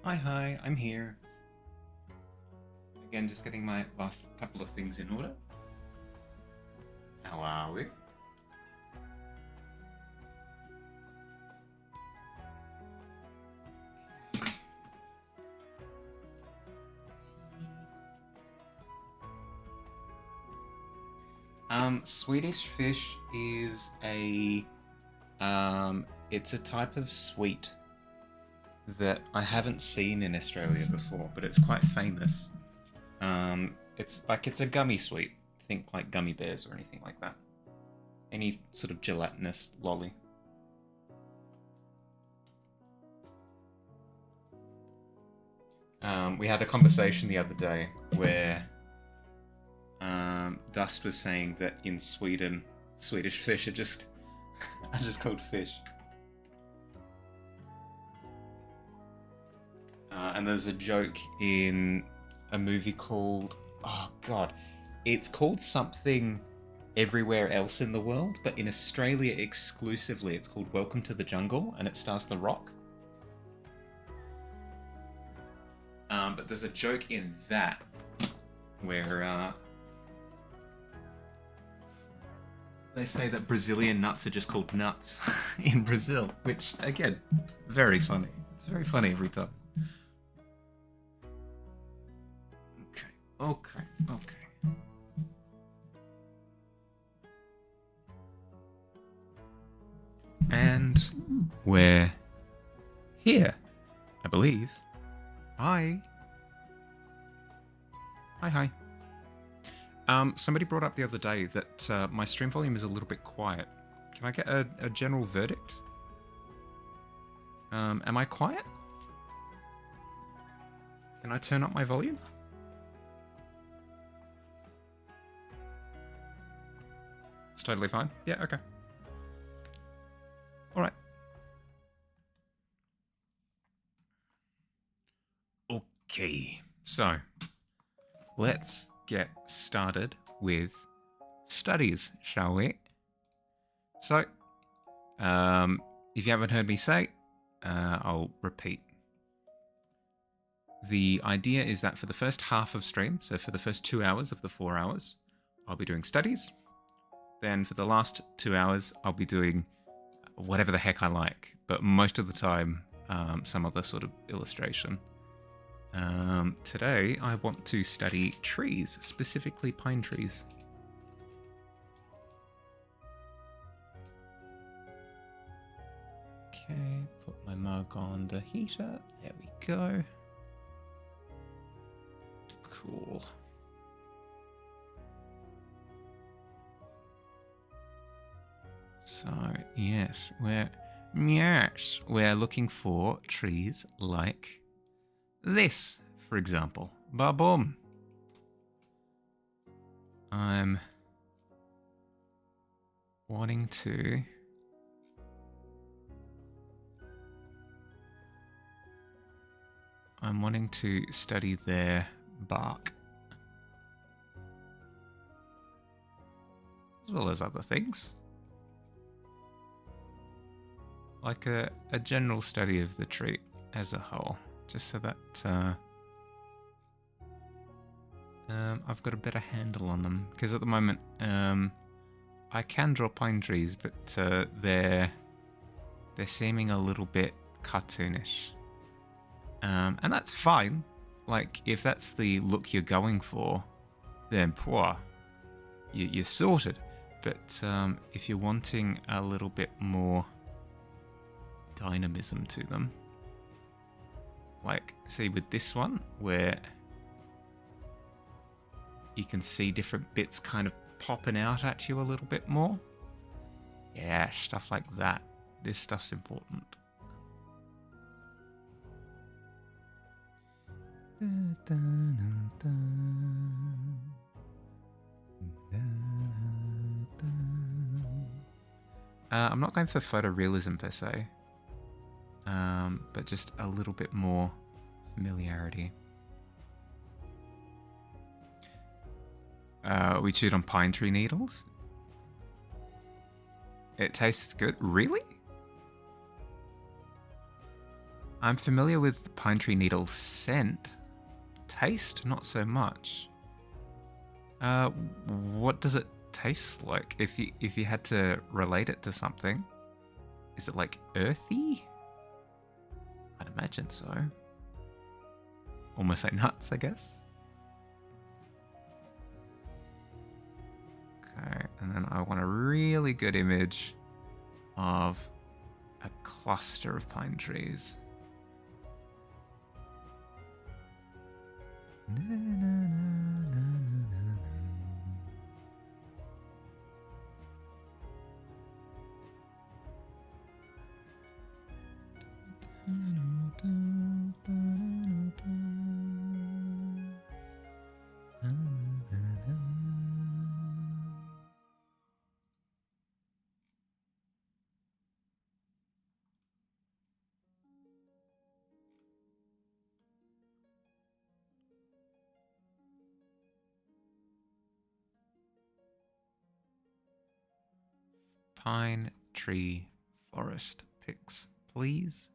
Hi, I'm here. Again, just getting my last couple of things in order. How are we? Swedish fish is it's a type of sweet that I haven't seen in Australia before, but it's quite famous. It's a gummy sweet. Think like gummy bears or anything like that. Any sort of gelatinous lolly. We had a conversation the other day where Dust was saying that in Sweden, Swedish fish are just are just called fish. And there's a joke in a movie called it's called something everywhere else in the world, but in Australia exclusively, it's called Welcome to the Jungle, and it stars The Rock. But there's a joke in that where they say that Brazilian nuts are just called nuts in Brazil, which, again, very funny. It's very funny every time. Okay. And we're here, I believe. Hi. Somebody brought up the other day that my stream volume is a little bit quiet. Can I get a general verdict? Am I quiet? Can I turn up my volume? It's totally fine. Yeah, okay. Alright. Okay, so let's get started with studies, shall we? So, if you haven't heard me say, I'll repeat. The idea is that for the first half of stream, so for the first 2 hours of the 4 hours, I'll be doing studies. Then for the last 2 hours, I'll be doing whatever the heck I like, but most of the time, some other sort of illustration. Today, I want to study trees, specifically pine trees. Okay, put my mug on the heater. There we go. Cool. So, yes, we're looking for trees like this, for example. Ba-boom. I'm wanting to study their bark, as well as other things. Like a general study of the tree as a whole, just so that I've got a better handle on them. Because at the moment, I can draw pine trees, but they're seeming a little bit cartoonish. And that's fine. Like, if that's the look you're going for, then you're sorted. But if you're wanting a little bit more dynamism to them, like, see with this one, where you can see different bits kind of popping out at you a little bit more. Yeah, stuff like that. This stuff's important. I'm not going for photorealism per se, but just a little bit more familiarity. We chewed on pine tree needles. It tastes good. Really? I'm familiar with the pine tree needle scent. Taste, not so much. What does it taste like? If you had to relate it to something, is it like earthy? I'd imagine so. Almost like nuts, I guess. Okay, and then I want a really good image of a cluster of pine trees. Na, na, na, na, na, na. Pine tree forest pics, please.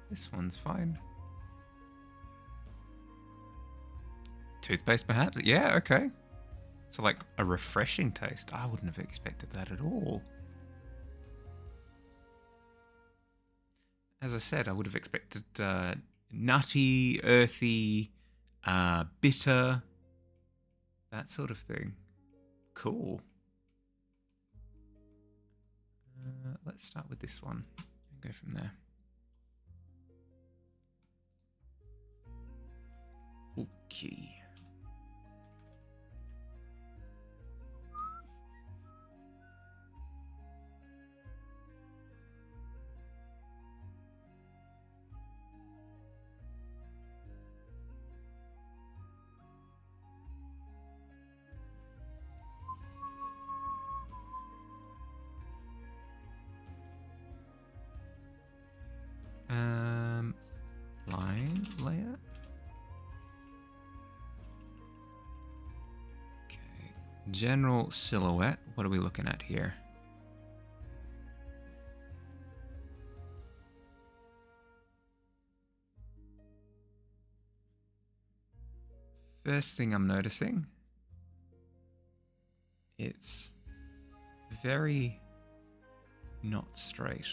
This one's fine. Toothpaste, perhaps? Yeah, okay. So, like, a refreshing taste. I wouldn't have expected that at all. As I said, I would have expected nutty, earthy, bitter, that sort of thing. Cool. Let's start with this one and go from there. Okay. Line layer. Okay. General silhouette. What are we looking at here? First thing I'm noticing, it's very not straight.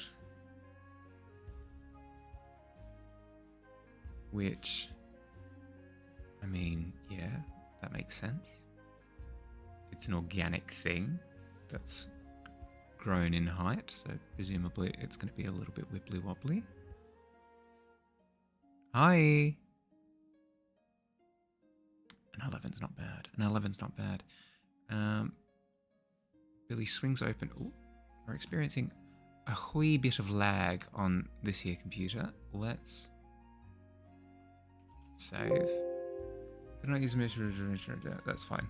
Which, I mean, yeah, that makes sense. It's an organic thing that's grown in height, so presumably it's going to be a little bit wibbly wobbly. Hi! An 11's not bad. An 11's not bad. Billy swings open. Ooh, we're experiencing a wee bit of lag on this here computer. Let's save. Did I use that's fine.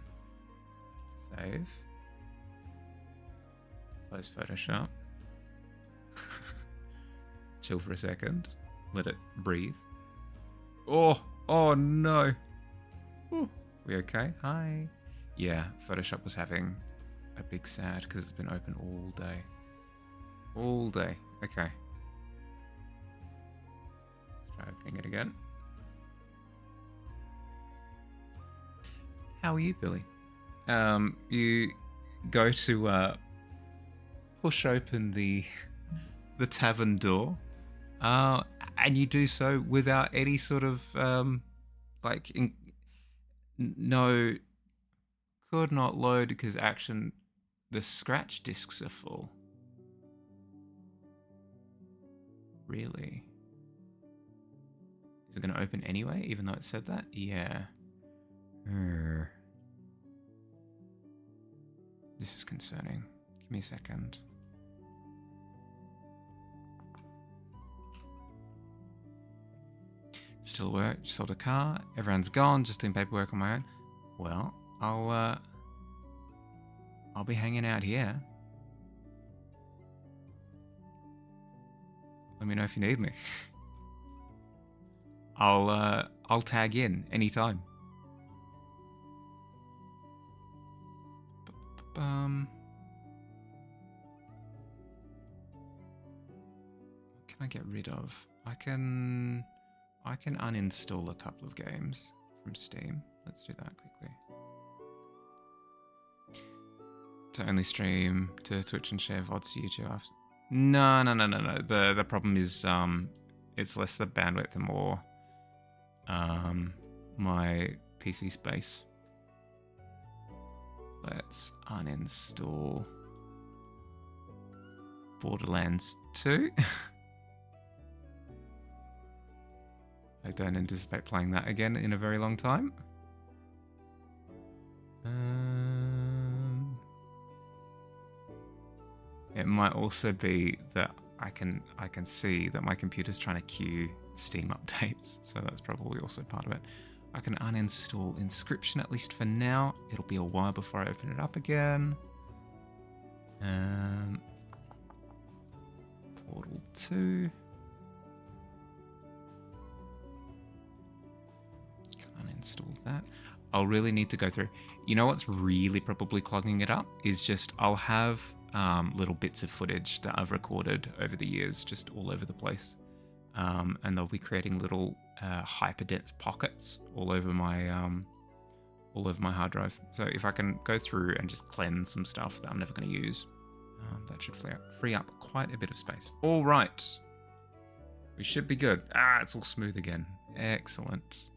Save. Close Photoshop. Chill for a second. Let it breathe. Oh no. Ooh, we okay? Hi. Yeah, Photoshop was having a big sad because it's been open all day. All day. Okay. Let's try opening it again. How are you, Billy? You go to push open the tavern door, and you do so without any sort of no, could not load because action. The scratch discs are full. Really? Is it going to open anyway, even though it said that? Yeah. This is concerning. Give me a second. Still work, sold a car, everyone's gone, just doing paperwork on my own. Well, I'll be hanging out here. Let me know if you need me. I'll tag in anytime. What can I get rid of? I can uninstall a couple of games from Steam. Let's do that quickly. To only stream to Twitch and share VODs to YouTube after. No. The problem is it's less the bandwidth and more my PC space. Let's uninstall Borderlands 2. I don't anticipate playing that again in a very long time. It might also be that I can see that my computer's trying to queue Steam updates, so that's probably also part of it. I can uninstall Inscription at least for now. It'll be a while before I open it up again. Portal 2. Uninstall that. I'll really need to go through. You know what's really probably clogging it up is just I'll have little bits of footage that I've recorded over the years, just all over the place, and they'll be creating little hyperdense pockets all over my hard drive. So if I can go through and just cleanse some stuff that I'm never going to use, that should free up quite a bit of space. All right, we should be good. It's all smooth again. Excellent.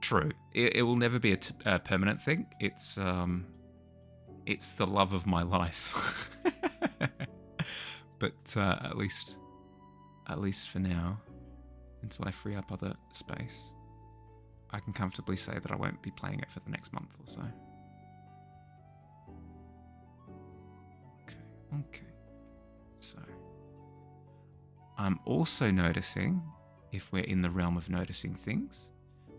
True. It will never be a permanent thing. It's the love of my life. But at least for now, until I free up other space, I can comfortably say that I won't be playing it for the next month or so. Okay. So I'm also noticing, if we're in the realm of noticing things,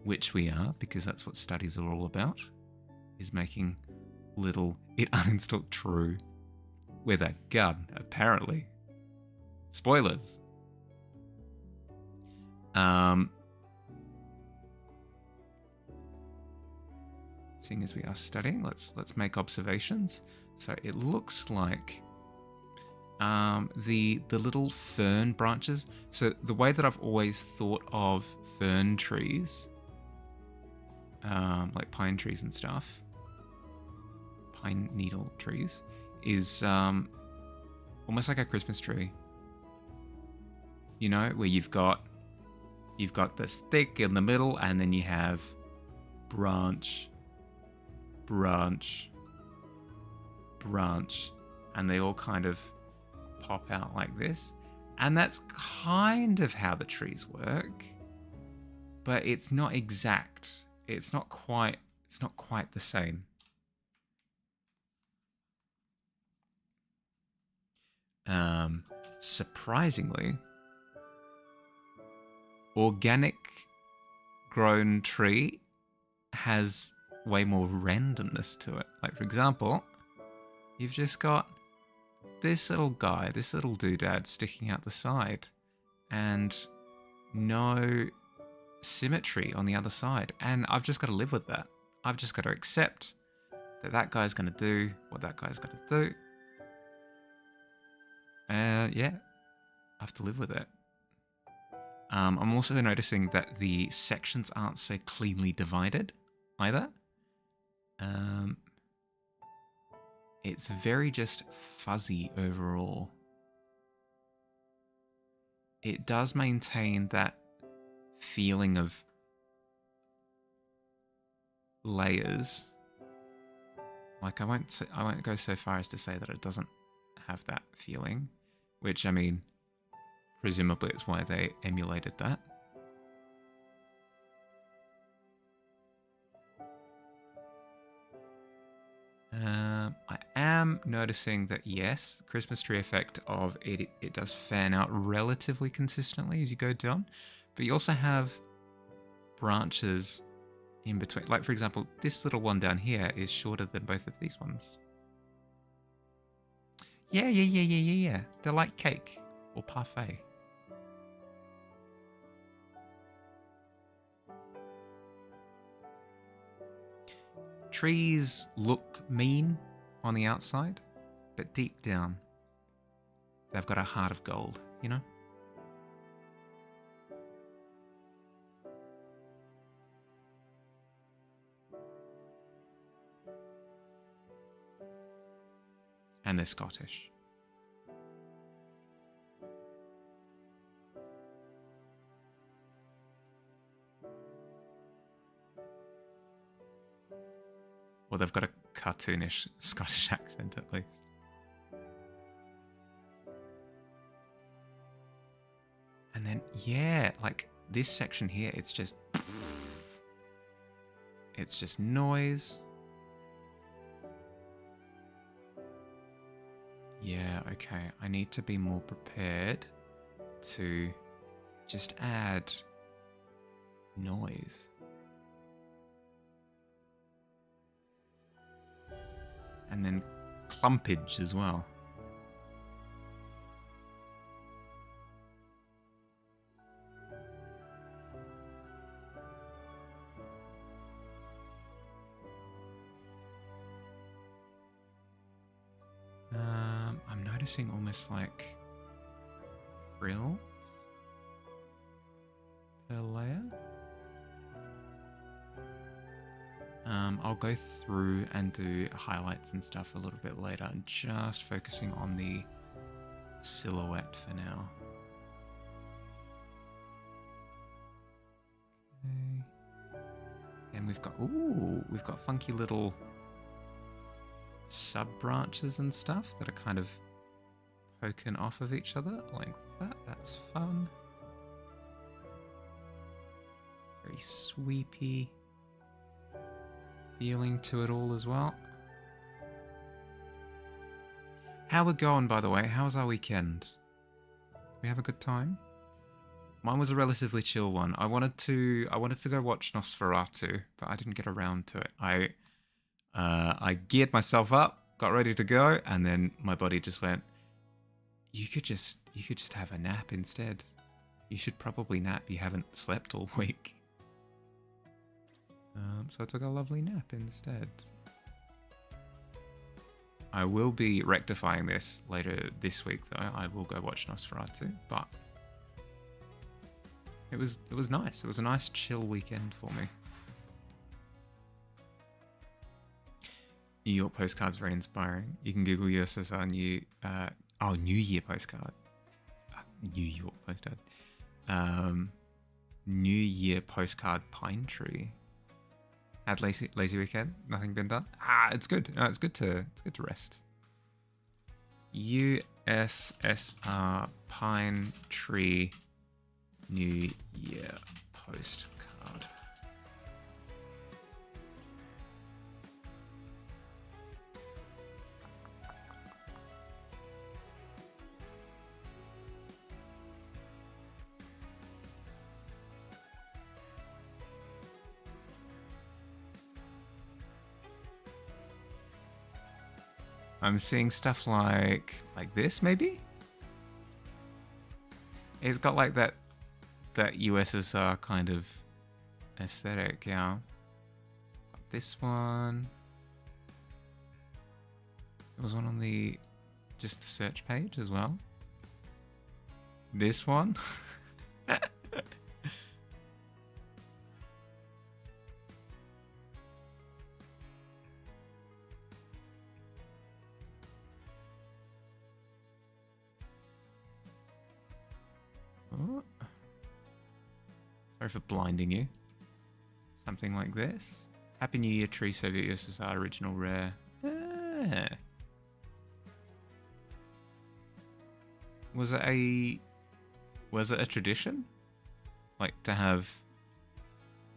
which we are, because that's what studies are all about, is making little... It uninstalled True with a gun, apparently. Spoilers. Seeing as we are studying, let's make observations. So it looks like the little fern branches. So the way that I've always thought of fern trees, like pine trees and stuff, pine needle trees, is almost like a Christmas tree. You know, where you've got the stick in the middle, and then you have branch, and they all kind of pop out like this. And that's kind of how the trees work, but it's not exact. It's not quite the same. Surprisingly, organic grown tree has way more randomness to it. Like, for example, you've just got this little guy, this little doodad sticking out the side, and no symmetry on the other side. And I've just got to live with that. I've just got to accept that guy's going to do what that guy's going to do. Yeah, I have to live with it. I'm also noticing that the sections aren't so cleanly divided either. It's very just fuzzy overall. It does maintain that feeling of layers. Like, I won't go so far as to say that it doesn't have that feeling, which, I mean, presumably it's why they emulated that. I am noticing that, yes, the Christmas tree effect of it does fan out relatively consistently as you go down, but you also have branches in between. Like, for example, this little one down here is shorter than both of these ones. Yeah. They're like cake or parfait. trees look mean on the outside, but deep down, they've got a heart of gold, you know? And they're Scottish. Well, they've got a cartoonish Scottish accent, at least. And then, yeah, like this section here, it's just noise. Yeah, okay. I need to be more prepared to just add noise. And then clumpage as well. I'm noticing almost like frills per layer. I'll go through and do highlights and stuff a little bit later, and just focusing on the silhouette for now. Okay. And we've got funky little sub branches and stuff that are kind of poking off of each other like that. That's fun. Very sweepy feeling to it all as well. How we're going, by the way? How was our weekend? We have a good time? Mine was a relatively chill one. I wanted to go watch Nosferatu, but I didn't get around to it. I geared myself up, got ready to go, and then my body just went, you could just have a nap instead. You should probably nap. You haven't slept all week. So I took a lovely nap instead. I will be rectifying this later this week, though. I will go watch Nosferatu, but it was nice. It was a nice chill weekend for me. New York postcard's very inspiring. You can Google USSR New Year postcard. New York postcard. New Year postcard pine tree. Had lazy weekend. Nothing been done. It's good. No, it's good to rest. USSR pine tree New Year postcard. I'm seeing stuff like this, maybe? It's got like that USSR kind of aesthetic, yeah. Got this one. There was one on just the search page as well. This one. Oh. Sorry for blinding you. Something like this. Happy New Year tree, Soviet USSR original rare. Ah. Was it a tradition? Like to have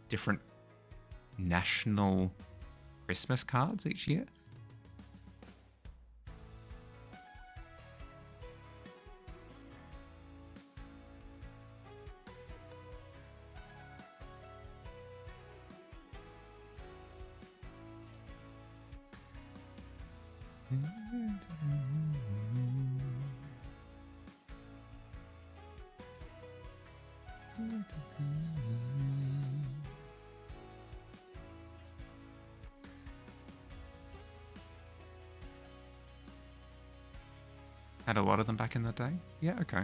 different national Christmas cards each year? Had a lot of them back in the day? Yeah, okay.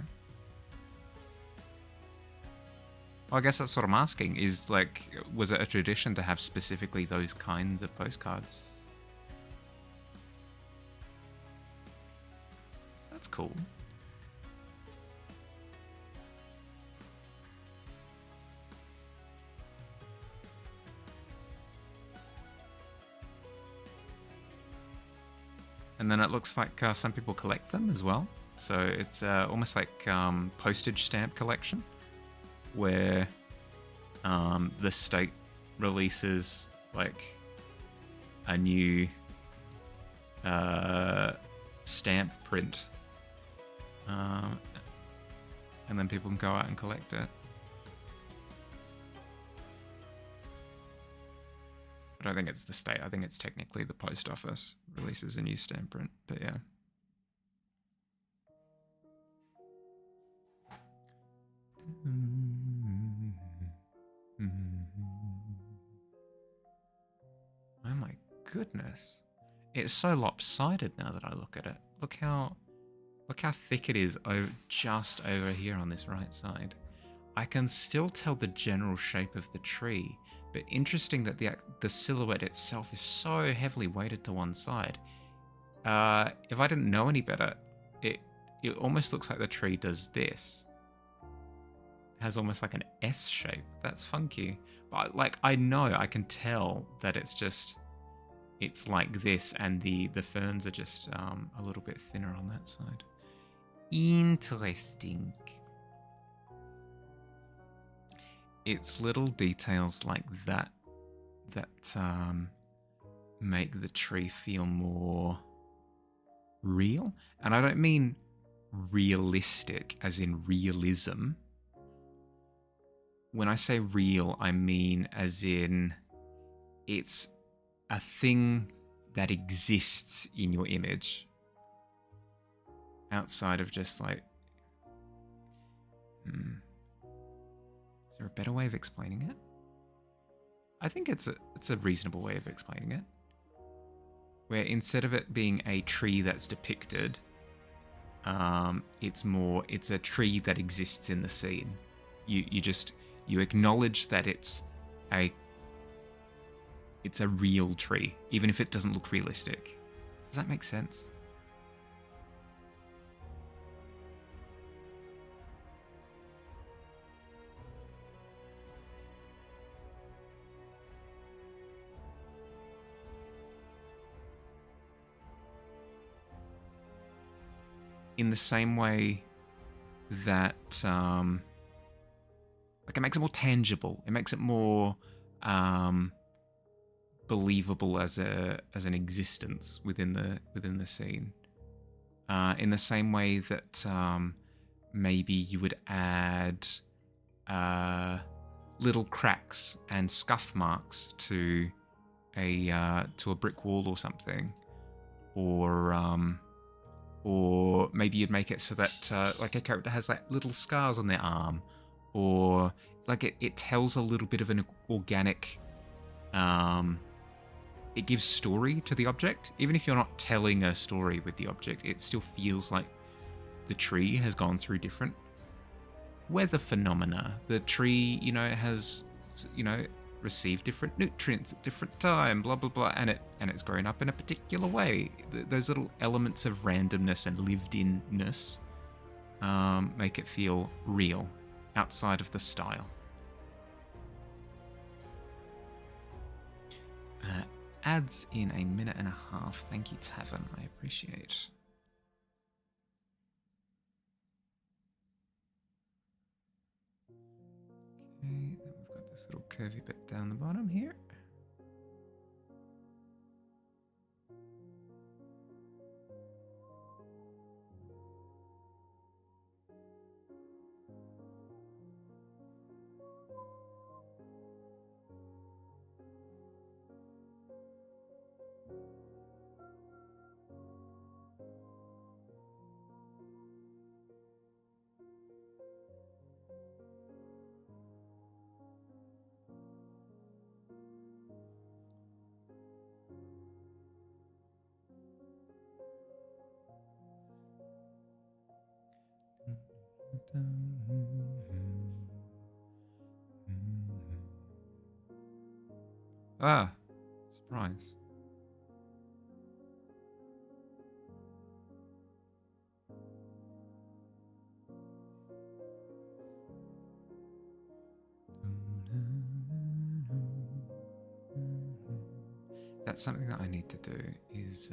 Well, I guess that's what I'm asking, is like, was it a tradition to have specifically those kinds of postcards? That's cool. And then it looks like some people collect them as well. So it's almost like postage stamp collection, where the state releases like a new stamp print, and then people can go out and collect it. I don't think it's the state. I think it's technically the post office releases a new stamp print. But yeah. Oh my goodness. It's so lopsided now that I look at it. Look how thick it is just over here on this right side. I can still tell the general shape of the tree, but interesting that the silhouette itself is so heavily weighted to one side. If I didn't know any better, it almost looks like the tree does this. It has almost like an S shape. That's funky. But like, I can tell that it's like this, and the ferns are just a little bit thinner on that side. Interesting. It's little details like that make the tree feel more real. And I don't mean realistic as in realism. When I say real, I mean as in it's a thing that exists in your image, outside of just like... Is there a better way of explaining it? I think it's a reasonable way of explaining it. Where instead of it being a tree that's depicted, it's a tree that exists in the scene. You acknowledge that it's a real tree, even if it doesn't look realistic. Does that make sense? In the same way that like, it makes it more tangible. It makes it more believable as an existence within the scene. In the same way that maybe you would add little cracks and scuff marks to a brick wall or something, or maybe you'd make it so that like a character has like little scars on their arm, or like it tells a little bit of an organic, it gives story to the object. Even if you're not telling a story with the object, it still feels like the tree has gone through different weather phenomena. The tree, has, received different nutrients at different time, blah blah blah, and it's grown up in a particular way. Those little elements of randomness and lived-inness make it feel real, outside of the style. Ads in a minute and a half. Thank you, Tavern. I appreciate. Okay, then we've got this little curvy bit down the bottom here. Ah, surprise. That's something that I need to do is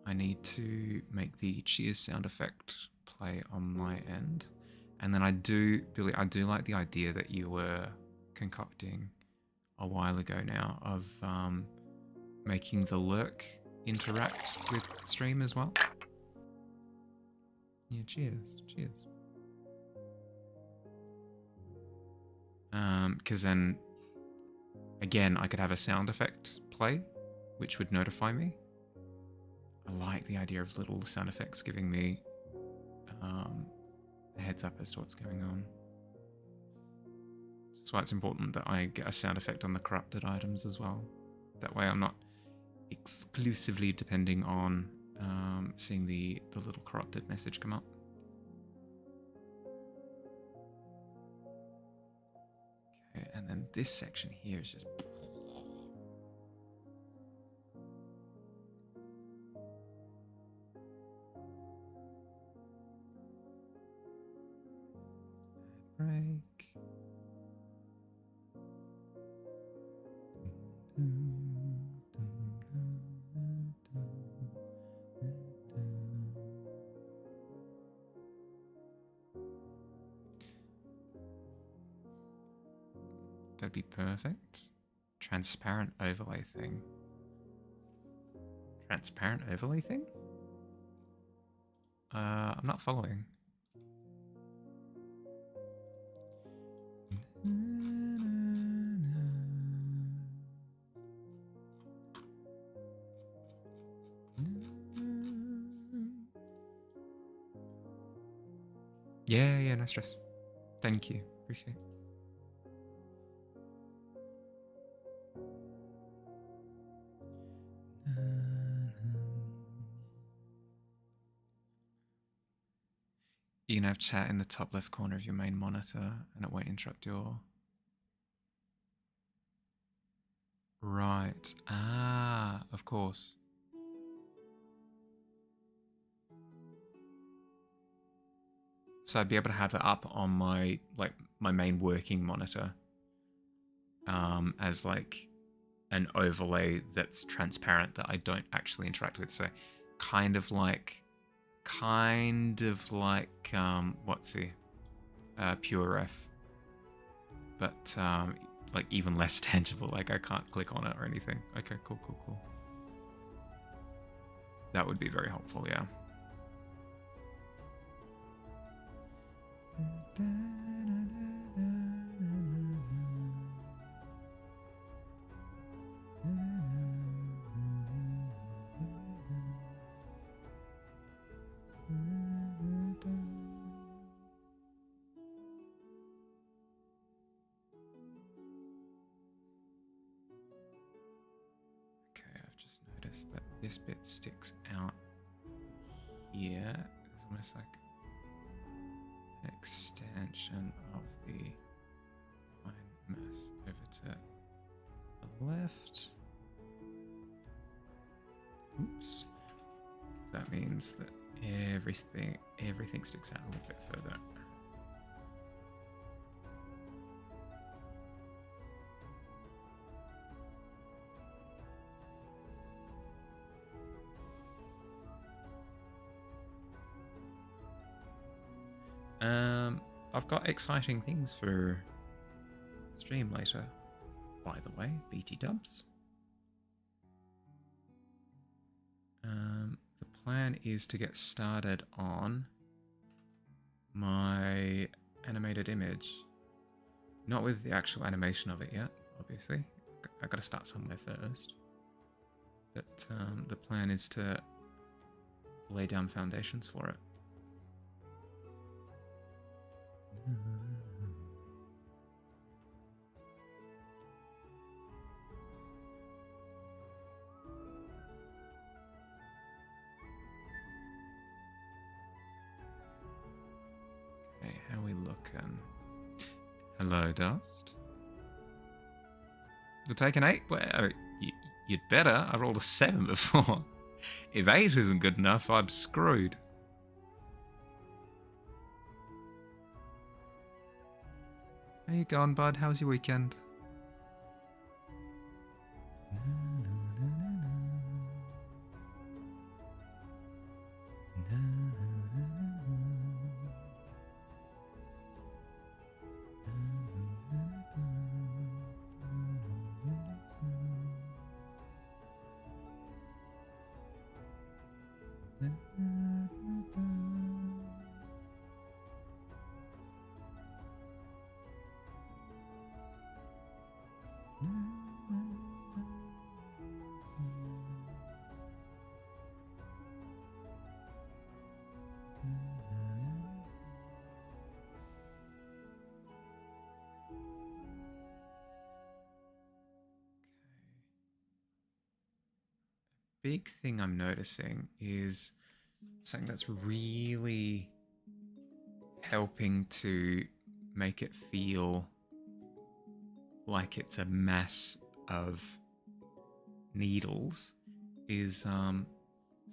I need to make the cheers sound effect play on my end. And then Billy, I do like the idea that you were concocting a while ago now of making the lurk interact with stream as well. Yeah, cheers. Because then, again, I could have a sound effect play, which would notify me. I like the idea of little sound effects giving me a heads up as to what's going on. That's why it's important that I get a sound effect on the corrupted items as well. That way I'm not exclusively depending on seeing the little corrupted message come up. Okay, and then this section here is just... break. That'd be perfect. Transparent overlay thing. Transparent overlay thing? I'm not following. Yeah, no stress. Thank you. Appreciate it. You can have chat in the top left corner of your main monitor and it won't interrupt your... Right. Ah, of course. So I'd be able to have it up on my main working monitor as like an overlay that's transparent that I don't actually interact with. So kind of like what's the Pure Ref, but like even less tangible. Like I can't click on it or anything. Okay, cool. That would be very helpful, yeah. That this bit sticks out here. It's almost like an extension of the pine mass over to the left. Oops. That means that everything sticks out a little bit further. I've got exciting things for stream later, by the way, BT dubs. The plan is to get started on my animated image. Not with the actual animation of it yet, obviously. I've got to start somewhere first. But the plan is to lay down foundations for it. How we looking? Hello, Dust. You'll take an 8? Well, you'd better. I rolled a 7 before. If 8 isn't good enough, I'm screwed. How you going, bud? How's your weekend? Big thing I'm noticing is something that's really helping to make it feel like it's a mass of needles is so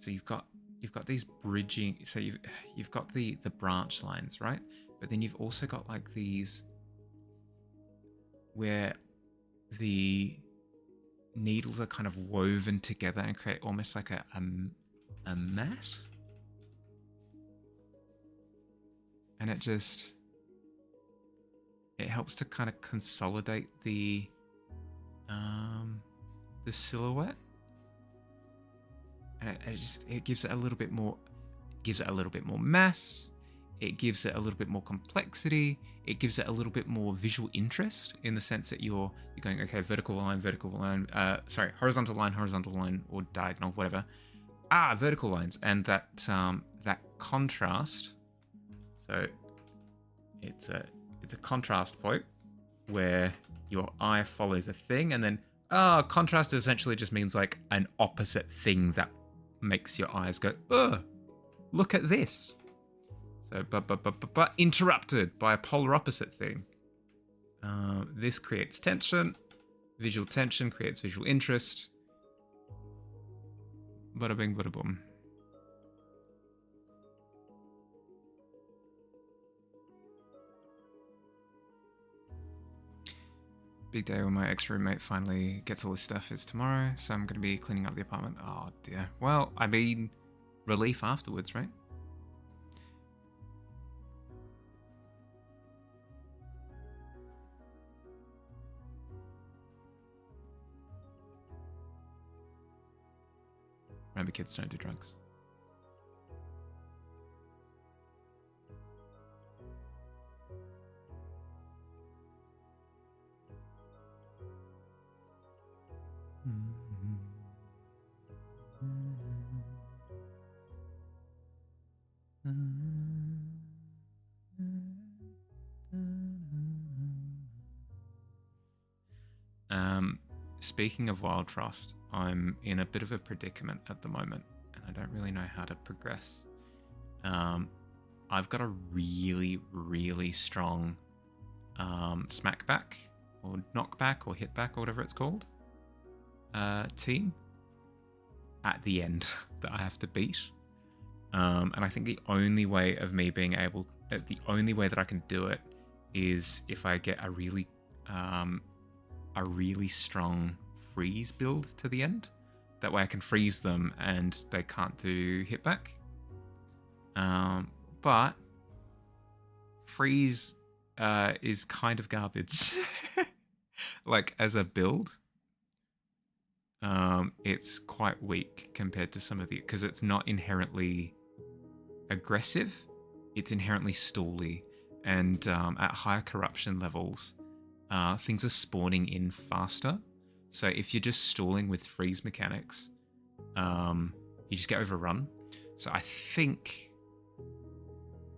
you've got these bridging, so you've got the branch lines, right? But then you've also got like these where the needles are kind of woven together and create almost like a mat. And it helps to kind of consolidate the silhouette. And it gives it a little bit more mass. It gives it a little bit more complexity. It gives it a little bit more visual interest in the sense that you're going, okay, horizontal line, horizontal line, or diagonal, whatever. Vertical lines, and that contrast. So it's a contrast point where your eye follows a thing, and then contrast essentially just means like an opposite thing that makes your eyes go, look at this. So, but interrupted by a polar opposite thing. This creates tension. Visual tension creates visual interest. Bada bing, bada boom. Big day when my ex-roommate finally gets all his stuff is tomorrow, so I'm going to be cleaning up the apartment. Oh dear. Well, I mean, relief afterwards, right? Remember, kids don't do drugs. Speaking of Wild Trust, I'm in a bit of a predicament at the moment, and I don't really know how to progress. I've got a really, really strong smackback, or knockback, or hitback, or whatever it's called, team at the end that I have to beat. And I think the only way of me being able, the only way that I can do it is if I get a really strong freeze build to the end. That way I can freeze them and they can't do hitback. But freeze is kind of garbage. Like as a build, it's quite weak compared to some of the, because it's not inherently aggressive, it's inherently stally, and at higher corruption levels, things are spawning in faster. So if you're just stalling with freeze mechanics, you just get overrun. So I think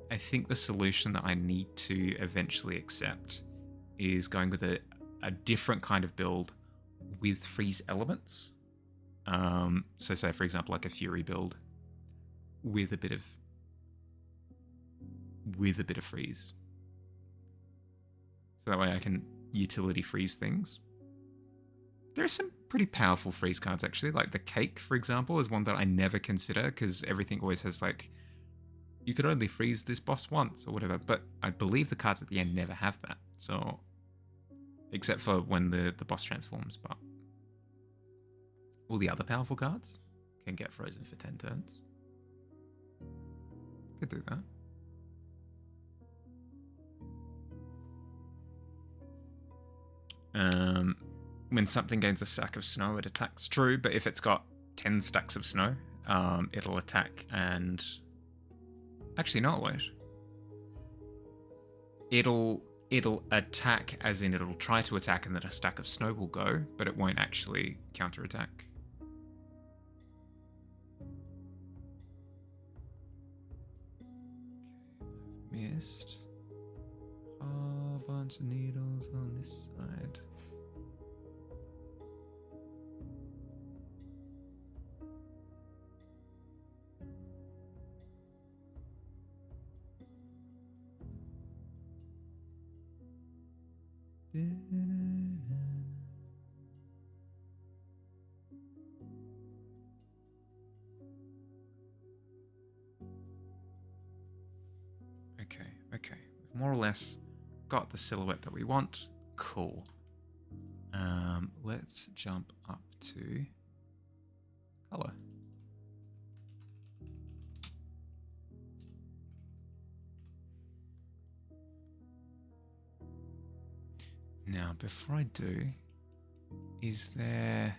the solution that I need to eventually accept is going with a different kind of build with freeze elements. So say, for example, like a Fury build with a bit of freeze. So that way I can utility freeze things. There are some pretty powerful freeze cards, actually. Like the cake, for example, is one that I never consider because everything always has, like, you could only freeze this boss once or whatever. But I believe the cards at the end never have that. So, except for when the boss transforms. But all the other powerful cards can get frozen for 10 turns. Could do that. When something gains a stack of snow, it attacks. True, but if it's got 10 stacks of snow, it'll attack and... Actually, not wait. It'll attack, as in it'll try to attack and then a stack of snow will go, but it won't actually counterattack. Okay, I've missed a whole bunch of needles on this side. Okay. We've more or less got the silhouette that we want. Cool. Let's jump up to color. Now, before I do, is there...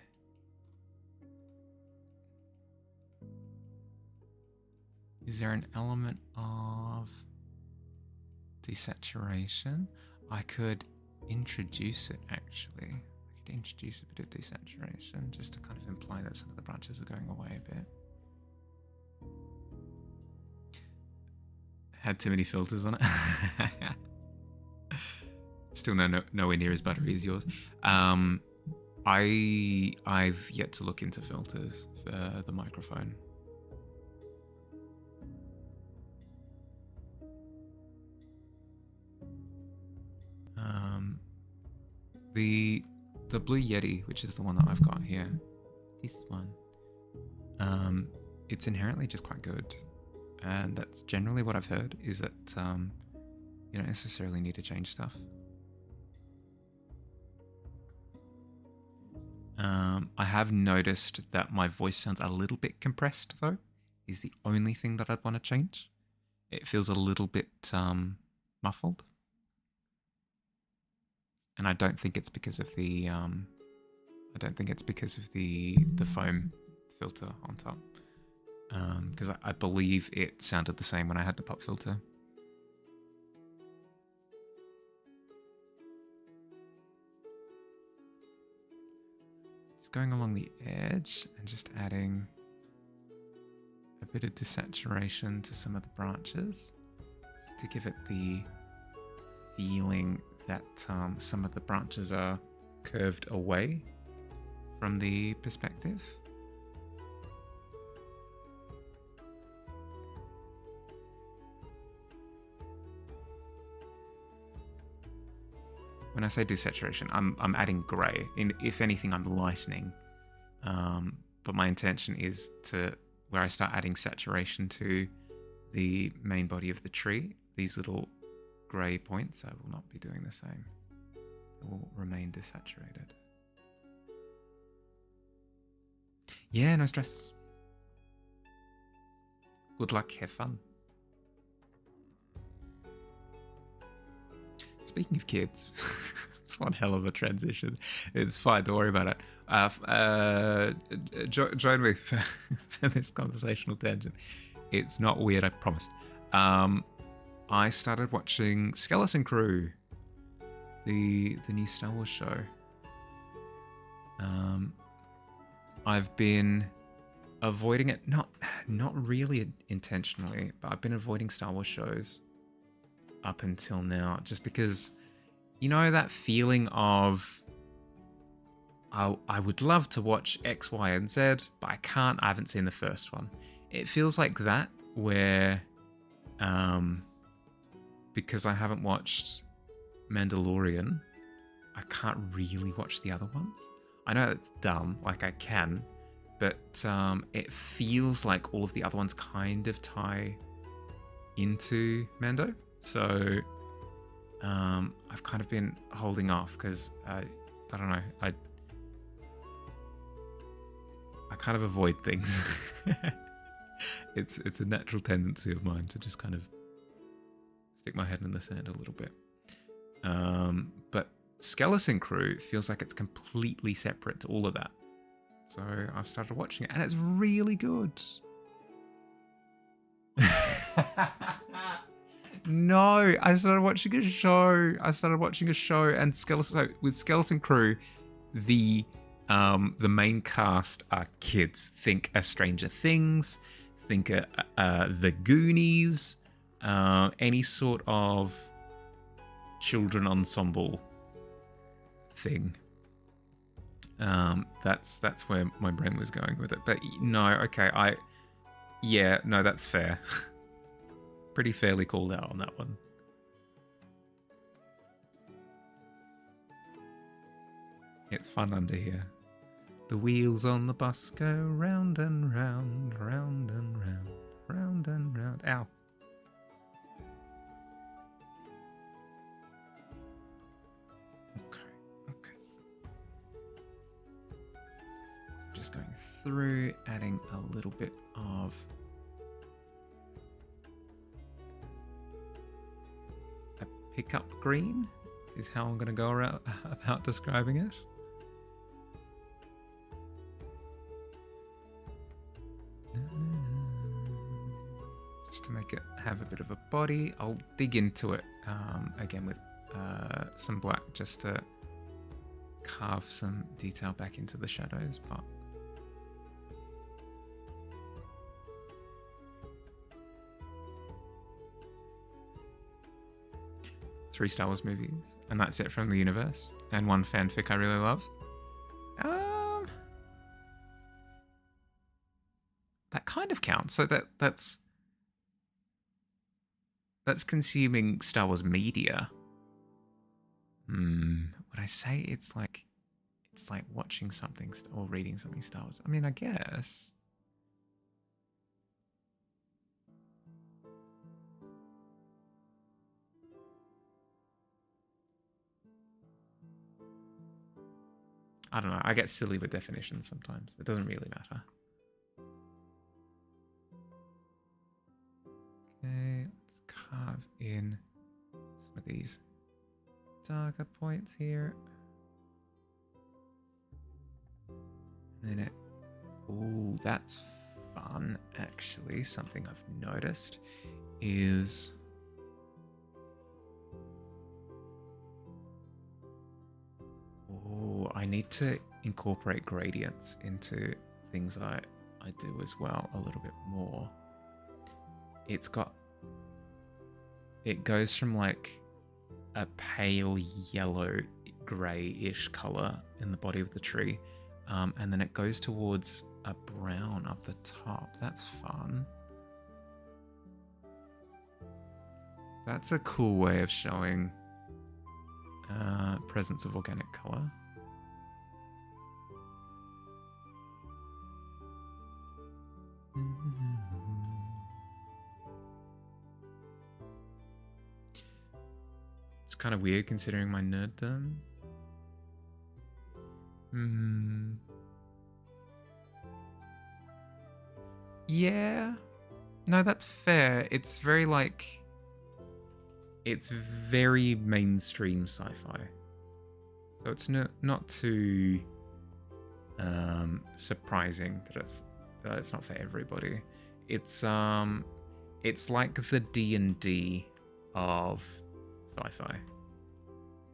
an element of desaturation? I could introduce it, actually. I could introduce a bit of desaturation, just to kind of imply that some of the branches are going away a bit. Had too many filters on it. Still nowhere near as buttery as yours. I've yet to look into filters for the microphone. The Blue Yeti, which is the one that I've got here, this one, it's inherently just quite good, and that's generally what I've heard, is that you don't necessarily need to change stuff. I have noticed that my voice sounds a little bit compressed, though, is the only thing that I'd want to change. It feels a little bit muffled. And I don't think it's because of the the foam filter on top. Because I believe it sounded the same when I had the pop filter. Just going along the edge and just adding a bit of desaturation to some of the branches, just to give it the feeling that some of the branches are curved away from the perspective. When I say desaturation, I'm adding grey. If anything, I'm lightening. But my intention is to, where I start adding saturation to the main body of the tree, these little grey points, I will not be doing the same. It will remain desaturated. Yeah, no stress. Good luck, have fun. Speaking of kids, it's one hell of a transition. It's fine, don't worry about it. Join me for this conversational tangent. It's not weird, I promise. I started watching Skeleton Crew, the new Star Wars show. I've been avoiding it, not really intentionally, but I've been avoiding Star Wars shows up until now, just because, you know, that feeling of I would love to watch X, Y, and Z, but I can't. I haven't seen the first one. It feels like that, where because I haven't watched Mandalorian, I can't really watch the other ones. I know it's dumb, like I can, but it feels like all of the other ones kind of tie into Mando. So I've kind of been holding off because I don't know, I kind of avoid things. It's a natural tendency of mine to just kind of stick my head in the sand a little bit. But Skeleton Crew feels like it's completely separate to all of that. So I've started watching it, and it's really good. No, I started watching a show. And with Skeleton Crew, the main cast are kids. Think A Stranger Things, think The Goonies, any sort of children ensemble thing. That's where my brain was going with it. But no, okay, that's fair. Pretty fairly called out on that one. It's fun under here. The wheels on the bus go round and round, round and round, round and round. Ow. Okay. So just going through, adding a little bit of a pickup green is how I'm going to go around about describing it. Just to make it have a bit of a body. I'll dig into it again with some black just to carve some detail back into the shadows, but three Star Wars movies, and that's it from the universe, and one fanfic I really loved. That kind of counts. So that's consuming Star Wars media. Would I say it's like watching something or reading something Star Wars? I mean, I guess. I don't know. I get silly with definitions sometimes. It doesn't really matter. Okay, let's carve in some of these darker points here. And then ooh, that's fun, actually. Something I've noticed is I need to incorporate gradients into things I do as well a little bit more. It goes from like a pale yellow grey-ish colour in the body of the tree, and then it goes towards a brown up the top. That's fun. That's a cool way of showing presence of organic colour. It's kind of weird considering my nerddom. Yeah. No, that's fair. It's very mainstream sci-fi. So it's not too surprising that it's not for everybody. It's like the D&D of sci-fi,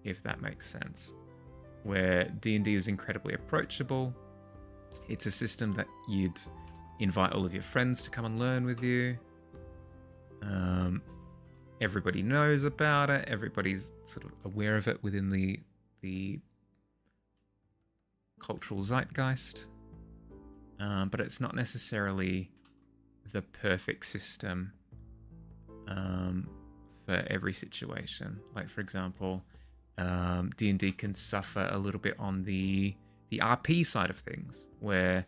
if that makes sense. Where D&D is incredibly approachable. It's a system that you'd invite all of your friends to come and learn with you. Everybody knows about it. Everybody's sort of aware of it within the cultural zeitgeist. But it's not necessarily the perfect system for every situation. Like, for example, D&D can suffer a little bit on the RP side of things, where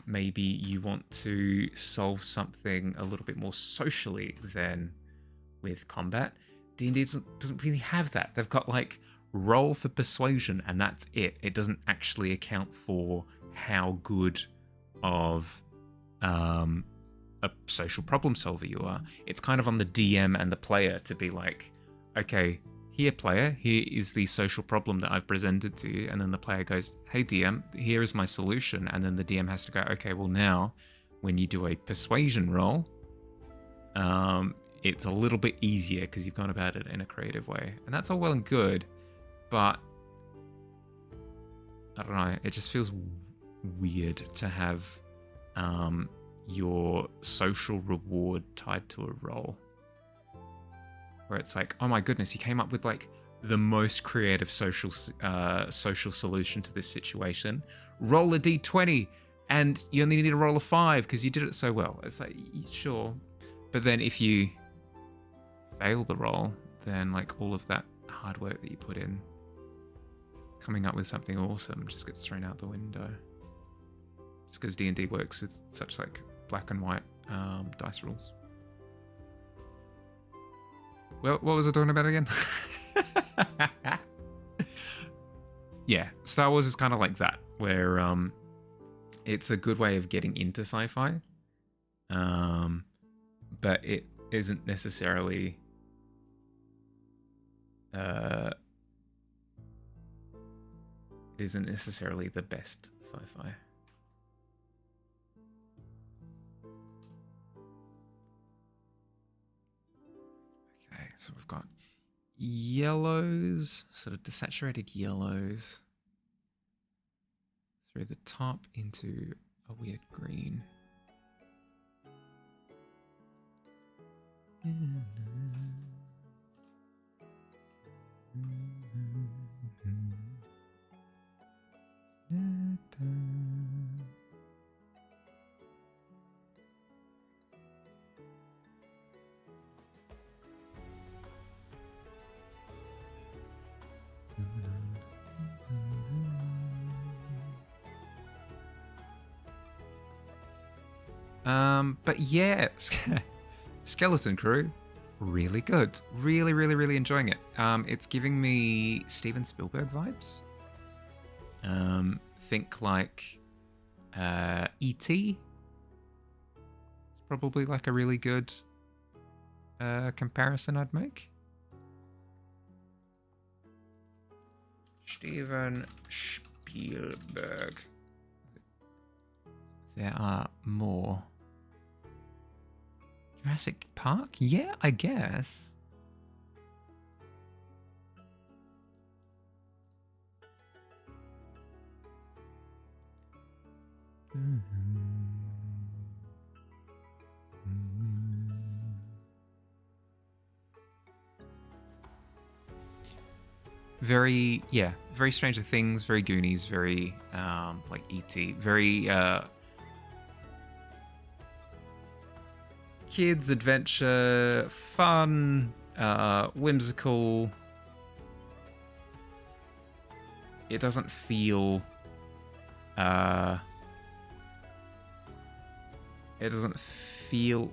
maybe you want to solve something a little bit more socially than with combat. D&D doesn't really have that. They've got like roll for persuasion, and that's it. It doesn't actually account for how good of a social problem solver you are. It's kind of on the DM and the player to be like, okay, here player, here is the social problem that I've presented to you, and then the player goes, hey DM, here is my solution, and then the DM has to go, okay, well now when you do a persuasion roll, it's a little bit easier because you've gone about it in a creative way. And that's all well and good, but I don't know, it just feels weird to have your social reward tied to a roll. Where it's like, oh my goodness, he came up with like the most creative social solution to this situation. Roll a d20 and you only need to roll a 5 because you did it so well. It's like, sure. But then if you fail the roll, then like all of that hard work that you put in coming up with something awesome just gets thrown out the window. Just because D&D works with such like black and white dice rules. Well, what was I talking about again? Yeah, Star Wars is kind of like that, where it's a good way of getting into sci-fi, but it isn't necessarily the best sci-fi. Okay, so we've got yellows, sort of desaturated yellows through the top into a weird green. But yeah, Skeleton Crew, really good. Really, really, really enjoying it. It's giving me Steven Spielberg vibes. Think like E.T. It's probably like a really good comparison I'd make. Steven Spielberg. There are more. Jurassic Park? Yeah, I guess. Very, yeah, very Stranger Things, very Goonies, very like E.T., very kids adventure, fun, whimsical. It doesn't feel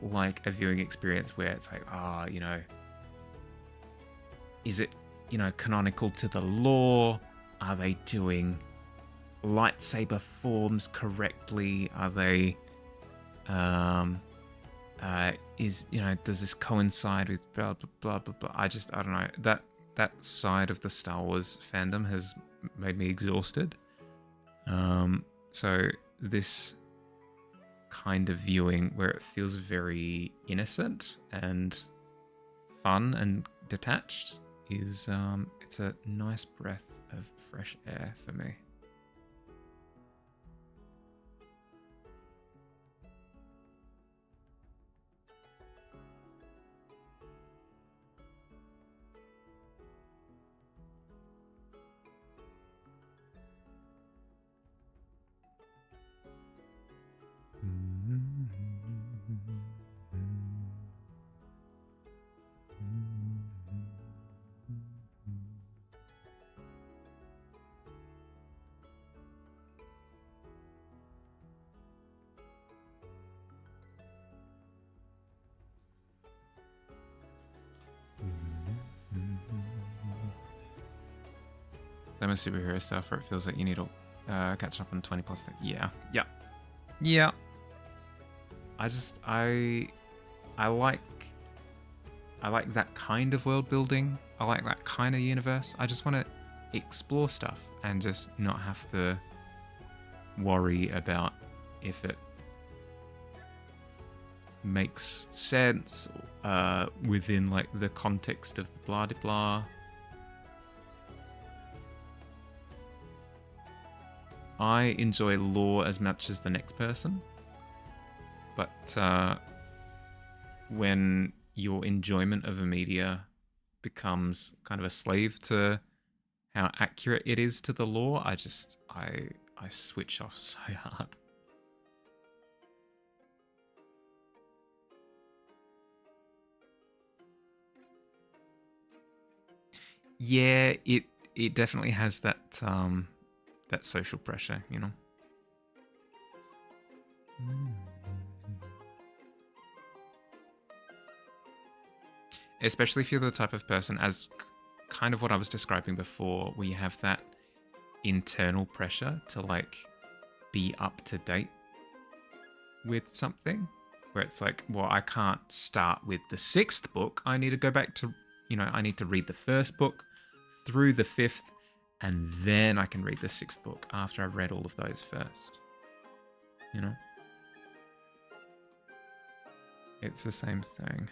like a viewing experience where it's like, you know, is it, you know, canonical to the lore? Are they doing lightsaber forms correctly? Are they is, you know, does this coincide with blah blah blah blah blah? I don't know. That side of the Star Wars fandom has made me exhausted. So this kind of viewing where it feels very innocent and fun and detached is it's a nice breath of fresh air for me. Same as superhero stuff where it feels like you need to catch up on 20 plus things. Yeah. Yeah. Yeah. I like that kind of world building. I like that kind of universe. I just want to explore stuff and just not have to worry about if it makes sense within like the context of the blah de blah. I enjoy lore as much as the next person, but when your enjoyment of a media becomes kind of a slave to how accurate it is to the lore, I switch off so hard. Yeah, it definitely has that that social pressure, you know. Especially if you're the type of person, as kind of what I was describing before, where you have that internal pressure to like be up to date with something, where it's like, well, I can't start with the 6th book. I need to go back to, I need to read the 1st book through the 5th, and then I can read the 6th book after I've read all of those first. You know? It's the same thing.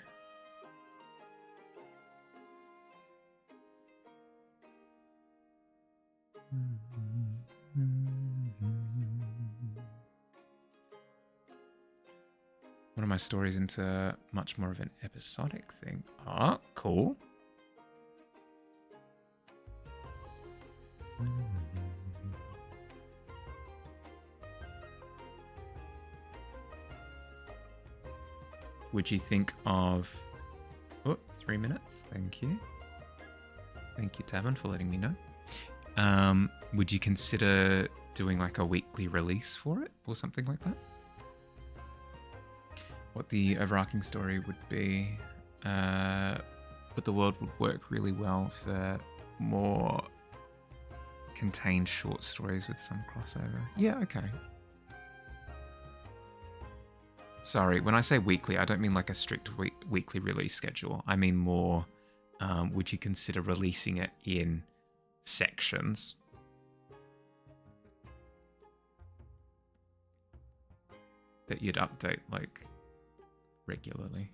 One of my stories into much more of an episodic thing. Ah, cool. Would you think of... Oh, 3 minutes. Thank you. Thank you, Tavern, for letting me know. Would you consider doing like a weekly release for it or something like that? What the overarching story would be, but the world would work really well for more contained short stories with some crossover. Yeah, okay. Sorry, when I say weekly, I don't mean like a strict weekly release schedule. I mean more, would you consider releasing it in sections? That you'd update like regularly.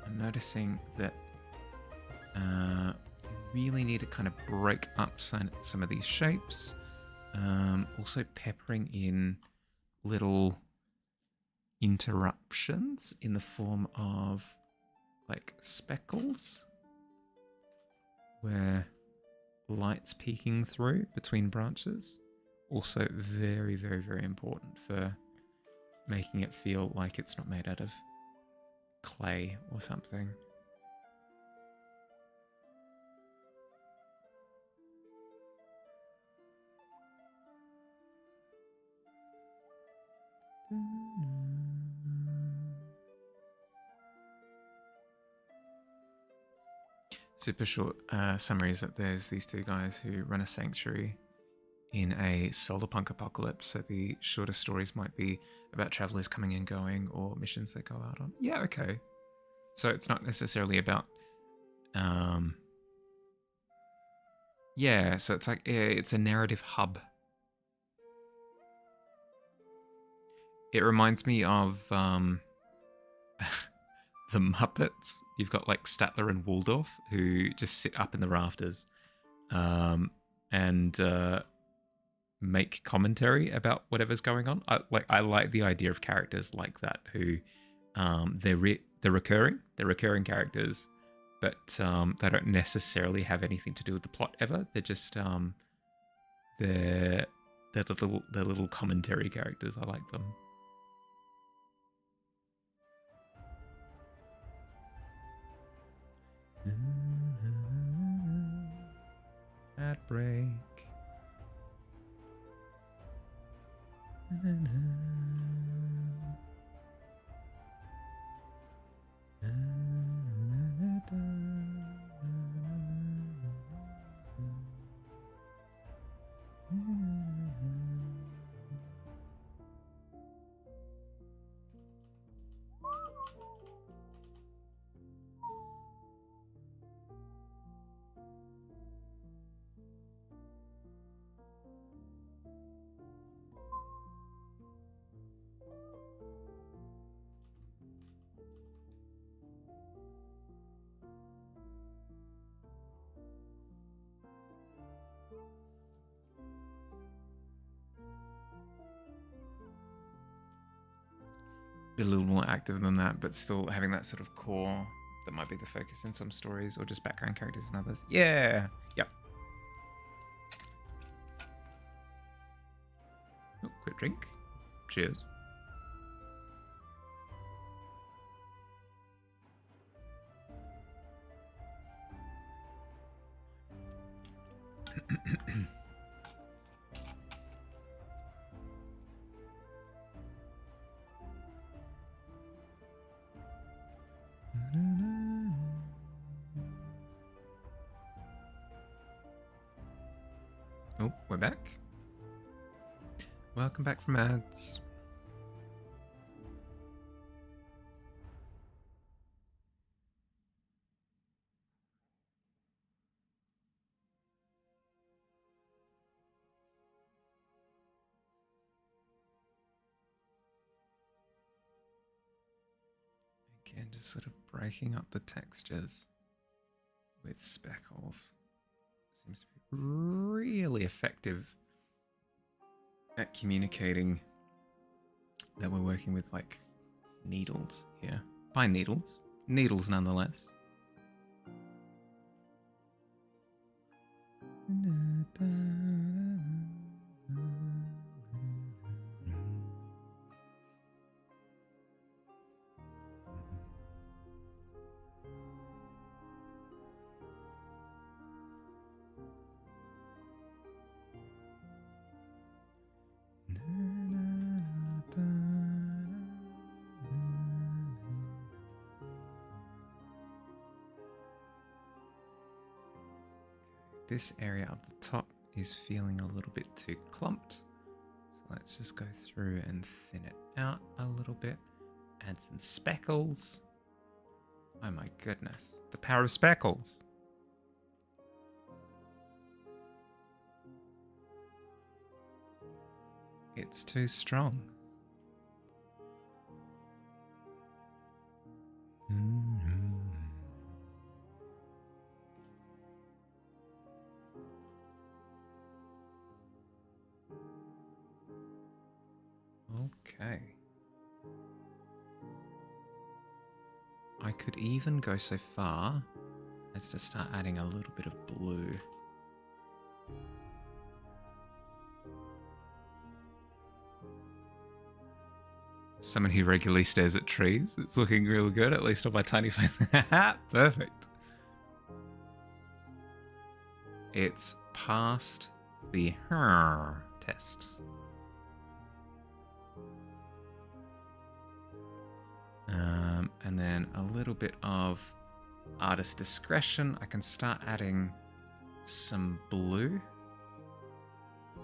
I'm noticing that you really need to kind of break up some of these shapes. Also peppering in little interruptions in the form of like speckles where light's peeking through between branches. Also very, very, very important for making it feel like it's not made out of clay or something. Super short summary is that there's these two guys who run a sanctuary in a solar punk apocalypse. So the shorter stories might be about travelers coming and going or missions they go out on. Yeah, okay. So it's not necessarily about yeah, so it's like it's a narrative hub. It reminds me of the Muppets. You've got like Statler and Waldorf who just sit up in the rafters and make commentary about whatever's going on. I like the idea of characters like that who they're recurring characters, but they don't necessarily have anything to do with the plot ever. They're just they're little commentary characters. I like them. Ad break. Be a little more active than that, but still having that sort of core that might be the focus in some stories or just background characters in others. Yeah. Yep. Oh, quick drink. Cheers. Oh, we're back. Welcome back from ads. Again, just sort of breaking up the textures with speckles. Seems to be really effective at communicating that we're working with like needles here. Pine needles. Needles nonetheless. This area up the top is feeling a little bit too clumped. So let's just go through and thin it out a little bit. Add some speckles. Oh my goodness. The power of speckles. It's too strong. Okay. I could even go so far as to start adding a little bit of blue. Someone who regularly stares at trees. It's looking real good, at least on my tiny phone. Perfect. It's passed the test. And then a little bit of artist discretion. I can start adding some blue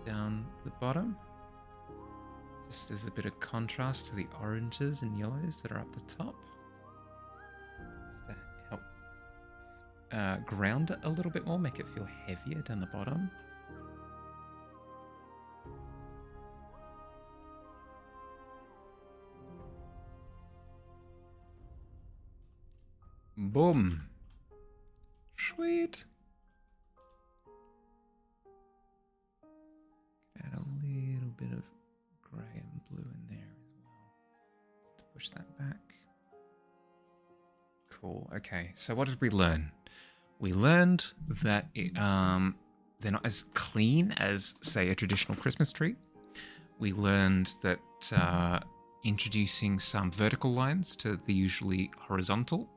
down the bottom. Just as a bit of contrast to the oranges and yellows that are up the top. Just to help ground it a little bit more, make it feel heavier down the bottom. Boom. Sweet. Add a little bit of grey and blue in there as well. Just to push that back. Cool. Okay, so what did we learn? We learned that they're not as clean as, say, a traditional Christmas tree. We learned that introducing some vertical lines to the usually horizontal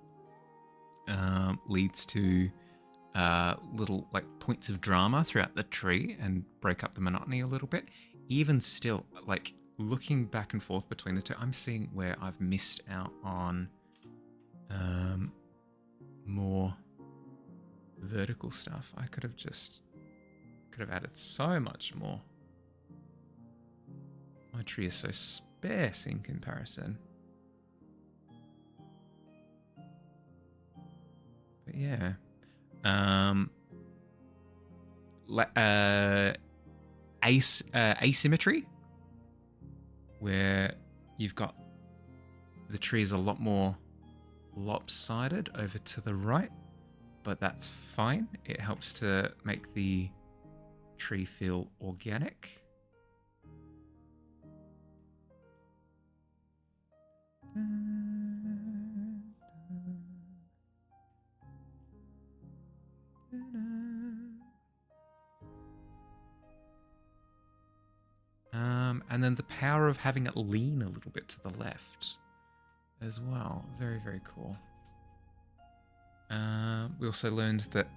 leads to little like points of drama throughout the tree and break up the monotony a little bit. Even still, like looking back and forth between the two, I'm seeing where I've missed out on more vertical stuff. I could have added so much more. My tree is so sparse in comparison. But yeah. Asymmetry, where you've got the tree is a lot more lopsided over to the right, but that's fine. It helps to make the tree feel organic. And then the power of having it lean a little bit to the left as well. Very, very cool. We also learned that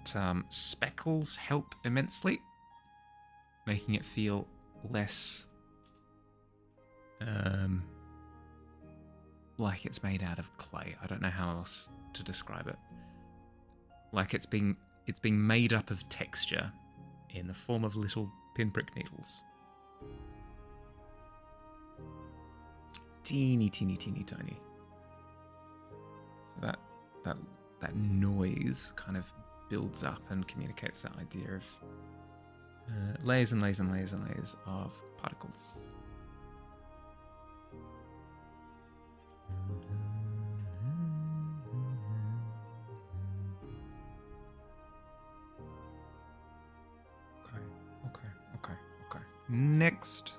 speckles help immensely, making it feel less like it's made out of clay. I don't know how else to describe it. Like it's being made up of texture in the form of little pinprick needles. Teeny, teeny, teeny, tiny. So that noise kind of builds up and communicates that idea of layers and layers and layers and layers of particles. Okay. Next.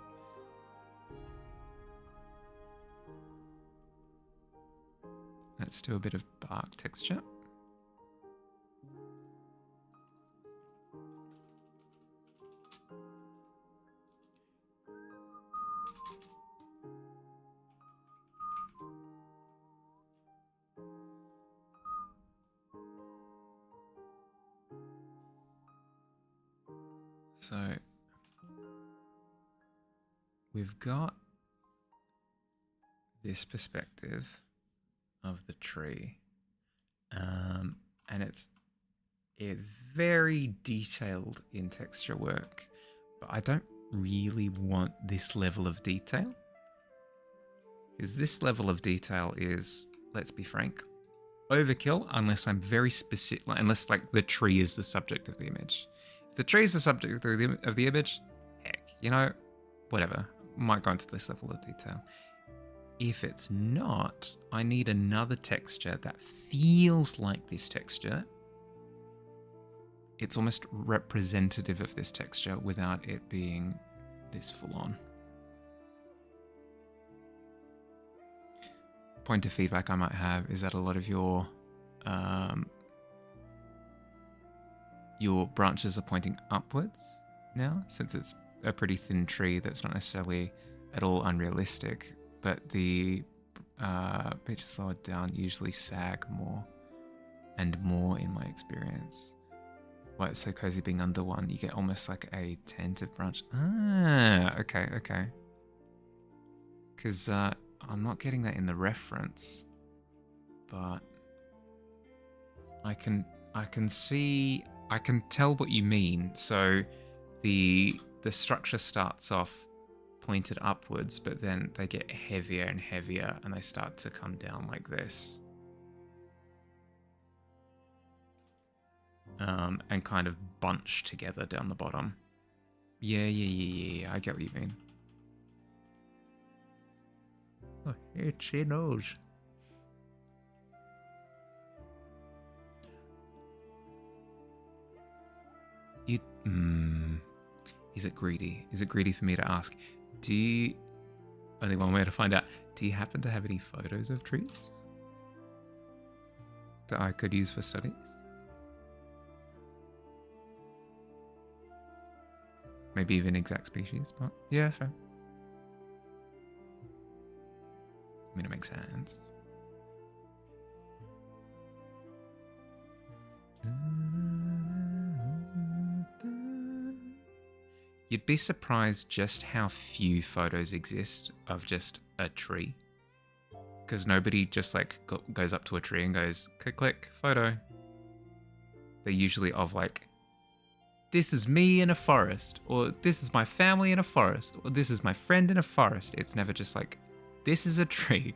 Let's do a bit of bark texture. So we've got this perspective of the tree, and it's very detailed in texture work, but I don't really want this level of detail, because this level of detail is, let's be frank, overkill unless I'm very specific, unless like the tree is the subject of the image. If the tree is the subject of the image, heck, whatever, might go into this level of detail. If it's not, I need another texture that feels like this texture. It's almost representative of this texture without it being this full on. Point of feedback I might have is that a lot of your branches are pointing upwards now, since it's a pretty thin tree that's not necessarily at all unrealistic. But the beaches lower down usually sag more and more in my experience. Why it's so cozy being under one, you get almost like a tentative branch. Okay. Because I'm not getting that in the reference. but I can tell what you mean. So the structure starts off pointed upwards, but then they get heavier and heavier and they start to come down like this. And kind of bunch together down the bottom. Yeah, I get what you mean. Oh, itchy nose. Is it greedy? Is it greedy for me to ask? Only one way to find out. Do you happen to have any photos of trees that I could use for studies? Maybe even exact species, but yeah, fair. I mean, it makes sense. You'd be surprised just how few photos exist of just a tree. Because nobody just like goes up to a tree and goes, click, click, photo. They're usually of like, this is me in a forest, or this is my family in a forest, or this is my friend in a forest. It's never just like, this is a tree.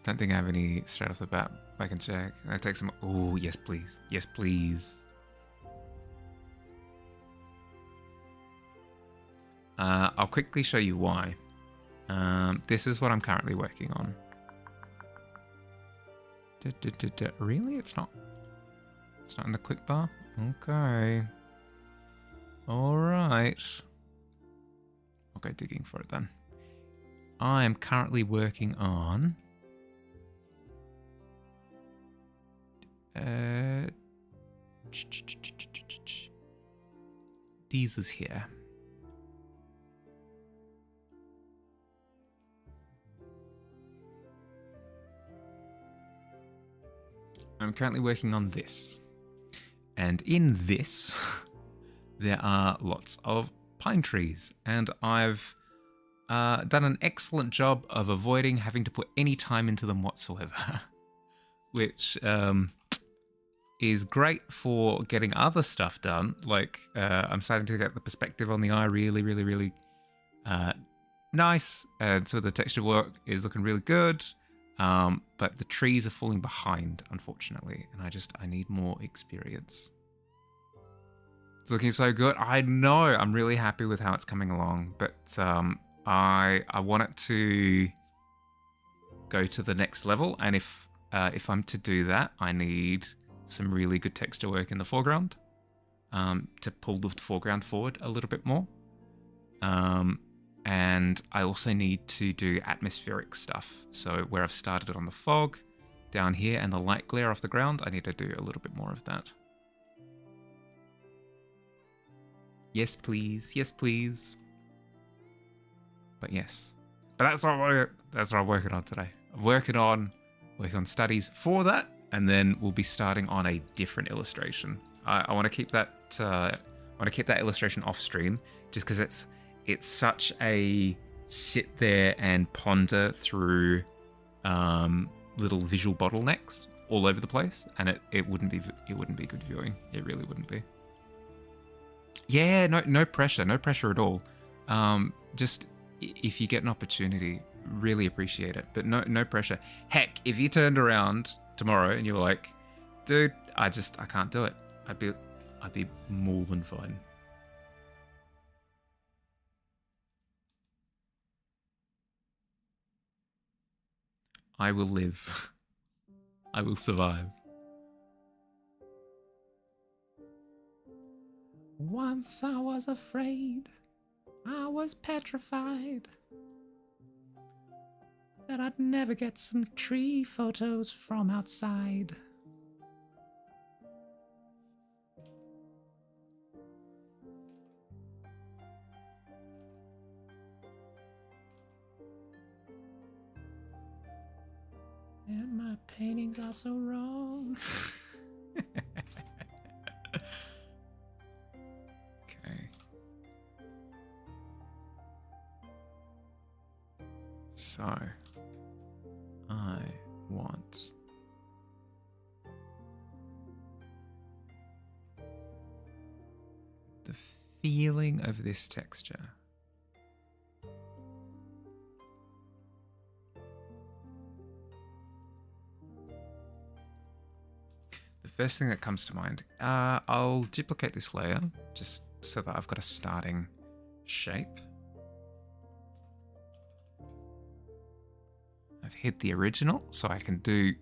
Don't think I have any straight off the bat. I can check. I take some. Oh, yes, please. Yes, please. I'll quickly show you why. This is what I'm currently working on. Really? It's not. It's not in the quick bar? Okay. Alright. I'll go digging for it then. I am currently working on... these is here. I'm currently working on this. And in this, there are lots of pine trees. And I've done an excellent job of avoiding having to put any time into them whatsoever. Which is great for getting other stuff done. Like, I'm starting to get the perspective on the eye really nice. And so the texture work is looking really good. But the trees are falling behind, unfortunately, and I need more experience. It's looking so good. I know, I'm really happy with how it's coming along, but I want it to go to the next level, and if I'm to do that, I need some really good texture work in the foreground to pull the foreground forward a little bit more. And I also need to do atmospheric stuff. So where I've started on the fog down here and the light glare off the ground, I need to do a little bit more of that. Yes, please. Yes, please. But yes. But that's what I'm working on today. I'm working on studies for that, and then we'll be starting on a different illustration. I want to keep that illustration off stream just because it's such a sit there and ponder through little visual bottlenecks all over the place, and it wouldn't be good viewing. It really wouldn't be. Yeah, no pressure at all. Just if you get an opportunity, really appreciate it, but no pressure. Heck, if you turned around tomorrow and you were like, dude, I can't do it, I'd be more than fine. I will live. I will survive. Once I was afraid, I was petrified that I'd never get some tree photos from outside. And my paintings are so wrong. Okay. So, I want the feeling of this texture. The first thing that comes to mind, I'll duplicate this layer just so that I've got a starting shape. I've hid the original, so I can do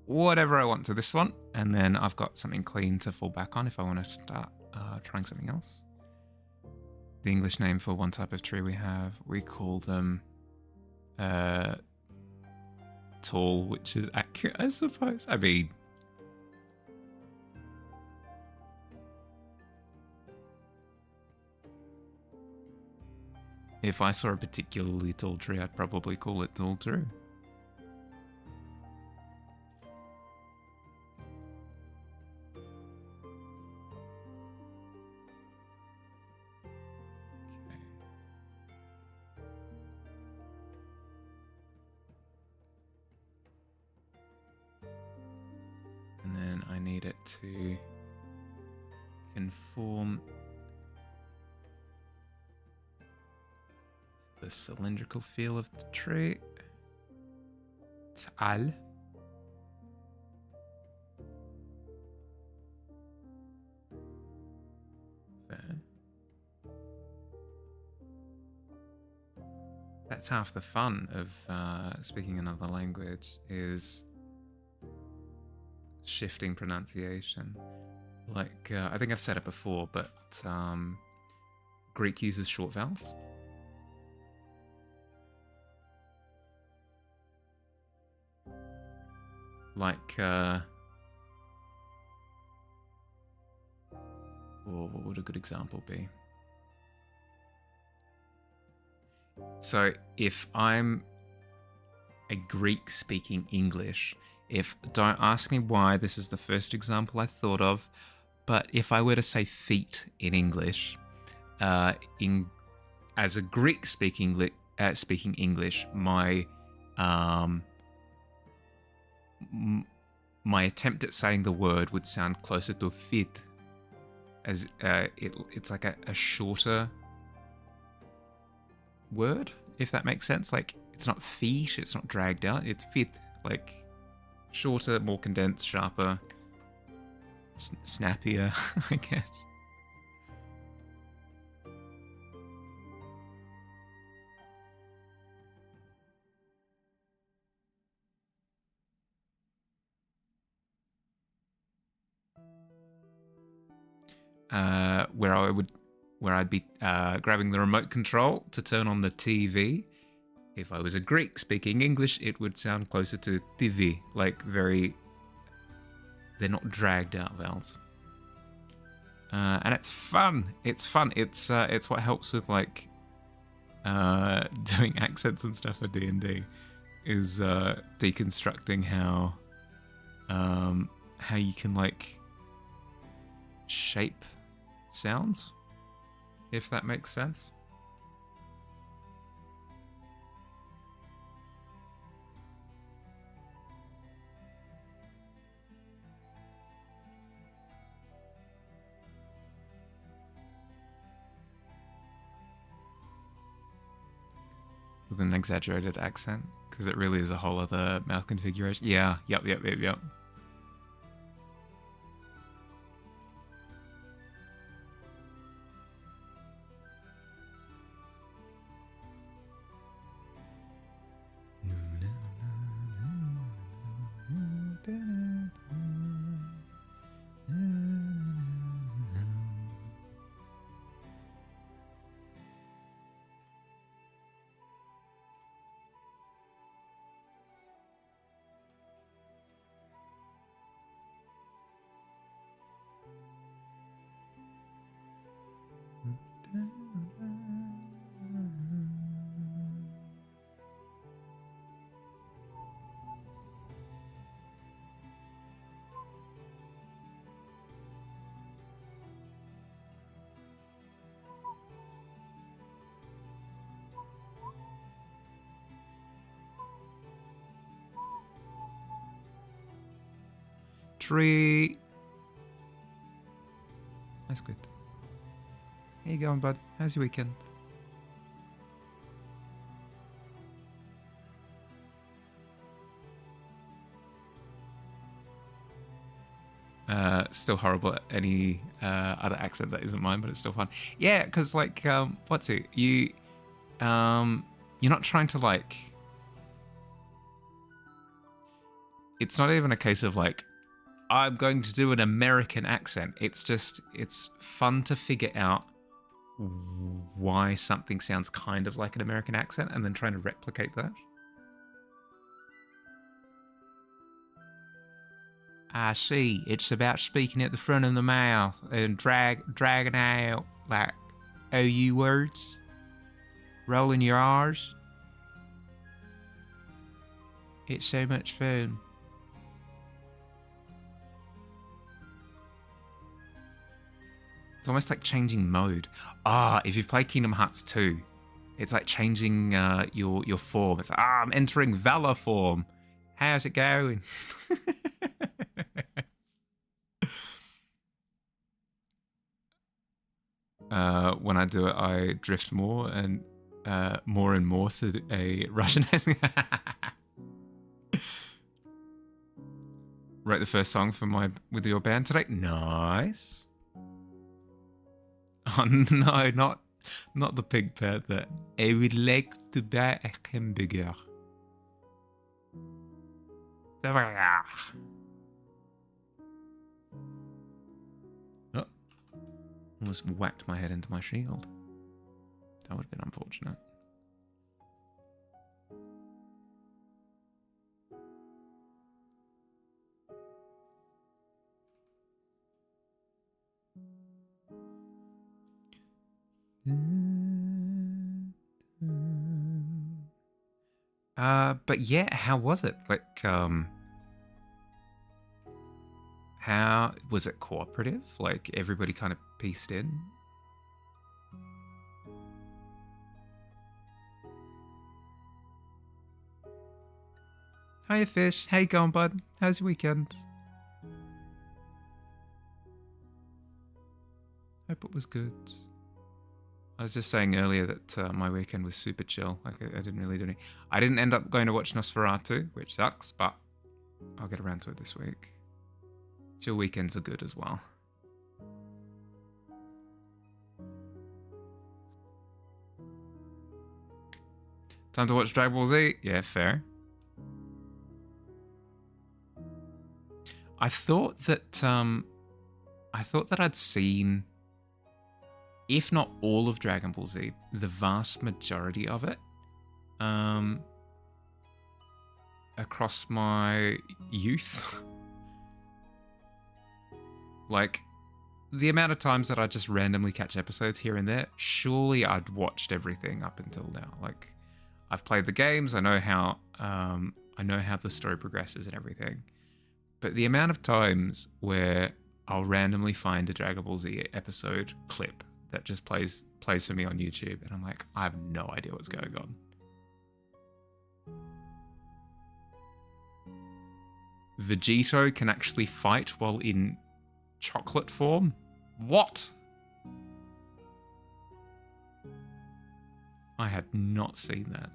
whatever I want to this one, and then I've got something clean to fall back on if I want to start trying something else. The English name for one type of tree we call them tall, which is accurate, I suppose. I mean, if I saw a particularly tall tree, I'd probably call it tall too. And then I need it to conform to the cylindrical feel of the tree. Tal. There. That's half the fun of speaking another language, is shifting pronunciation. Like, I think I've said it before, but Greek uses short vowels. Like, what would a good example be? So if I'm a Greek speaking English, don't ask me why this is the first example I thought of, but if I were to say feet in English, as a Greek speaking English, my attempt at saying the word would sound closer to fit, as it's like a shorter word, if that makes sense. Like, it's not feet, it's not dragged out, it's fit, like shorter, more condensed, sharper, snappier, I guess. Where I'd be grabbing the remote control to turn on the TV. If I was a Greek speaking English, it would sound closer to TV, like very. They're not dragged out vowels, and it's fun. It's fun. It's what helps with like doing accents and stuff for D&D, is deconstructing how you can like shape sounds, if that makes sense. With an exaggerated accent, because it really is a whole other mouth configuration. Yeah, yep. treat. That's good. How you going, bud? How's your weekend? Still horrible at any other accent that isn't mine, but it's still fun. Yeah, because like, what's it? You're not trying to like. It's not even a case of like, I'm going to do an American accent. It's just, it's fun to figure out why something sounds kind of like an American accent and then trying to replicate that. I see. It's about speaking at the front of the mouth and dragging out like OU words, rolling your R's. It's so much fun. It's almost like changing mode. If you've played Kingdom Hearts 2, it's like changing your form. It's like, I'm entering Valor form. How's it going? When I do it, I drift more and more to a Russian. Wrote the first song for with your band today. Nice. Oh no, not the pig pet. That I would like to buy a hamburger. Oh, almost whacked my head into my shield. That would have been unfortunate. But yeah, how was it? Like, how was it cooperative? Like, everybody kind of pieced in? Hiya, Fish. How you going, bud? How's your weekend? Hope it was good. I was just saying earlier that my weekend was super chill. Like, I didn't really do any. I didn't end up going to watch Nosferatu, which sucks, but I'll get around to it this week. Chill weekends are good as well. Time to watch Dragon Ball Z? Yeah, fair. I thought that I'd seen, if not all of Dragon Ball Z, the vast majority of it, across my youth. Like, the amount of times that I just randomly catch episodes here and there, surely I'd watched everything up until now. Like, I've played the games, I know how the story progresses and everything. But the amount of times where I'll randomly find a Dragon Ball Z episode clip that just plays for me on YouTube, and I'm like, I have no idea what's going on. Vegito can actually fight while in chocolate form? What? I had not seen that.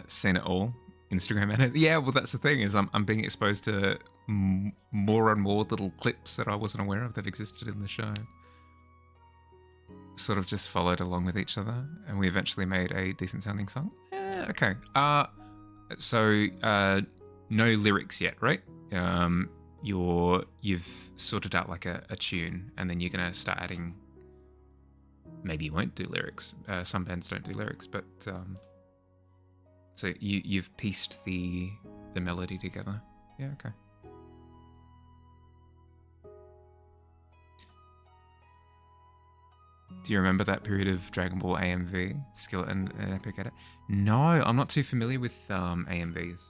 Seen it all. Instagram edit. Yeah, well, that's the thing, is I'm being exposed to more and more little clips that I wasn't aware of that existed in the show. Sort of just followed along with each other, and we eventually made a decent sounding song. Okay. So no lyrics yet, right? You've sorted out like a tune, and then you're gonna start adding. Maybe you won't do lyrics. Some bands don't do lyrics, but so you've pieced the melody together. Yeah, okay. Do you remember that period of Dragon Ball AMV, Skeleton and Epic Edit? No, I'm not too familiar with AMVs.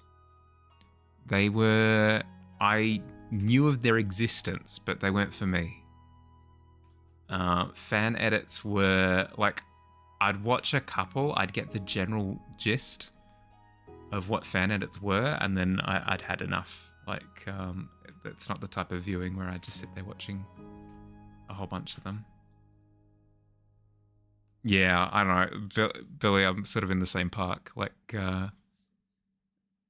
I knew of their existence, but they weren't for me. Fan edits were, like, I'd watch a couple, I'd get the general gist of what fan edits were, and then I'd had enough. Like, it's not the type of viewing where I just sit there watching a whole bunch of them. Yeah, I don't know, Billy. I'm sort of in the same park. Like,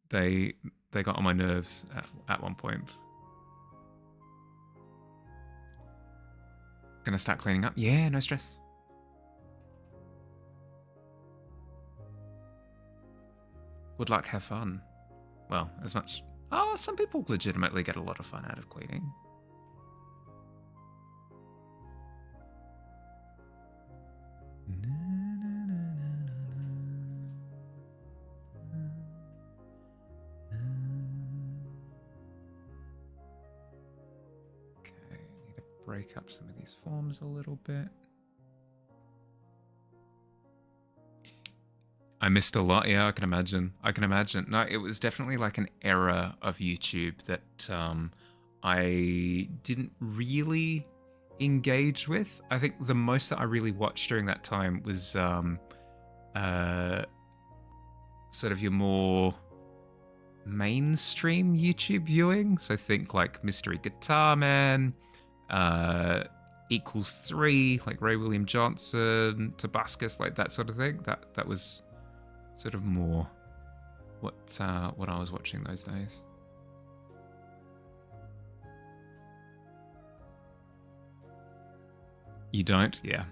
they got on my nerves at one point. Gonna start cleaning up. Yeah, no stress. Good luck, have fun. Well, as much. Oh, some people legitimately get a lot of fun out of cleaning. Okay, need to break up some of these forms a little bit. I missed a lot. Yeah, I can imagine. I can imagine. No, it was definitely like an era of YouTube that I didn't really engage with. I think the most that I really watched during that time was sort of your more mainstream YouTube viewing. So think like Mystery Guitar Man, Equals 3, like Ray William Johnson, Tabascus, like that sort of thing. That was sort of more what I was watching those days. You don't? Yeah.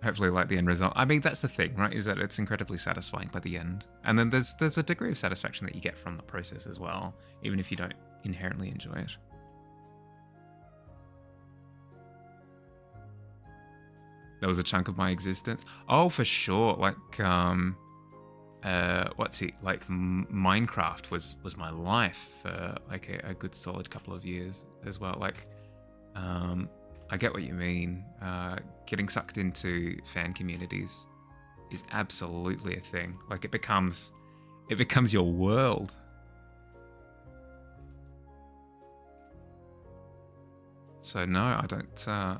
Hopefully like the end result. I mean, that's the thing, right? Is that it's incredibly satisfying by the end. And then there's a degree of satisfaction that you get from the process as well, even if you don't inherently enjoy it. That was a chunk of my existence. Oh, for sure. Like, what's it? Like, Minecraft was my life for like a good solid couple of years as well. Like, I get what you mean. Getting sucked into fan communities is absolutely a thing. Like, it becomes your world. So no, I don't.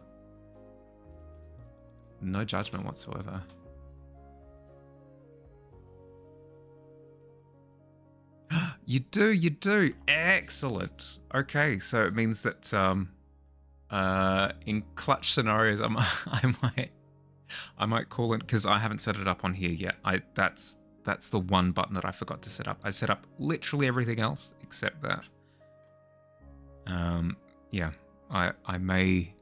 No judgment whatsoever. You do. Excellent. Okay, so it means that in clutch scenarios, I might call it, because I haven't set it up on here yet. That's the one button that I forgot to set up. I set up literally everything else except that. Yeah, I may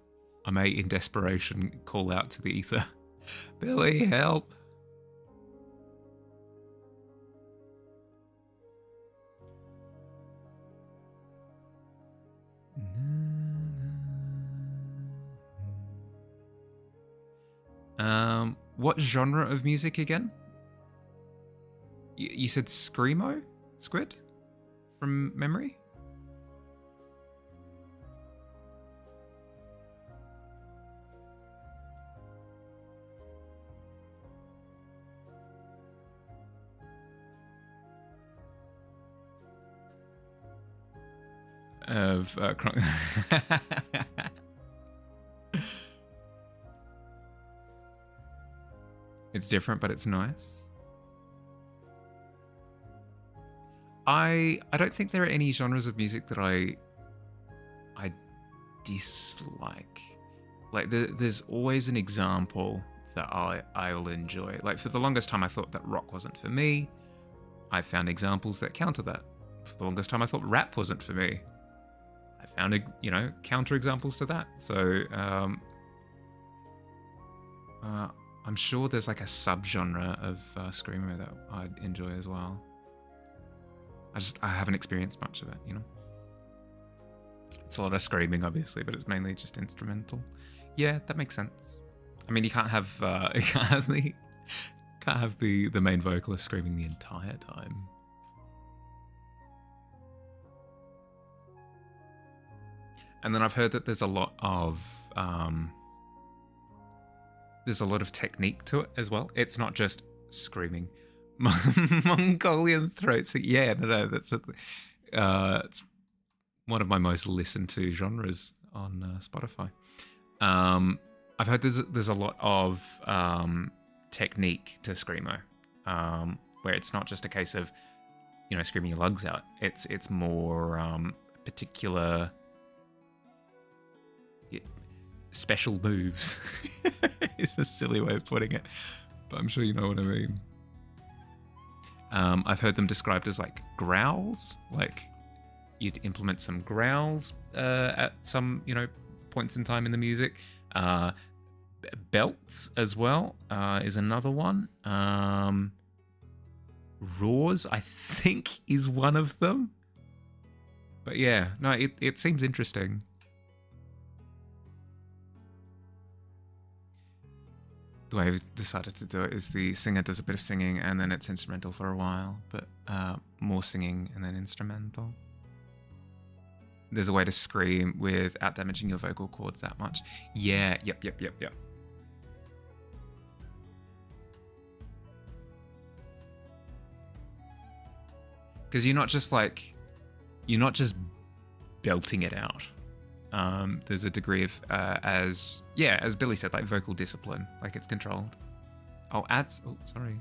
in desperation call out to the ether, Billy, help. What genre of music again? You said Screamo? Squid? From memory? Of It's different, but it's nice. I don't think there are any genres of music that I dislike. Like there's always an example that I'll enjoy. Like for the longest time I thought that rock wasn't for me. I found examples that counter that. For the longest time I thought rap wasn't for me. I found counter examples to that. So I'm sure there's like a subgenre of screamo that I'd enjoy as well. I haven't experienced much of it, It's a lot of screaming, obviously, but it's mainly just instrumental. Yeah, that makes sense. I mean, you can't have the main vocalist screaming the entire time. And then I've heard that there's a lot of technique to it as well. It's not just screaming. Mongolian throat singing. Yeah, no, that's it's one of my most listened to genres on Spotify. I've heard there's a lot of technique to screamo, where it's not just a case of screaming your lungs out. It's more particular special moves. It's a silly way of putting it, but I'm sure you know what I mean. I've heard them described as like growls, like you'd implement some growls at some points in time in the music. Belts as well is another one. Roars, I think, is one of them. But yeah, no, it seems interesting. The way I've decided to do it is the singer does a bit of singing and then it's instrumental for a while, but more singing and then instrumental. There's a way to scream without damaging your vocal cords that much. Yeah, yep. Because you're not just belting it out. There's a degree of, as Billy said, like vocal discipline, like it's controlled. Oh, ads. Oh, sorry.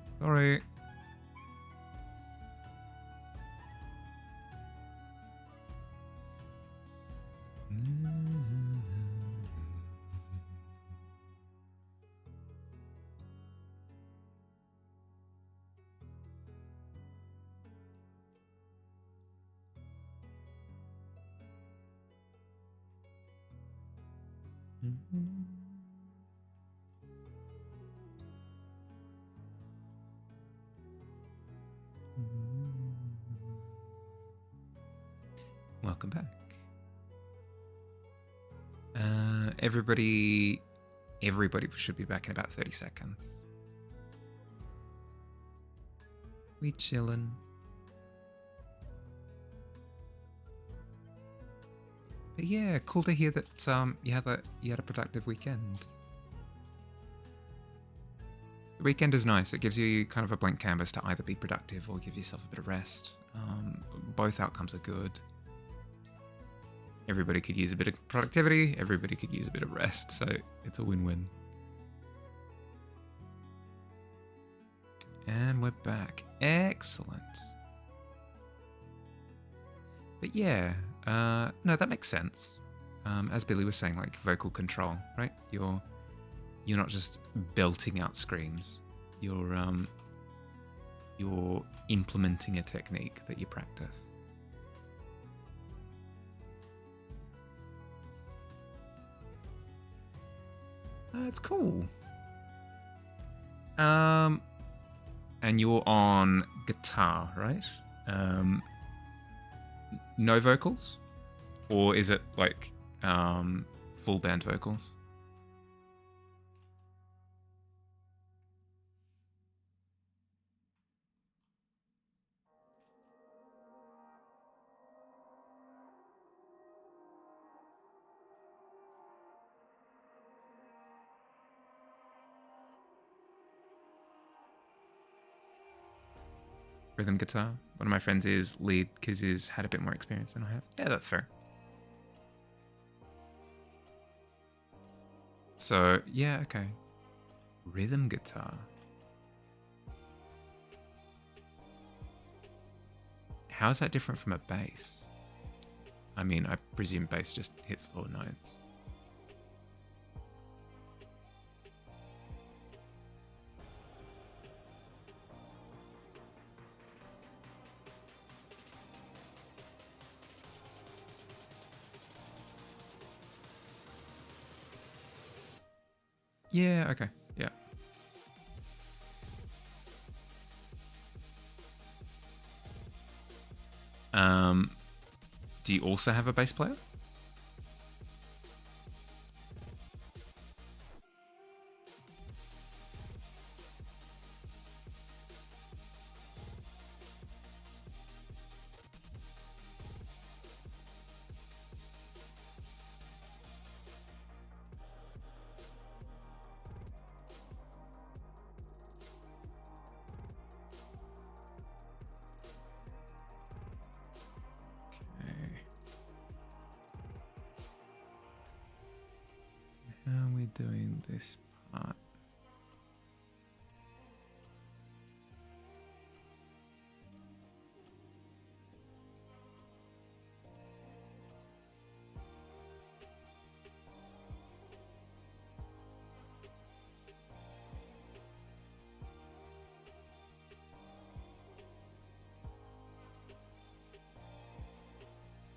Welcome back. Everybody should be back in about 30 seconds. We chillin'. But yeah, cool to hear that you had a productive weekend. The weekend is nice. It gives you kind of a blank canvas to either be productive or give yourself a bit of rest. Both outcomes are good. Everybody could use a bit of productivity. Everybody could use a bit of rest. So it's a win-win. And we're back. Excellent. But yeah, no, that makes sense. As Billy was saying, like vocal control, right? You're not just belting out screams. You're implementing a technique that you practice. It's cool. And you're on guitar, right? No vocals? Or is it like full band vocals? Rhythm guitar. One of my friends is lead because he's had a bit more experience than I have. Yeah, that's fair. So, yeah, okay. Rhythm guitar. How is that different from a bass? I mean, I presume bass just hits lower notes. Yeah, okay, yeah. Do you also have a bass player? this part.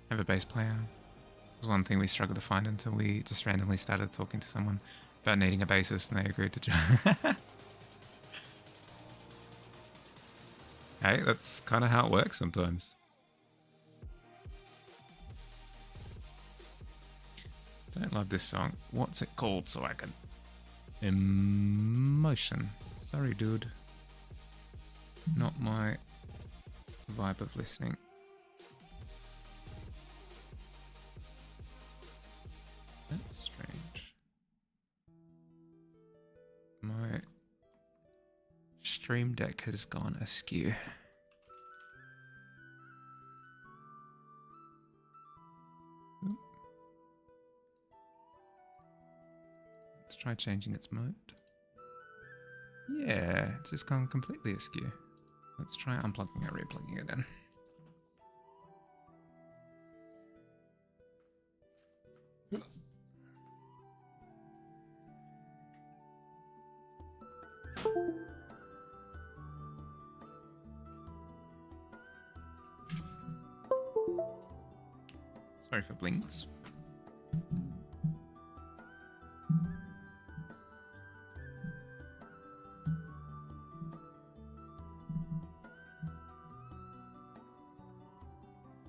Have a bass player. It was one thing we struggled to find until we just randomly started talking to someone about needing a bassist and they agreed to join. Hey, that's kind of how it works sometimes. Don't love this song. What's it called so I can... Emotion. Sorry, dude. Not my vibe of listening. That's strange. My stream deck has gone askew. Let's try changing its mode. Yeah, it's just gone completely askew. Let's try unplugging it, replugging it in. Sorry for blinks.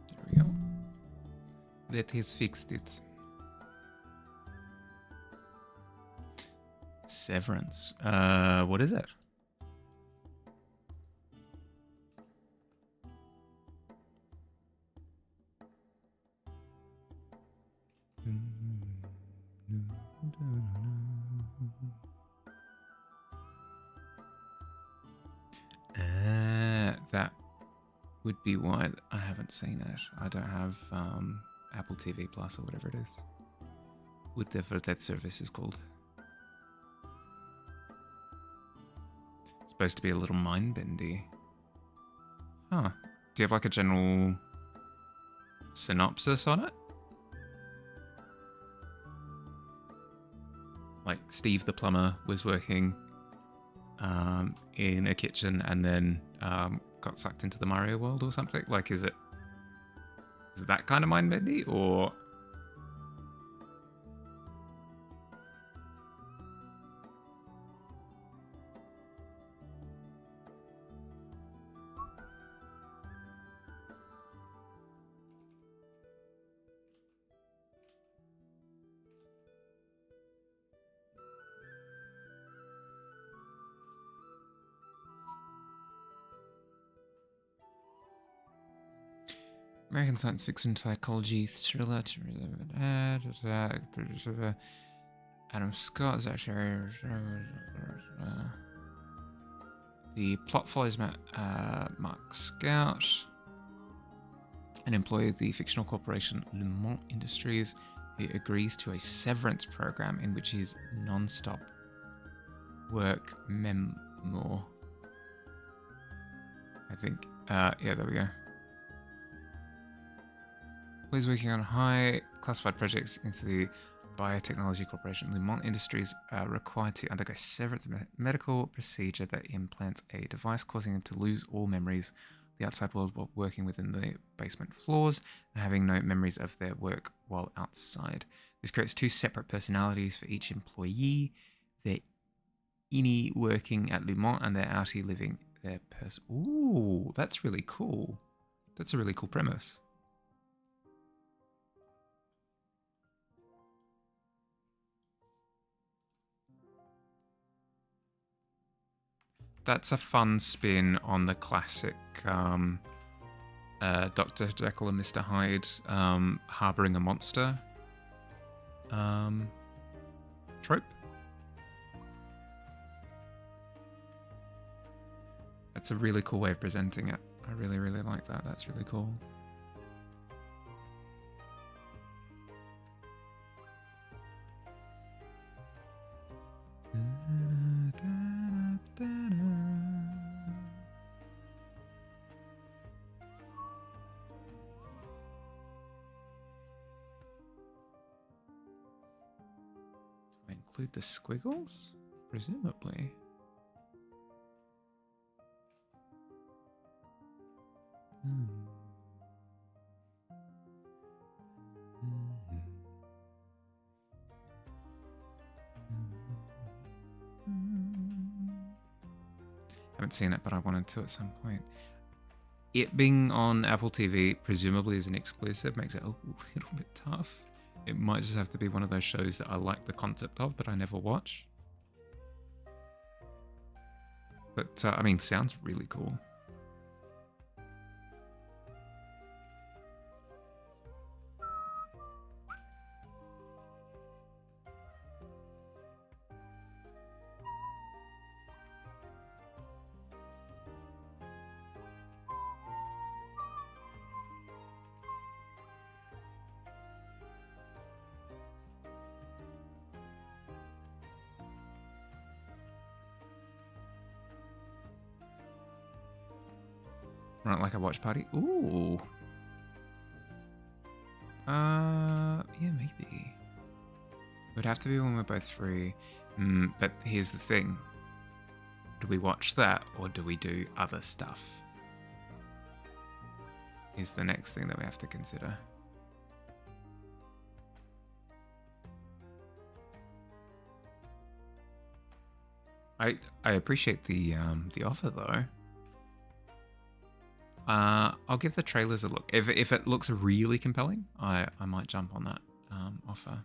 There we go. That has fixed it. Severance. What is it? That would be why I haven't seen it. I don't have Apple TV Plus or whatever it is. Whatever that service is called. It's supposed to be a little mind-bendy. Huh. Do you have like a general synopsis on it? Like Steve the plumber was working in a kitchen and then got sucked into the Mario world or something? Like, is it that kind of mind-bendy, or... American science fiction psychology thriller. Adam Scott is actually... The plot follows Mark Scout, an employee of the fictional corporation Le Mans Industries, who agrees to a severance program in which his non-stop work memoir. I think. Yeah, there we go. He's working on high classified projects into the biotechnology corporation. Le Mans Industries are required to undergo severance medical procedure that implants a device causing them to lose all memories of the outside world while working within the basement floors and having no memories of their work while outside. This creates two separate personalities for each employee. They're innie working at Le Mans and they're outie living their person. Ooh, that's really cool. That's a really cool premise. That's a fun spin on the classic Dr. Jekyll and Mr. Hyde harboring a monster trope. That's a really cool way of presenting it. I really, really like that. That's really cool. include the squiggles? Presumably. Haven't seen it, but I wanted to at some point. It being on Apple TV, presumably as an exclusive, makes it a little bit tough. It might just have to be one of those shows that I like the concept of, but I never watch. But, I mean, sounds really cool. Right, like a watch party? Ooh. Yeah, maybe. It would have to be when we're both free. But here's the thing. Do we watch that, or do we do other stuff? Is the next thing that we have to consider. I appreciate the offer though. I'll give the trailers a look. If it looks really compelling, I might jump on that offer.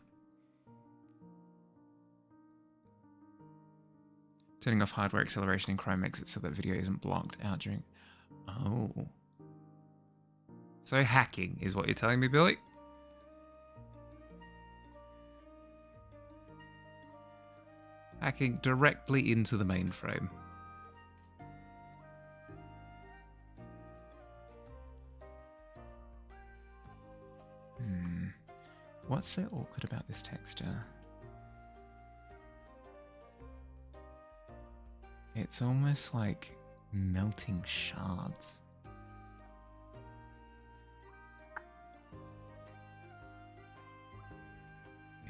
Turning off hardware acceleration in Chrome makes it so that video isn't blocked out during... Oh. So hacking is what you're telling me, Billy? Hacking directly into the mainframe. What's so awkward about this texture? It's almost like melting shards.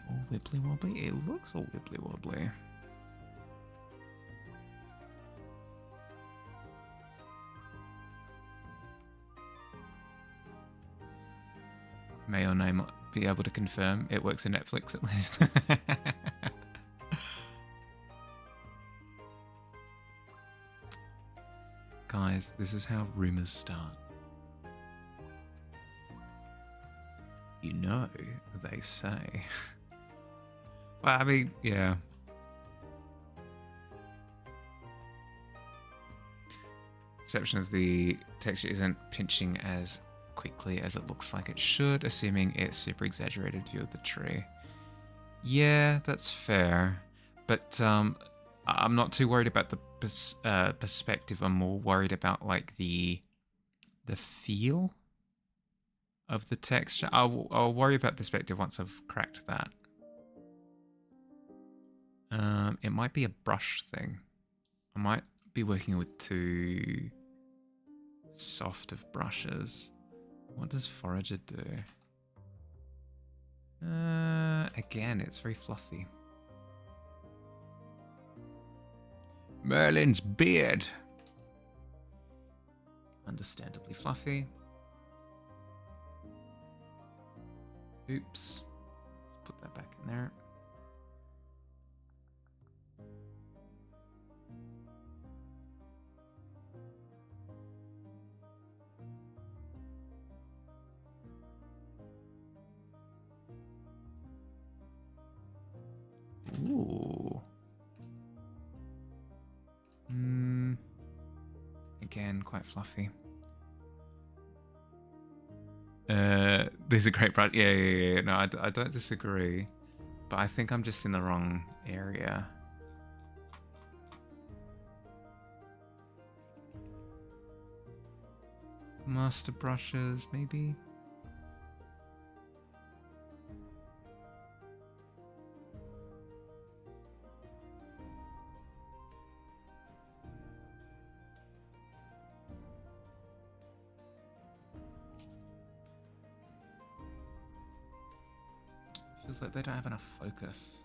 All wibbly wobbly? It looks all wibbly wobbly. May or may not be able to confirm it works in Netflix at least. Guys, this is how rumors start. You know, they say. Well, I mean, yeah. Perception of the texture isn't pinching as quickly as it looks like it should, assuming it's super exaggerated view of the tree. Yeah, that's fair. But I'm not too worried about the perspective. I'm more worried about like the feel of the texture. I'll worry about perspective once I've cracked that. It might be a brush thing. I might be working with too soft of brushes. What does Forager do? Again, it's very fluffy. Merlin's beard. Understandably fluffy. Oops. Let's put that back in there. Ooh. Again, quite fluffy. There's a great brush. Yeah. No, I don't disagree. But I think I'm just in the wrong area. Master brushes, maybe? Feels like they don't have enough focus.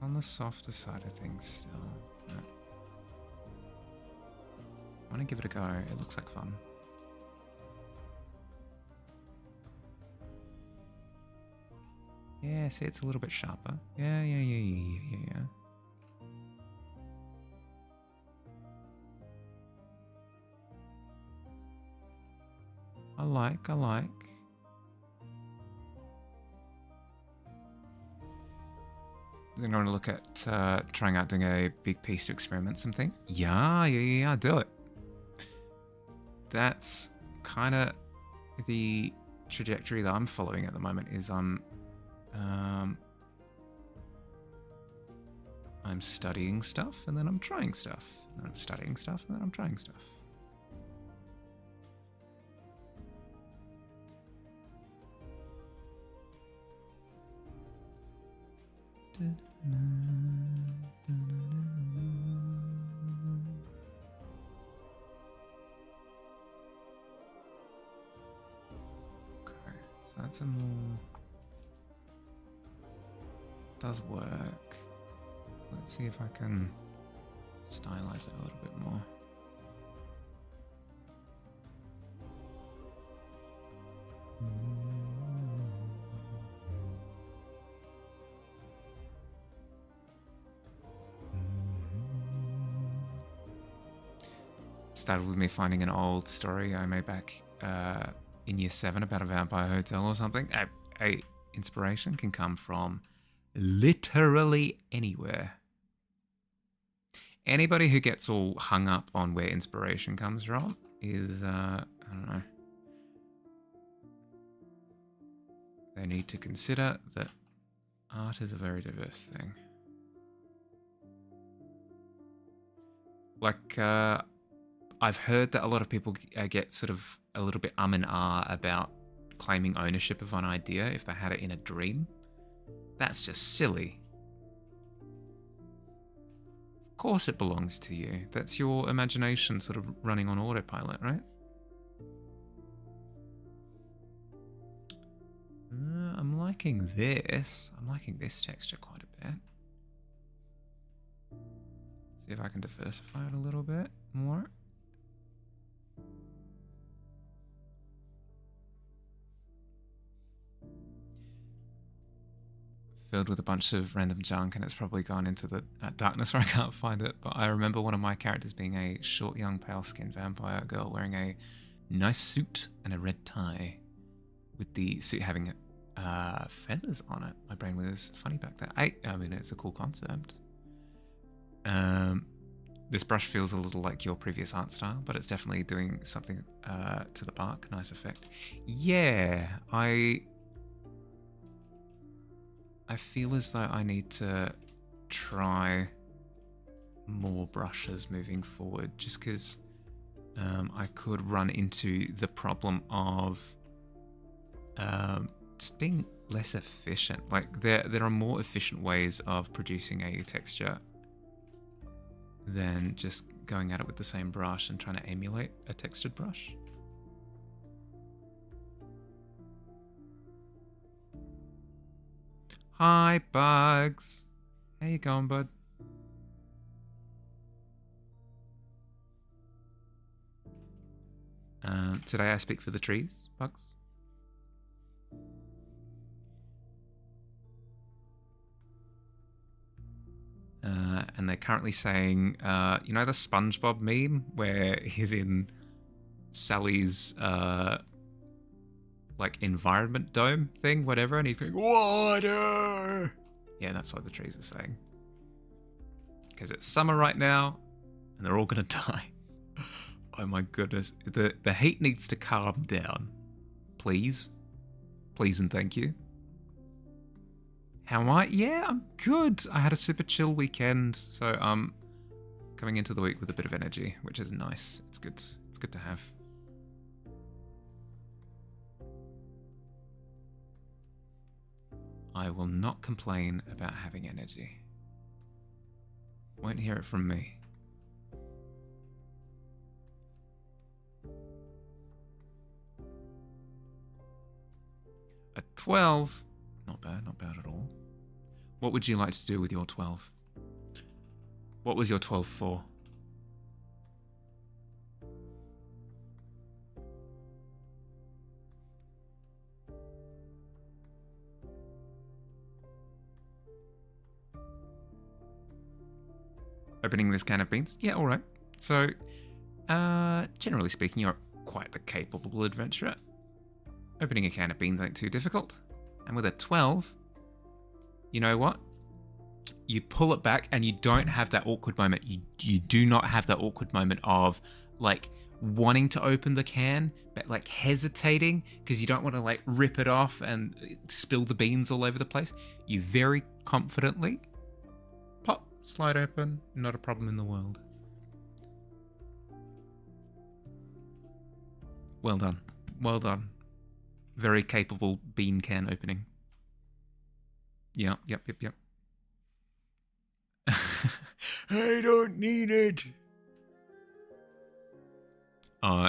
on the softer side of things still. Yeah. I want to give it a go. It looks like fun. Yeah, see, it's a little bit sharper. Yeah. I like. Then I want to look at trying out doing a big piece to experiment some things. Yeah, do it. That's kind of the trajectory that I'm following at the moment. Is I'm studying stuff and then I'm trying stuff. And then I'm studying stuff and then I'm trying stuff. Okay, so that's a more... does work. Let's see if I can stylize it a little bit more. Started with me finding an old story I made back in year 7 about a vampire hotel or something. A inspiration can come from literally anywhere. Anybody who gets all hung up on where inspiration comes from is, I don't know. They need to consider that art is a very diverse thing. Like, I've heard that a lot of people get sort of a little bit and about claiming ownership of an idea if they had it in a dream. That's just silly. Of course it belongs to you. That's your imagination sort of running on autopilot, right? I'm liking this. I'm liking this texture quite a bit. See if I can diversify it a little bit more. Filled with a bunch of random junk, and it's probably gone into the darkness where I can't find it. But I remember one of my characters being a short, young, pale-skinned vampire girl wearing a nice suit and a red tie, with the suit having feathers on it. My brain was funny back then. I mean, it's a cool concept. This brush feels a little like your previous art style, but it's definitely doing something to the bark. Nice effect. Yeah, I feel as though I need to try more brushes moving forward, just because I could run into the problem of just being less efficient. Like, there are more efficient ways of producing a texture than just going at it with the same brush and trying to emulate a textured brush. Hi, Bugs. How you going, bud? Today I speak for the trees, Bugs. And they're currently saying, you know the SpongeBob meme where he's in Sally's like environment dome thing, whatever, and he's going, water! Yeah, that's what the trees are saying. Because it's summer right now, and they're all gonna die. Oh my goodness. The heat needs to calm down. Please. Please and thank you. How am I? Yeah, I'm good. I had a super chill weekend, so I'm coming into the week with a bit of energy, which is nice. It's good. It's good to have. I will not complain about having energy. Won't hear it from me. At 12, not bad at all. What would you like to do with your 12? What was your 12 for? Opening this can of beans? Yeah, alright. So, generally speaking, you're quite the capable adventurer. Opening a can of beans ain't too difficult. And with a 12, you know what? You pull it back and you don't have that awkward moment. You do not have that awkward moment of, like, wanting to open the can, but, like, hesitating because you don't want to, like, rip it off and spill the beans all over the place. You very confidently pop, slide open, not a problem in the world. Well done. Well done. Very capable bean can opening. Yep. I don't need it.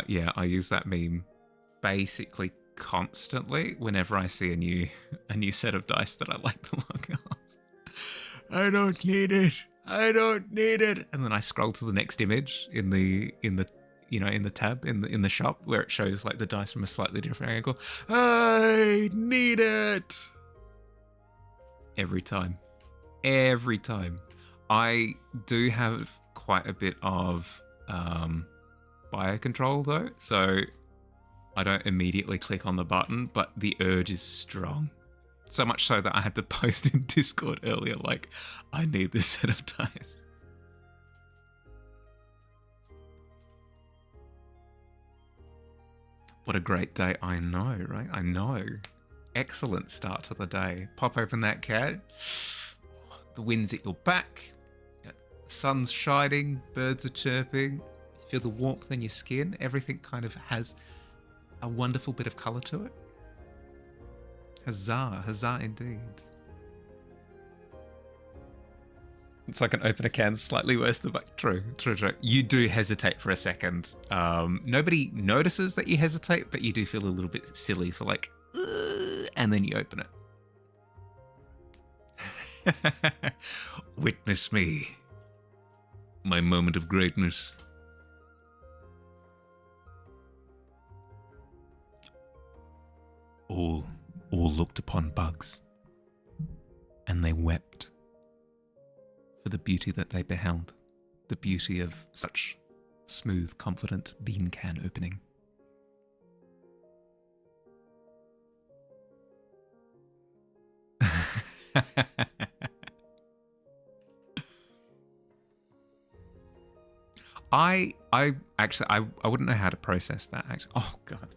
Yeah, I use that meme basically constantly whenever I see a new set of dice that I like the look of. I don't need it. I don't need it. And then I scroll to the next image in the tab in the shop where it shows like the dice from a slightly different angle. I need it. Every time. I do have quite a bit of biocontrol though, so I don't immediately click on the button, but the urge is strong. So much so that I had to post in Discord earlier, like, I need this set of dice. What a great day. I know, right? I know. Excellent start to the day. Pop open that can. The wind's at your back. The sun's shining. Birds are chirping. You feel the warmth in your skin. Everything kind of has a wonderful bit of colour to it. Huzzah. Huzzah indeed. So I can open a can slightly worse than back. True. You do hesitate for a second. Nobody notices that you hesitate, but you do feel a little bit silly for like, and then you open it. Witness me. My moment of greatness. All looked upon bugs, and they wept for the beauty that they beheld, the beauty of such smooth, confident bean can opening. I wouldn't know how to process that, actually. Oh, God.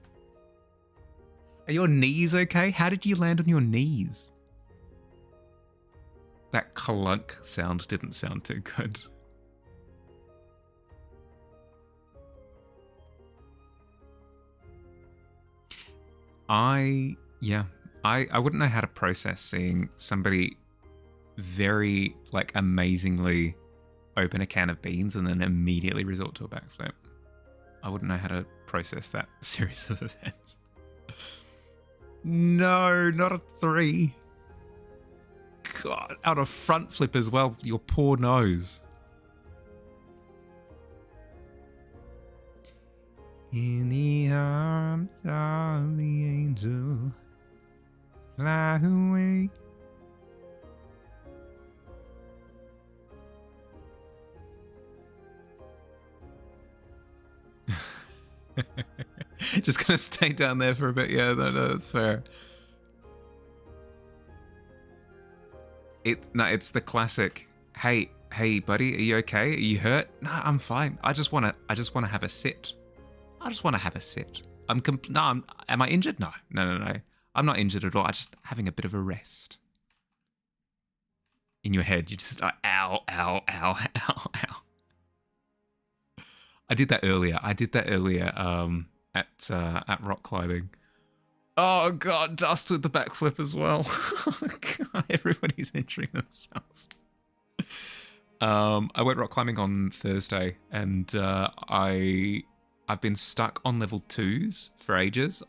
Are your knees okay? How did you land on your knees? That clunk sound didn't sound too good. I wouldn't know how to process seeing somebody very, like, amazingly open a can of beans and then immediately resort to a backflip. I wouldn't know how to process that series of events. No, not a 3. God, out of front flip as well, your poor nose. In the arms of the angel, fly away. Just gonna stay down there for a bit. Yeah, no, that's fair. It's the classic. Hey, buddy, are you okay? Are you hurt? No, I'm fine. I just wanna have a sit. Am I injured? No. I'm not injured at all. I'm just having a bit of a rest. In your head, you just ow, ow, ow, ow, ow. I did that earlier. At rock climbing. Oh God, dust with the backflip as well. God, everybody's injuring themselves. I went rock climbing on Thursday, and I've been stuck on level 2s for ages.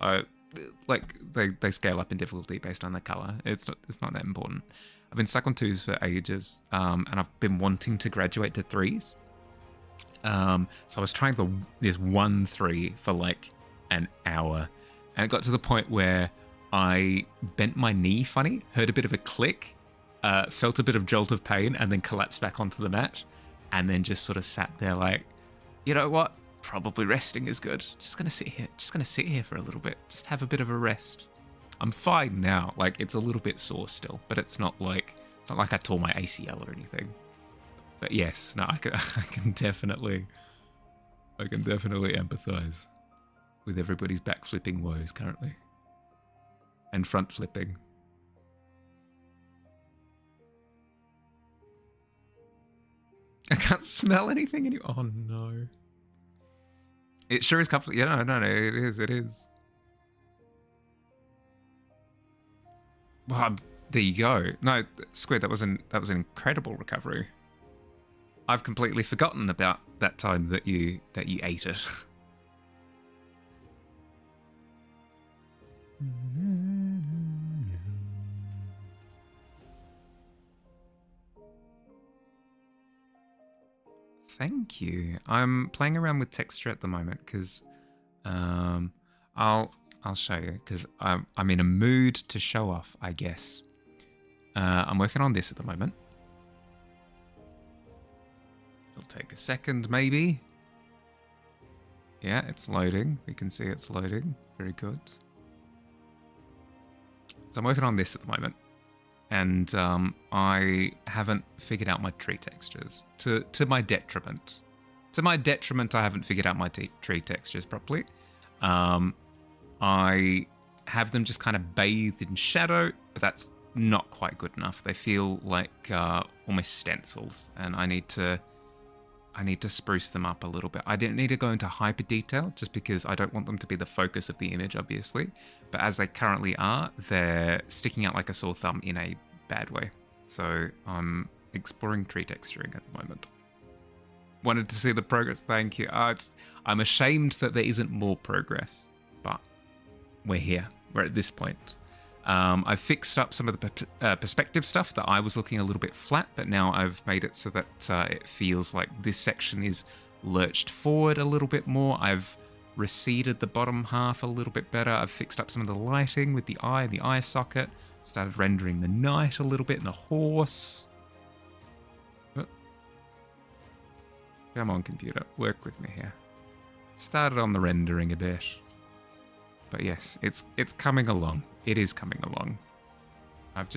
They scale up in difficulty based on the color. It's not that important. I've been stuck on 2s for ages, and I've been wanting to graduate to 3s. So I was trying this 1-3 for like an hour, and it got to the point where I bent my knee funny, heard a bit of a click, felt a bit of jolt of pain, and then collapsed back onto the mat, and then just sort of sat there like, you know what? Probably resting is good. Just gonna sit here for a little bit. Just have a bit of a rest. I'm fine now. Like, it's a little bit sore still, but it's not like I tore my ACL or anything. But yes, no, I can definitely empathize with everybody's back flipping woes currently. And front flipping. I can't smell anything anymore. Oh no. It sure is comfortable. Yeah, no, it is. Well, there you go. No, Squid, that was an incredible recovery. I've completely forgotten about that time that you ate it. Thank you. I'm playing around with texture at the moment because I'll show you because I'm in a mood to show off, I guess. I'm working on this at the moment. It'll take a second, maybe. Yeah, it's loading. We can see it's loading. Very good. So I'm working on this at the moment. And I haven't figured out my tree textures, to my detriment. To my detriment, I haven't figured out my tree textures properly. I have them just kind of bathed in shadow, but that's not quite good enough. They feel like almost stencils, and I need to spruce them up a little bit. I didn't need to go into hyper detail just because I don't want them to be the focus of the image, obviously. But as they currently are, they're sticking out like a sore thumb in a bad way. So I'm exploring tree texturing at the moment. Wanted to see the progress. Thank you. I'm ashamed that there isn't more progress, but we're here. We're at this point. I've fixed up some of the perspective stuff that I was looking a little bit flat, but now I've made it so that it feels like this section is lurched forward a little bit more. I've receded the bottom half a little bit better. I've fixed up some of the lighting with the eye and the eye socket. Started rendering the knight a little bit and the horse. Oh. Come on, computer. Work with me here. Started on the rendering a bit. But yes, it's coming along. It is coming along. I've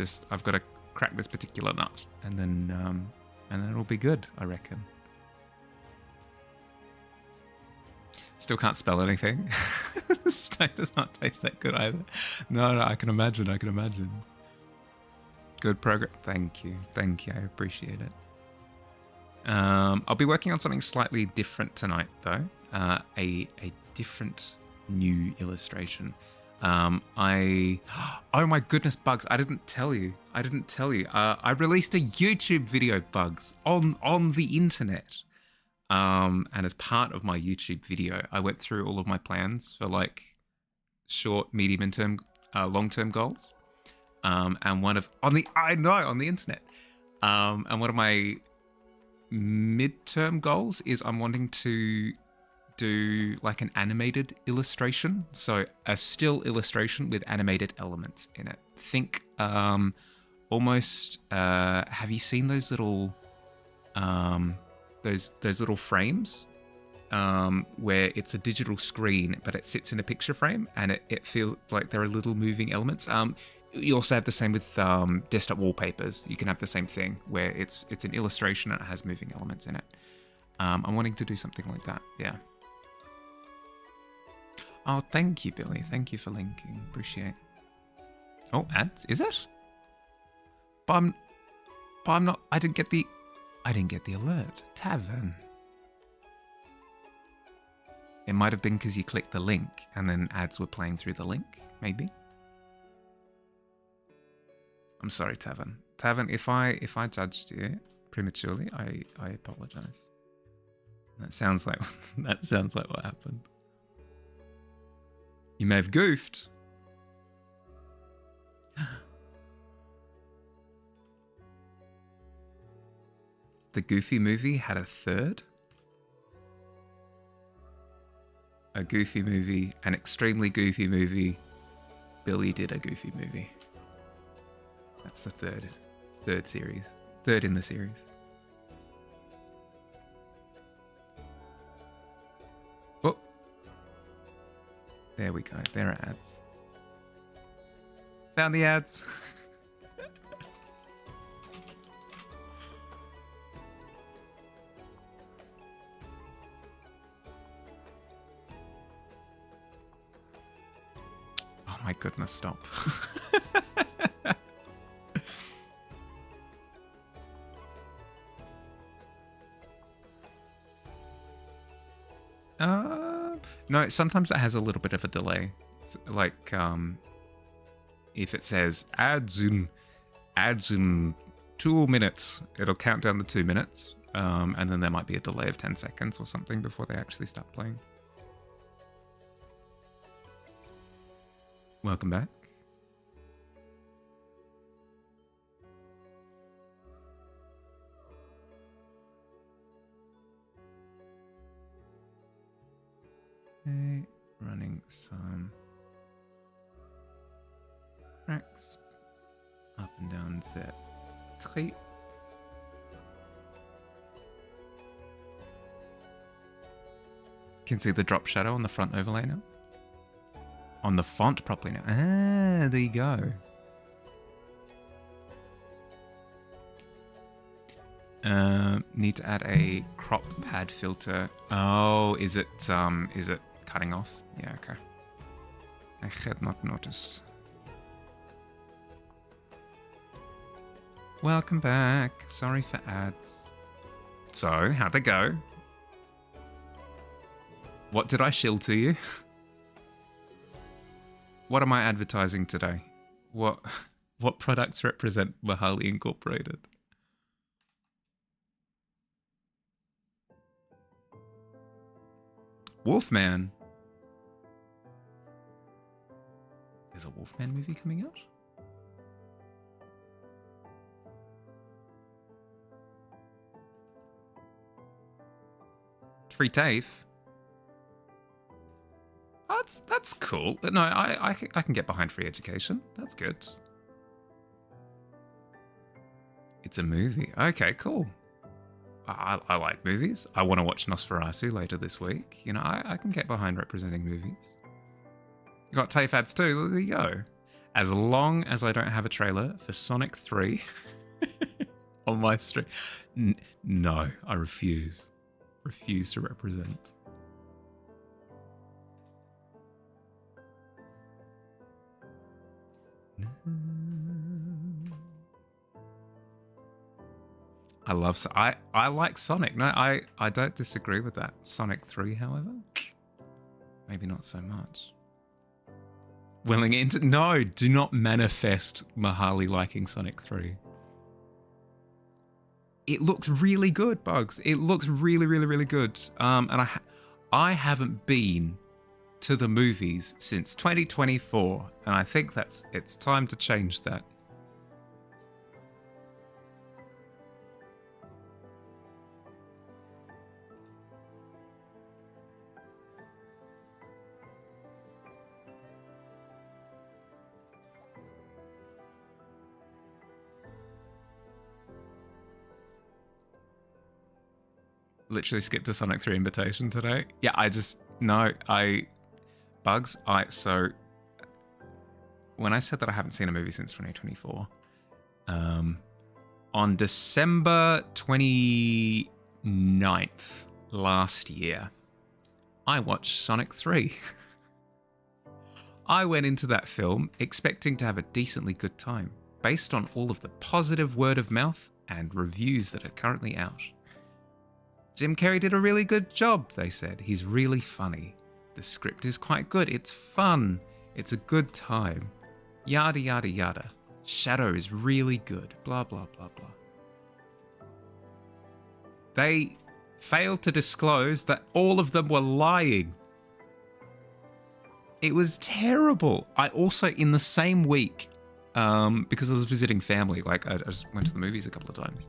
got to crack this particular nut, and then it'll be good, I reckon. Still can't spell anything. The steak does not taste that good either. No, I can imagine. Good progress. Thank you. I appreciate it. I'll be working on something slightly different tonight, though. A different new illustration. Oh my goodness, Bugs, I didn't tell you. I released a YouTube video, Bugs, on the internet. And as part of my YouTube video, I went through all of my plans for like short, medium and term, long-term goals. And one of on the internet. And one of my mid-term goals is I'm wanting to do like an animated illustration. So a still illustration with animated elements in it. Think almost have you seen those little those little frames where it's a digital screen but it sits in a picture frame and it feels like there are little moving elements. You also have the same with desktop wallpapers. You can have the same thing where it's an illustration and it has moving elements in it. I'm wanting to do something like that, yeah. Oh, thank you, Billy. Thank you for linking. Appreciate. Oh, ads? Is it? But I'm not. I didn't get the alert. Tavern. It might have been because you clicked the link and then ads were playing through the link. Maybe. I'm sorry, Tavern. Tavern, if I judged you prematurely, I apologize. That sounds like what happened. You may have goofed. the Goofy movie had a third. A Goofy movie, an extremely Goofy movie. Billy did a Goofy movie. That's the third series. Third in the series. Oh. There we go. There are ads. Found the ads. Oh my goodness, stop. No, sometimes it has a little bit of a delay. Like, if it says ads in 2 minutes, it'll count down the 2 minutes, and then there might be a delay of 10 seconds or something before they actually start playing. Welcome back. Okay, running some tracks up and down Z3. You can see the drop shadow on the front overlay now. On the font properly now. Ah, there you go. Need to add a crop pad filter. Oh, is it cutting off? Yeah, okay. I had not noticed. Welcome back. Sorry for ads. So, how'd they go? What did I shill to you? What am I advertising today? What products represent Mahali Incorporated? Wolfman. There's a Wolfman movie coming out? Free TAFE. That's cool. No, I can get behind free education. That's good. It's a movie. Okay, cool. I like movies. I want to watch Nosferatu later this week. You know, I can get behind representing movies. You got TAFE ads too. Well, there you go. As long as I don't have a trailer for Sonic 3 on my stream. No, I refuse. Refuse to represent. I love I like Sonic. No, I don't disagree with that. Sonic 3, however, maybe not so much. Willing into no, do not manifest Mahali liking Sonic 3. It looks really good, Bugs. It looks really, really, really good. And I haven't been to the movies since 2024, and I think it's time to change that. Literally skipped a Sonic 3 invitation today. Yeah, Bugs, so when I said that I haven't seen a movie since 2024, on December 29th last year, I watched Sonic 3. I went into that film expecting to have a decently good time, based on all of the positive word of mouth and reviews that are currently out. Jim Carrey did a really good job, they said. He's really funny. The script is quite good. It's fun. It's a good time. Yada, yada, yada. Shadow is really good. Blah, blah, blah, blah. They failed to disclose that all of them were lying. It was terrible. I also, in the same week, because I was visiting family, like I just went to the movies a couple of times.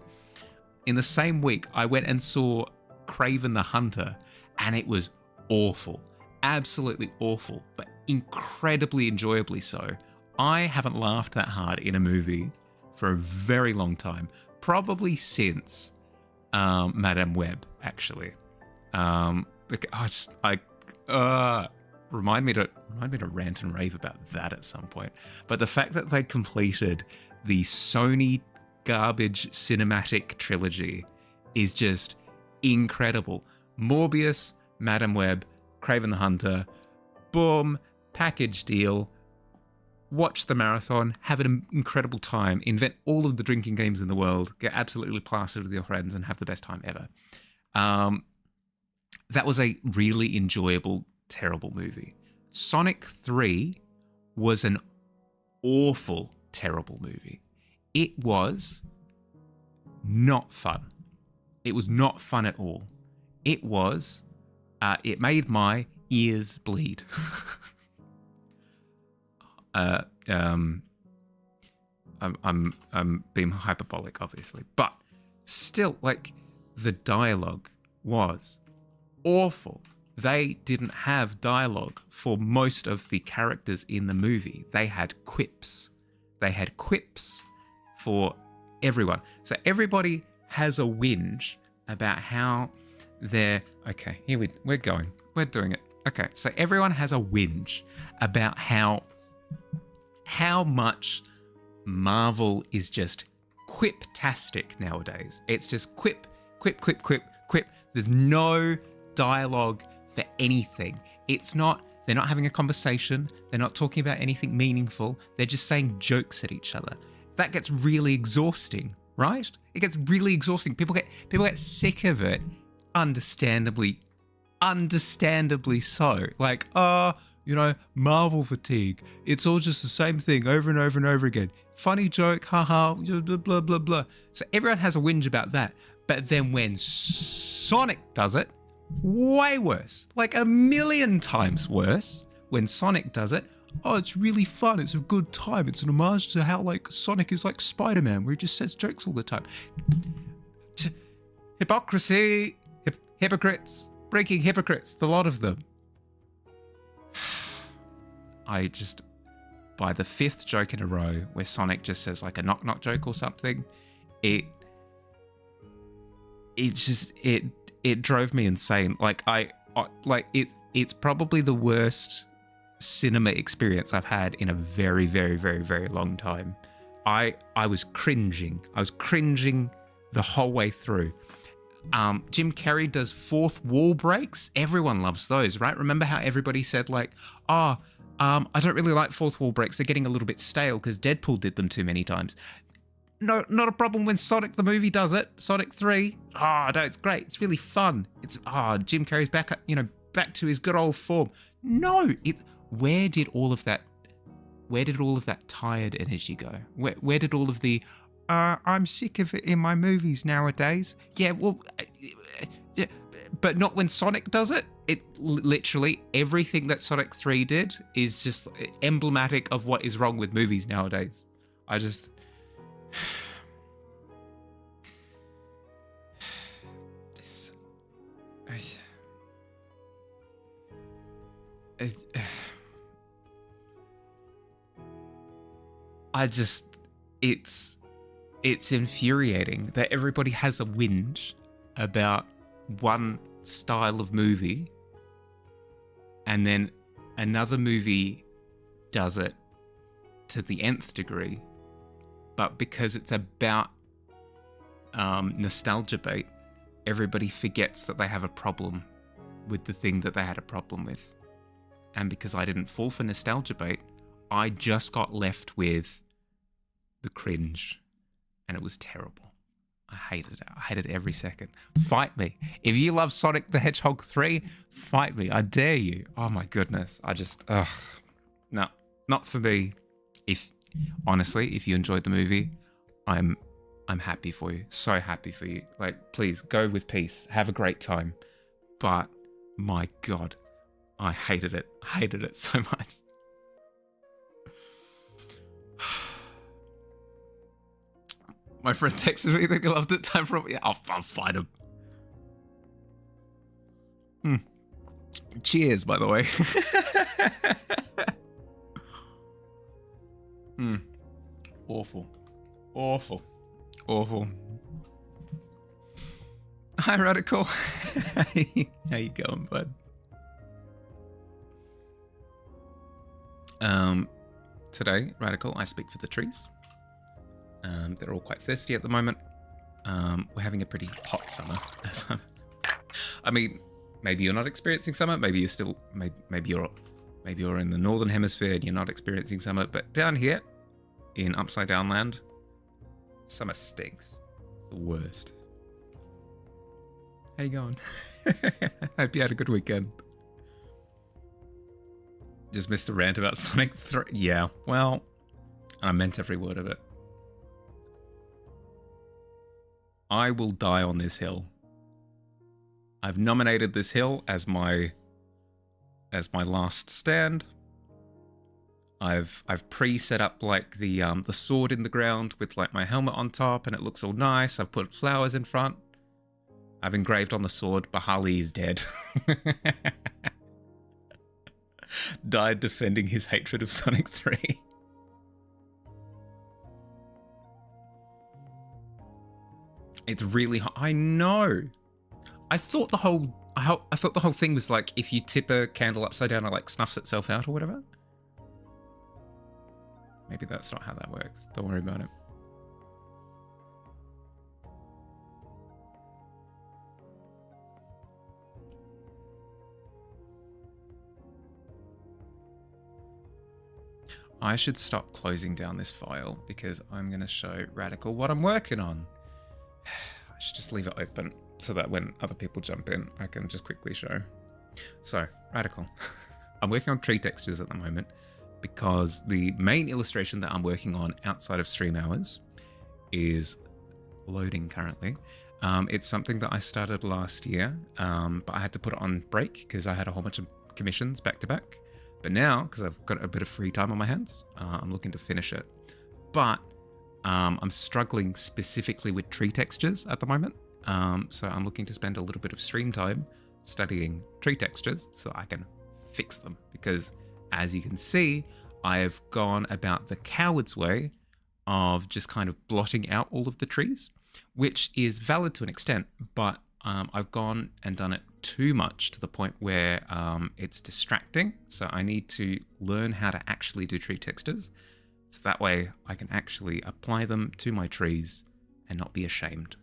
in the same week, I went and saw Kraven the Hunter, and it was awful. Absolutely awful, but incredibly enjoyably so. I haven't laughed that hard in a movie for a very long time. Probably since Madame Web, actually. Because remind me to rant and rave about that at some point. But the fact that they completed the Sony garbage cinematic trilogy is just incredible. Morbius, Madame Web, Kraven the Hunter, boom, package deal. Watch the marathon, have an incredible time, invent all of the drinking games in the world, get absolutely plastered with your friends, and have the best time ever. That was a really enjoyable, terrible movie. Sonic 3 was an awful, terrible movie. It was not fun. It was not fun at all. It was, it made my ears bleed. I'm being hyperbolic, obviously, but still, like, the dialogue was awful. They didn't have dialogue for most of the characters in the movie. They had quips. They had quips for everyone. So everybody has a whinge about how they're... Okay, we're going. We're doing it. Okay, so everyone has a whinge about how much Marvel is just quip-tastic nowadays. It's just quip, quip, quip, quip, quip. There's no dialogue for anything. They're not having a conversation. They're not talking about anything meaningful. They're just saying jokes at each other. That gets really exhausting, right? It gets really exhausting. People get sick of it, understandably so. Like, Marvel fatigue. It's all just the same thing over and over and over again. Funny joke, haha, blah, blah, blah, blah. So everyone has a whinge about that. But then when Sonic does it, way worse. Like 1,000,000 times worse. When Sonic does it, oh, it's really fun. It's a good time. It's an homage to how, like, Sonic is like Spider-Man, where he just says jokes all the time. Hypocrisy. Hypocrites. Breaking hypocrites. The lot of them. By the 5th joke in a row where Sonic just says like a knock-knock joke or something, it drove me insane. Like it's probably the worst cinema experience I've had in a very, very, very, very long time. I was cringing. I was cringing the whole way through. Jim Carrey does fourth wall breaks. Everyone loves those, right? Remember how everybody said like, I don't really like fourth wall breaks. They're getting a little bit stale because Deadpool did them too many times. No, not a problem when Sonic the movie does it. Sonic 3. No, it's great. It's really fun. It's Jim Carrey's back to his good old form. No, where did all of that tired energy go? Where did all of the I'm sick of it in my movies nowadays? Yeah, well, yeah, but not when Sonic does it. It literally everything that Sonic 3 did is just emblematic of what is wrong with movies nowadays. It's infuriating that everybody has a whinge about one style of movie and then another movie does it to the nth degree, but because it's about nostalgia bait, everybody forgets that they have a problem with the thing that they had a problem with. And because I didn't fall for nostalgia bait, I just got left with the cringe. And it was terrible. I hated it. I hated every second. Fight me. If you love Sonic the Hedgehog 3, fight me. I dare you. Oh my goodness. No, not for me. Honestly, if you enjoyed the movie, I'm happy for you. So happy for you. Like, please go with peace. Have a great time. But my God, I hated it. I hated it so much. My friend texted me that he loved it. Time for yeah, I'll find him. Cheers, by the way. Awful. Awful. Awful. Hi, Radical. How you going, bud? Today, Radical, I speak for the trees. They're all quite thirsty at the moment. We're having a pretty hot summer. I mean, maybe you're not experiencing summer. Maybe you're still, maybe you're in the northern hemisphere and you're not experiencing summer. But down here, in Upside Down Land, summer stinks. It's the worst. How you going? Hope you had a good weekend. Just missed a rant about Sonic 3. Yeah, well, I meant every word of it. I will die on this hill. I've nominated this hill as my last stand. I've pre-set up like the sword in the ground with like my helmet on top, and it looks all nice. I've put flowers in front. I've engraved on the sword, Bahali is dead. Died defending his hatred of Sonic 3. It's really hot. I know. I thought the whole thing was like if you tip a candle upside down, it like snuffs itself out or whatever. Maybe that's not how that works. Don't worry about it. I should stop closing down this file because I'm going to show Radical what I'm working on. I should just leave it open so that when other people jump in, I can just quickly show. So, Radical. I'm working on tree textures at the moment because the main illustration that I'm working on outside of stream hours is loading currently. It's something that I started last year, but I had to put it on break because I had a whole bunch of commissions back to back. But now, because I've got a bit of free time on my hands, I'm looking to finish it. But I'm struggling specifically with tree textures at the moment. So I'm looking to spend a little bit of stream time studying tree textures so I can fix them. Because as you can see, I have gone about the coward's way of just kind of blotting out all of the trees, which is valid to an extent, but I've gone and done it too much to the point where it's distracting. So I need to learn how to actually do tree textures. So that way I can actually apply them to my trees and not be ashamed.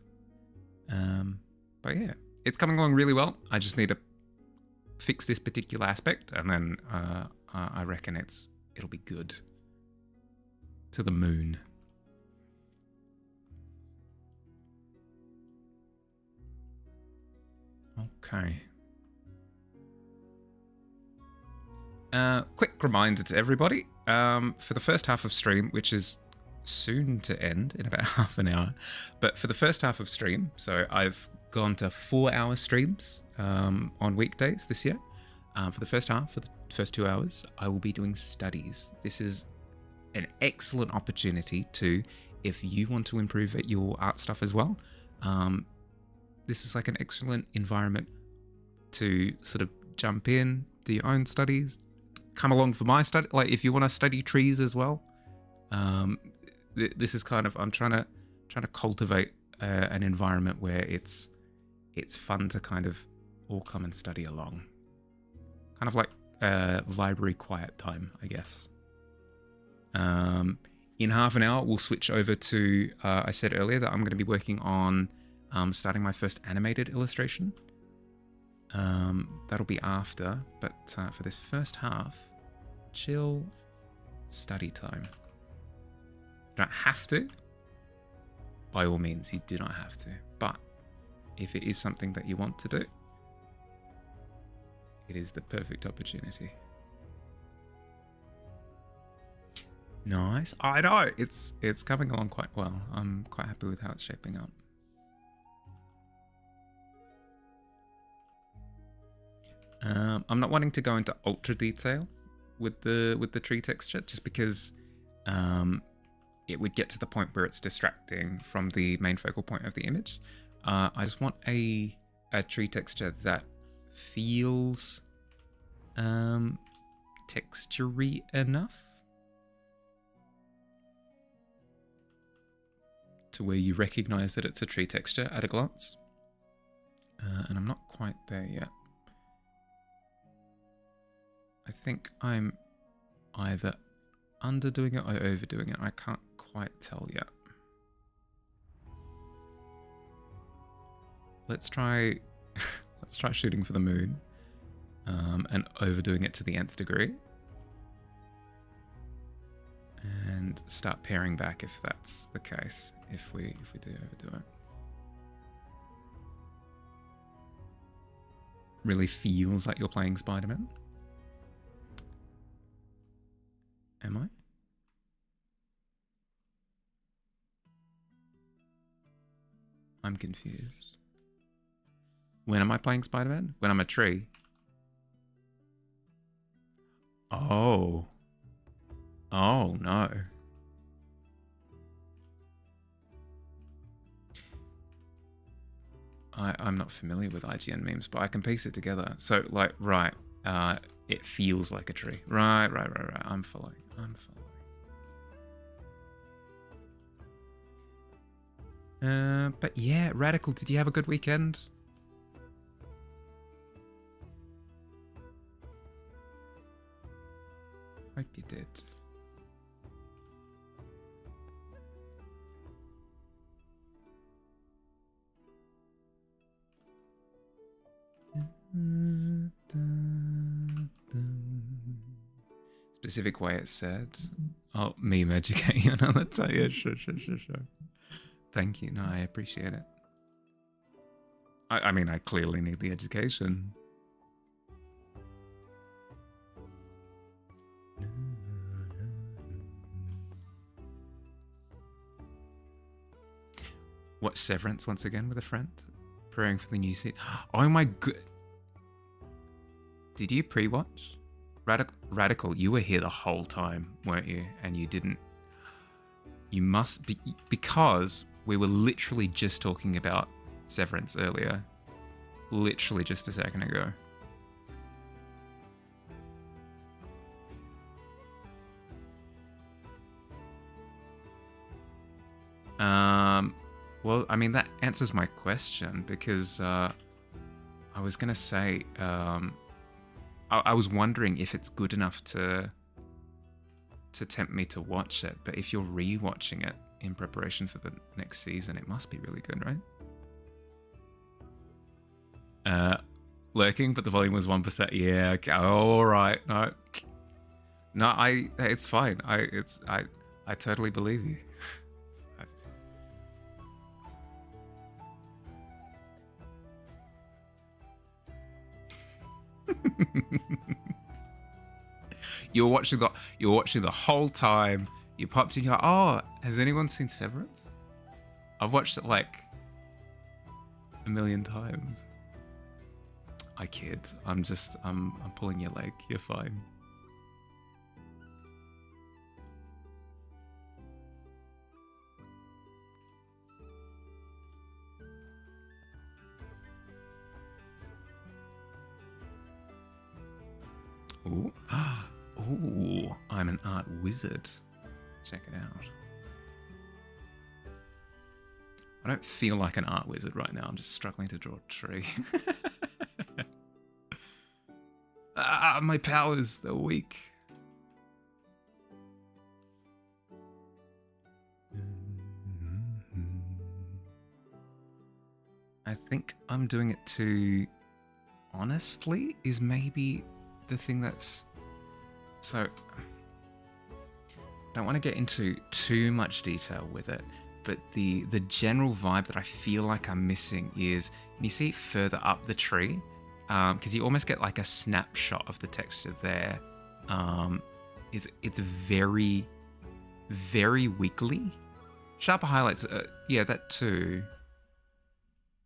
But yeah, it's coming along really well. I just need to fix this particular aspect and then I reckon it'll be good. To the moon. Okay. Quick reminder to everybody, for the first half of stream, which is soon to end in about half an hour, but for the first half of stream, so I've gone to 4-hour streams on weekdays this year. For the first half, for the first 2 hours, I will be doing studies. This is an excellent opportunity to, if you want to improve at your art stuff as well, this is like an excellent environment to sort of jump in, do your own studies, come along for my study. Like if you want to study trees as well, this is kind of, I'm trying to cultivate an environment where it's fun to kind of all come and study along. Kind of like library quiet time, I guess. In half an hour, we'll switch over to, I said earlier that I'm going to be working on starting my first animated illustration. That'll be after, but for this first half, chill study time. You don't have to. By all means, you do not have to. But if it is something that you want to do, it is the perfect opportunity. Nice. I know, it's coming along quite well. I'm quite happy with how it's shaping up. I'm not wanting to go into ultra detail with the tree texture, just because it would get to the point where it's distracting from the main focal point of the image. I just want a tree texture that feels textury enough to where you recognize that it's a tree texture at a glance. And I'm not quite there yet. I think I'm either underdoing it or overdoing it. I can't quite tell yet. Let's try let's try shooting for the moon and overdoing it to the nth degree. And start paring back if that's the case, if we do overdo it. Really feels like you're playing Spider-Man. Am I? I'm confused. When am I playing Spider-Man? When I'm a tree? Oh. Oh, no. I'm not familiar with IGN memes, but I can piece it together. So, like, right, it feels like a tree. Right. I'm following. But yeah, Radical, did you have a good weekend? Hope you did. Specific way it's said. Oh, meme educating another time. Yeah, sure. Thank you. No, I appreciate it. I mean, I clearly need the education. Watch Severance once again with a friend. Preparing for the new season. Oh my god. Did you pre-watch? Radical, you were here the whole time, weren't you? And you didn't. You must be, because we were literally just talking about Severance earlier. Literally just a second ago. Well, I mean, that answers my question, because I was going to say, I was wondering if it's good enough to tempt me to watch it, but if you're re-watching it in preparation for the next season, it must be really good, right? Lurking, but the volume was 1%. Yeah, okay. All right. No, it's fine. I totally believe you. You're watching the whole time. You popped in. You're like, oh, has anyone seen Severance? I've watched it like a million times. I kid. I'm pulling your leg. You're fine. Ooh. Ooh, I'm an art wizard. Check it out. I don't feel like an art wizard right now. I'm just struggling to draw a tree. My powers, they're weak. I think I'm doing it too honestly is maybe the thing that's... So, I don't want to get into too much detail with it, but the general vibe that I feel like I'm missing is, you see it further up the tree, because you almost get like a snapshot of the texture there. It's very, very wiggly. Sharper highlights, yeah, that too.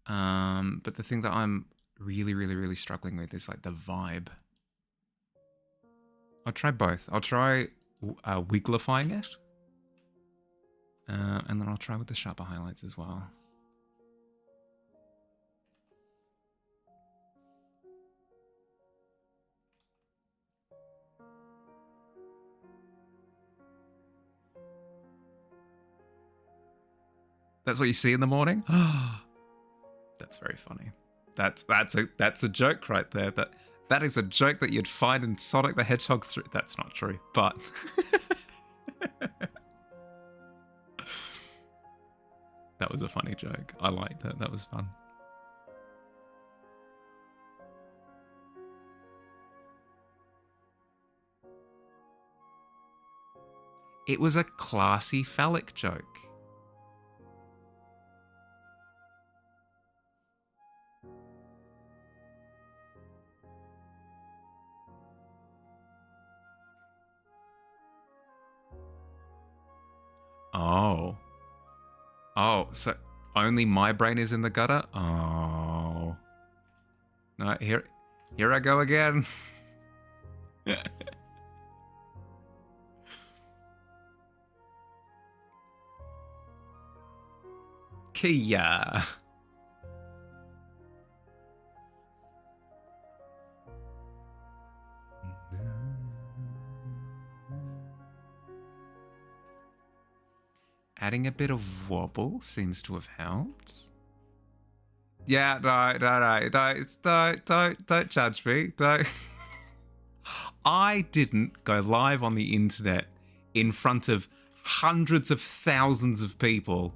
But the thing that I'm really, really, really struggling with is like the vibe. I'll try both. I'll try wigglifying it. And then I'll try with the sharper highlights as well. That's what you see in the morning? That's very funny. That's a joke right there. That is a joke that you'd find in Sonic the Hedgehog 3. That's not true, but that was a funny joke. I liked that. That was fun. It was a classy phallic joke. Oh. Oh, so only my brain is in the gutter? Oh. No, here I go again. Kia. Adding a bit of wobble seems to have helped. Yeah, don't judge me. Don't. I didn't go live on the internet in front of hundreds of thousands of people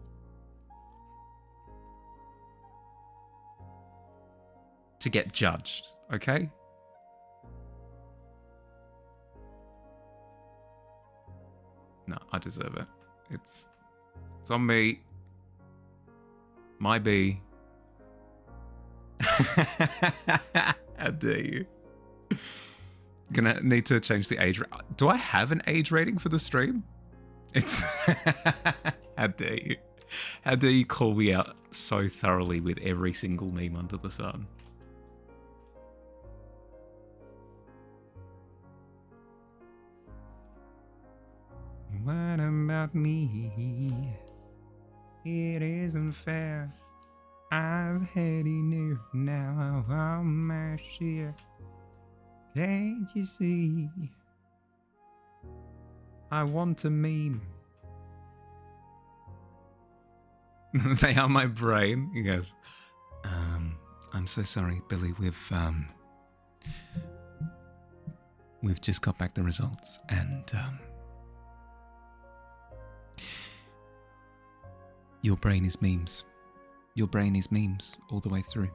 to get judged, okay? No, I deserve it. It's on me. My B. How dare you? Gonna need to change the age. Do I have an age rating for the stream? It's how dare you? How dare you call me out so thoroughly with every single meme under the sun? What about me? It isn't fair. I've had enough now. I'm my share. Can't you see? I want a meme. They are my brain. He goes, I'm so sorry, Billy. We've just got back the results, and your brain is memes. Your brain is memes all the way through.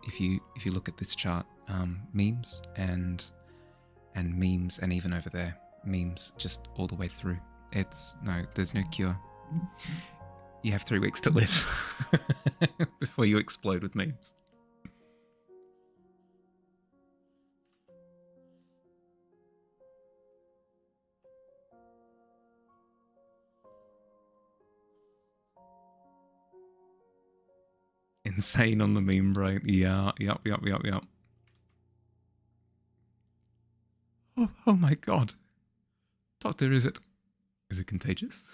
If you look at this chart, memes and memes, and even over there, memes just all the way through. There's no cure. You have 3 weeks to live before you explode with memes. Insane on the meme brain. Yeah, yep. Oh my god. Doctor, is it contagious?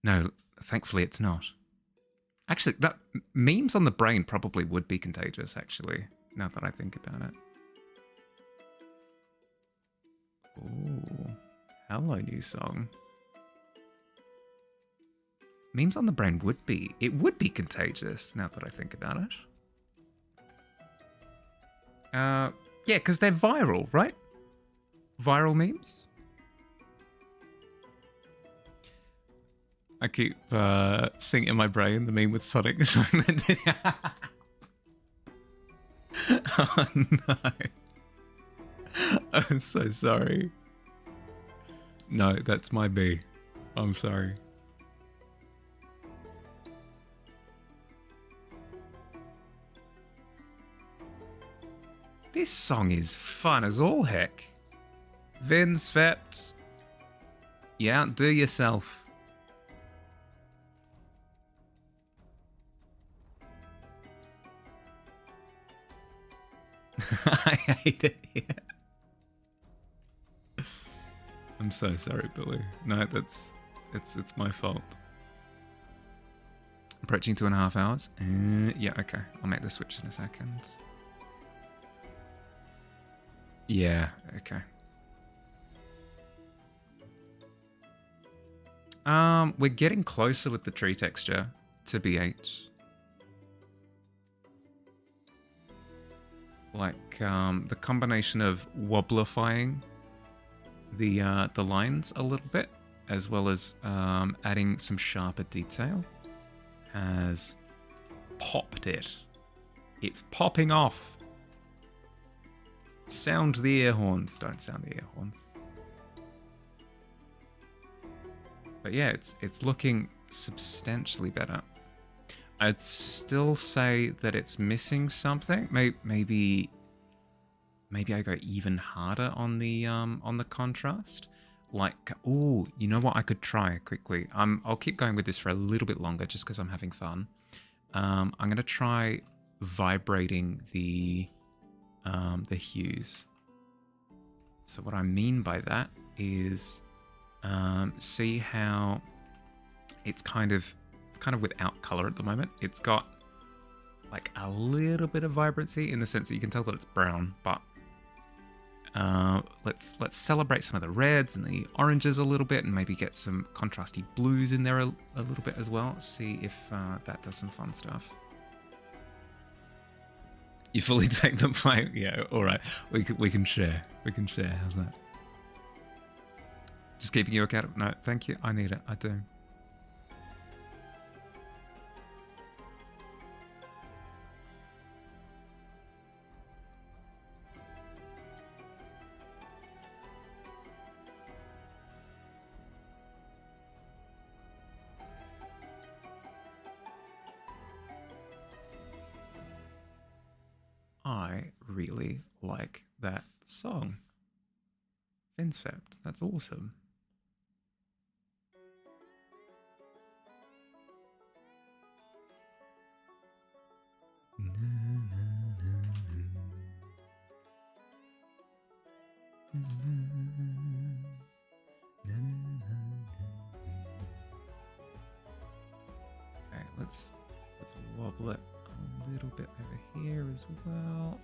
No, thankfully it's not. Actually, no, memes on the brain probably would be contagious, actually, now that I think about it. Ooh. Hello, new song. Memes on the brain would be contagious, now that I think about it. Yeah, because they're viral, right? Viral memes? I keep seeing in my brain the meme with Sonic. Oh no. I'm so sorry. No, that's my B. I'm sorry. This song is fun as all heck. Vince Vept. You outdo yourself. I hate it here. I'm so sorry, Billy. No, It's my fault. Approaching 2.5 hours. Yeah, okay. I'll make the switch in a second. Yeah, okay. We're getting closer with the tree texture to BH. Like, the combination of wobblifying the lines a little bit, as well as adding some sharper detail, has popped it. It's popping off. Sound the air horns. Don't sound the air horns. But yeah, it's looking substantially better. I'd still say that it's missing something. Maybe I go even harder on the contrast. Like, oh, you know what I could try quickly? I'll keep going with this for a little bit longer just because I'm having fun. I'm gonna try vibrating the hues. So what I mean by that is see how it's kind of without color at the moment. It's got like a little bit of vibrancy in the sense that you can tell that it's brown, but let's celebrate some of the reds and the oranges a little bit, and maybe get some contrasty blues in there a little bit as well. See if that does some fun stuff. You fully take the blame. Yeah, all right. We can share. We can share. How's that? Just keeping you accountable. No, thank you. I need it. I do. I really like that song. Vincept, that's awesome. Okay, let's wobble it a little bit over here as well.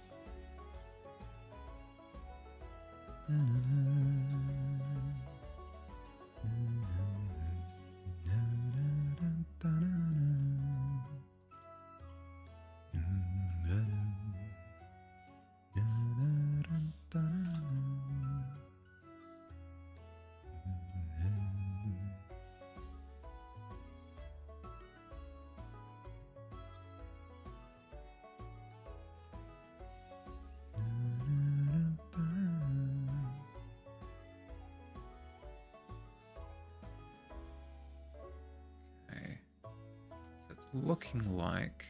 Looking like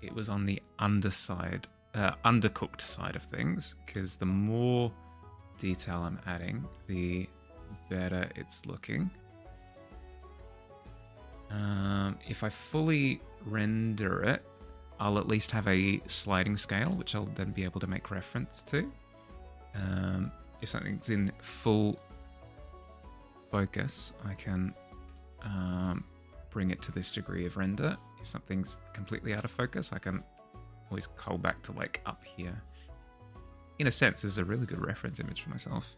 it was on the underside, undercooked side of things, because the more detail I'm adding, the better it's looking. If I fully render it, I'll at least have a sliding scale, which I'll then be able to make reference to. If something's in full focus, I can bring it to this degree of render. If something's completely out of focus, I can always cull back to like up here. In a sense, this is a really good reference image for myself.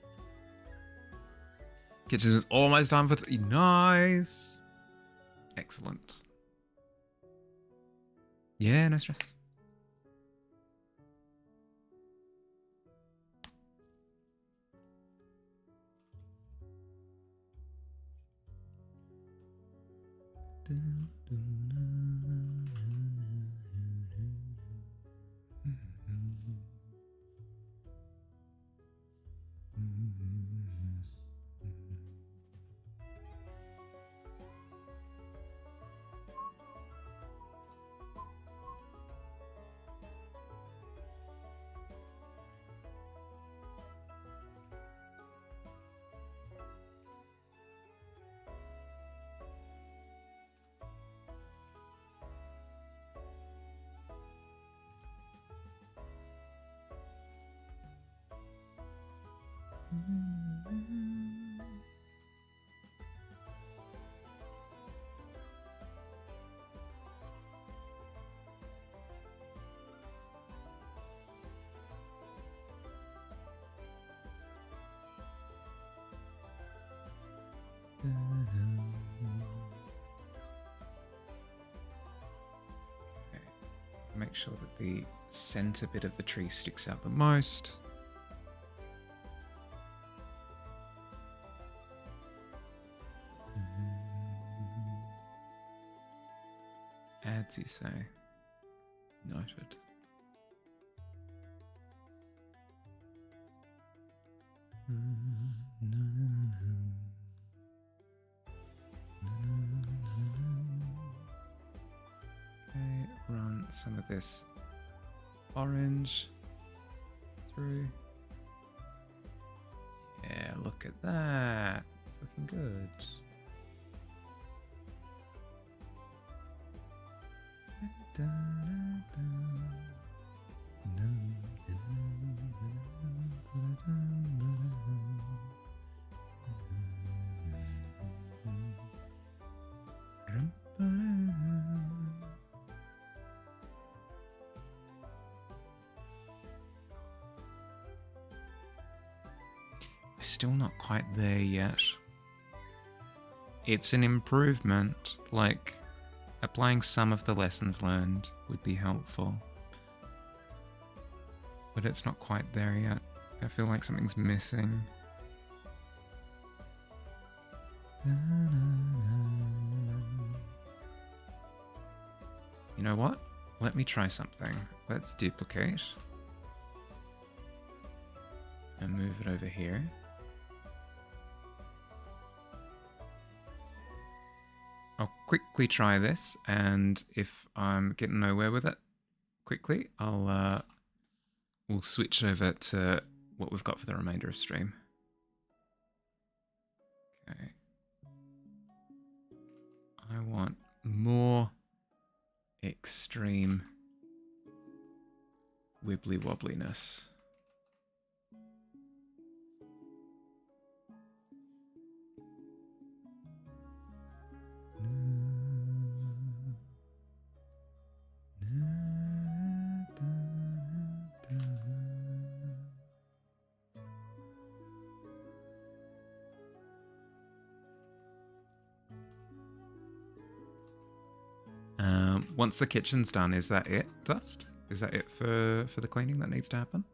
Kitchen is almost done for nice. Excellent. Yeah, no stress. Okay. Make sure that the center bit of the tree sticks out the most. Ads, you say? Noted. Okay, run some of this orange through. Yeah, look at that. It's looking good. We're still not quite there yet. It's an improvement, like applying some of the lessons learned would be helpful. But it's not quite there yet. I feel like something's missing. You know what? Let me try something. Let's duplicate. And move it over here. I'll quickly try this, and if I'm getting nowhere with it quickly, we'll switch over to what we've got for the remainder of stream. Okay. I want more extreme wibbly wobbliness. Once the kitchen's done, is that it, Dust? Is that it for the cleaning that needs to happen?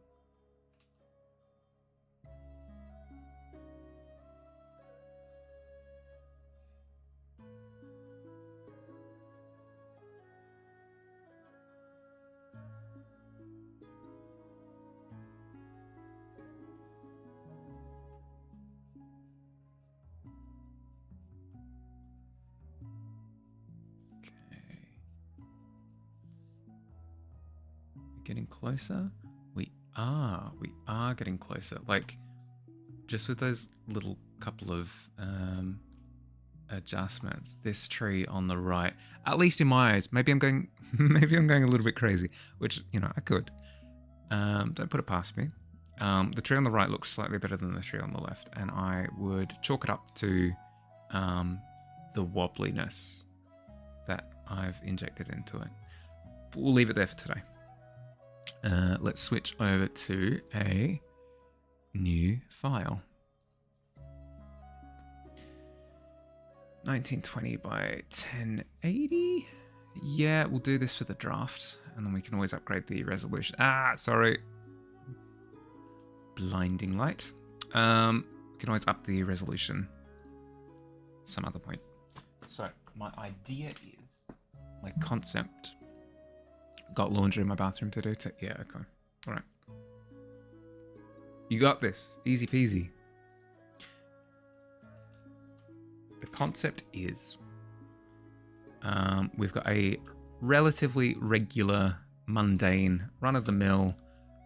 Getting closer? We are getting closer. Like, just with those little couple of adjustments, this tree on the right, at least in my eyes, maybe I'm going a little bit crazy, which, you know, I could. Don't put it past me. The tree on the right looks slightly better than the tree on the left, and I would chalk it up to the wobbliness that I've injected into it. But we'll leave it there for today. Let's switch over to a new file. 1920 by 1080. Yeah, we'll do this for the draft, and then we can always upgrade the resolution. Sorry. Blinding light. We can always up the resolution some other point. So, my idea is, my concept... Got laundry in my bathroom to do. Yeah, okay. All right. You got this. Easy peasy. The concept is we've got a relatively regular, mundane, run-of-the-mill,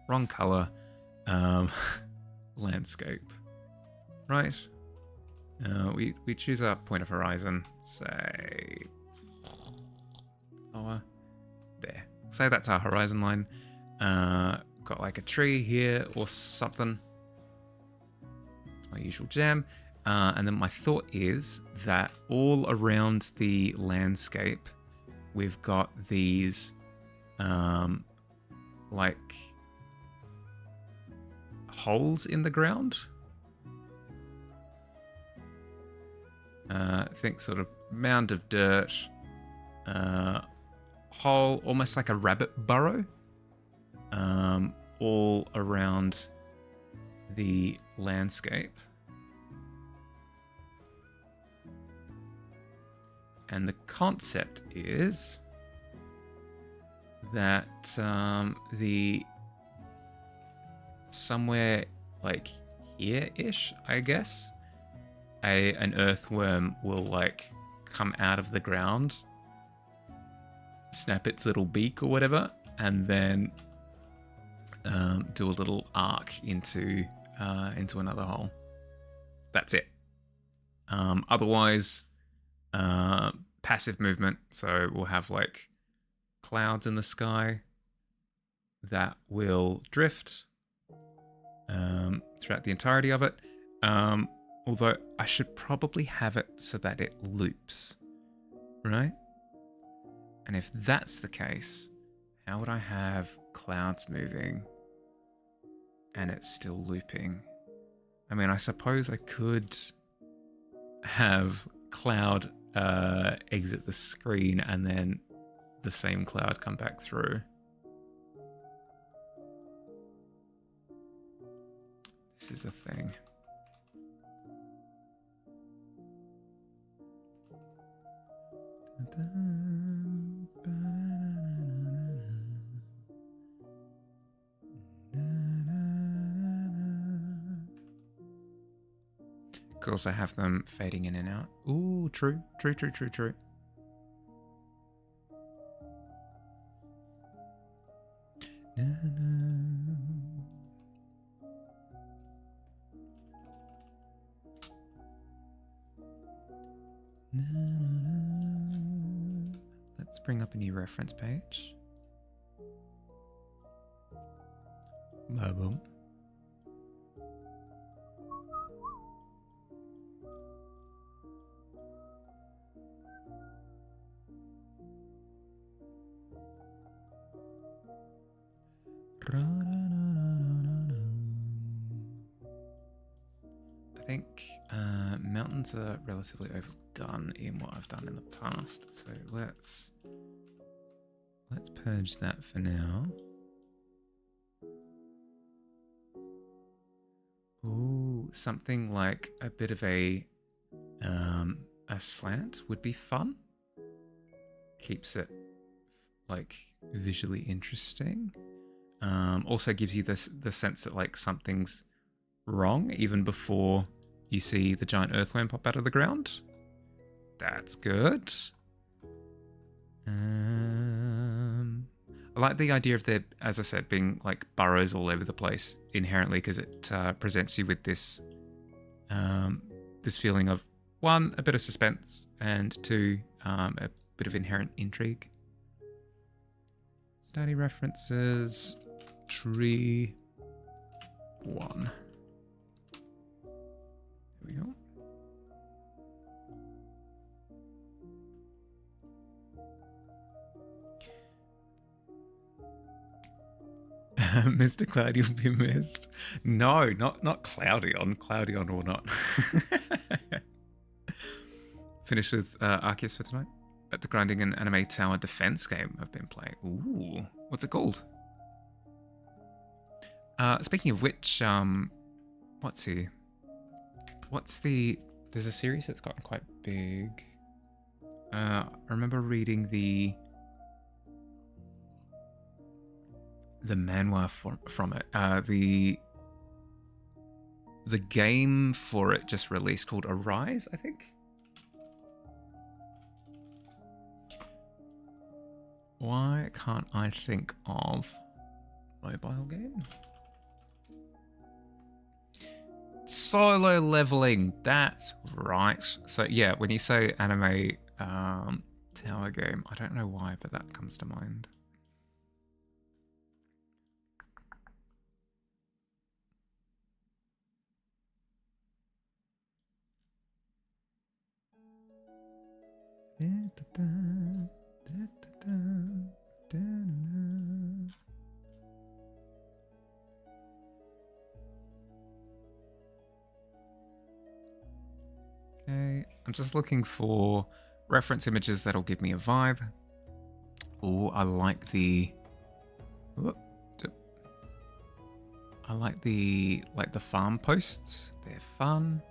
wrong color landscape. Right? We choose our point of horizon. Say... lower. There. Say that's our horizon line. Got like a tree here or something. It's my usual jam. And then my thought is that all around the landscape, we've got these like holes in the ground. Think sort of mound of dirt, hole, almost like a rabbit burrow, all around the landscape. And the concept is that the somewhere like here-ish, I guess, an earthworm will like come out of the ground, snap its little beak or whatever, and then do a little arc into another hole. That's it. Otherwise, passive movement. So we'll have like clouds in the sky that will drift throughout the entirety of it. Although I should probably have it so that it loops, right? And if that's the case, how would I have clouds moving and it's still looping? I mean, I suppose I could have cloud exit the screen and then the same cloud come back through. This is a thing. Could also have them fading in and out. Ooh, true. Let's bring up a new reference page. Boom. I think mountains are relatively overdone in what I've done in the past, so let's purge that for now. Ooh, something like a bit of a slant would be fun. Keeps it like visually interesting. Also gives you the sense that like something's wrong even before you see the giant earthworm pop out of the ground. That's good. I like the idea of there, as I said, being like burrows all over the place inherently, because it presents you with this this feeling of, one, a bit of suspense, and two, a bit of inherent intrigue. Study references, tree 1. There we go. Mr. Cloudy will be missed. No, not Cloudy on. Cloudy on or not. Finished with Arceus for tonight. But the grinding and anime tower defense game I've been playing. Ooh, what's it called? Speaking of which, let's see. There's a series that's gotten quite big. I remember reading the manhwa from it. The game for it just released called Arise, I think. Why can't I think of mobile game? Solo leveling, that's right. So yeah, when you say anime tower game, I don't know why, but that comes to mind. Okay, I'm just looking for reference images that'll give me a vibe. Oh, I like the... I like the farm posts. They're fun.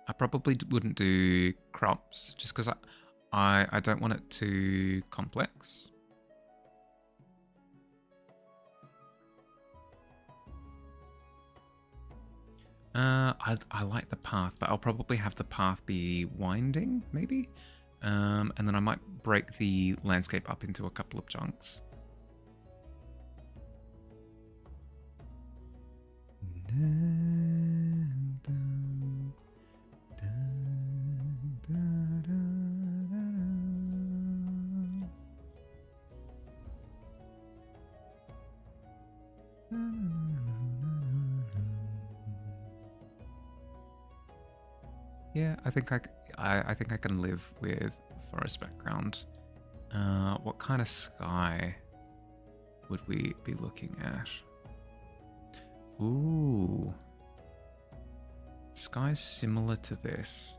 I probably wouldn't do crops just because I don't want it too complex. I like the path, but I'll probably have the path be winding, maybe? And then I might break the landscape up into a couple of chunks. Yeah, I think I think I can live with forest background. What kind of sky would we be looking at? Ooh, sky's similar to this.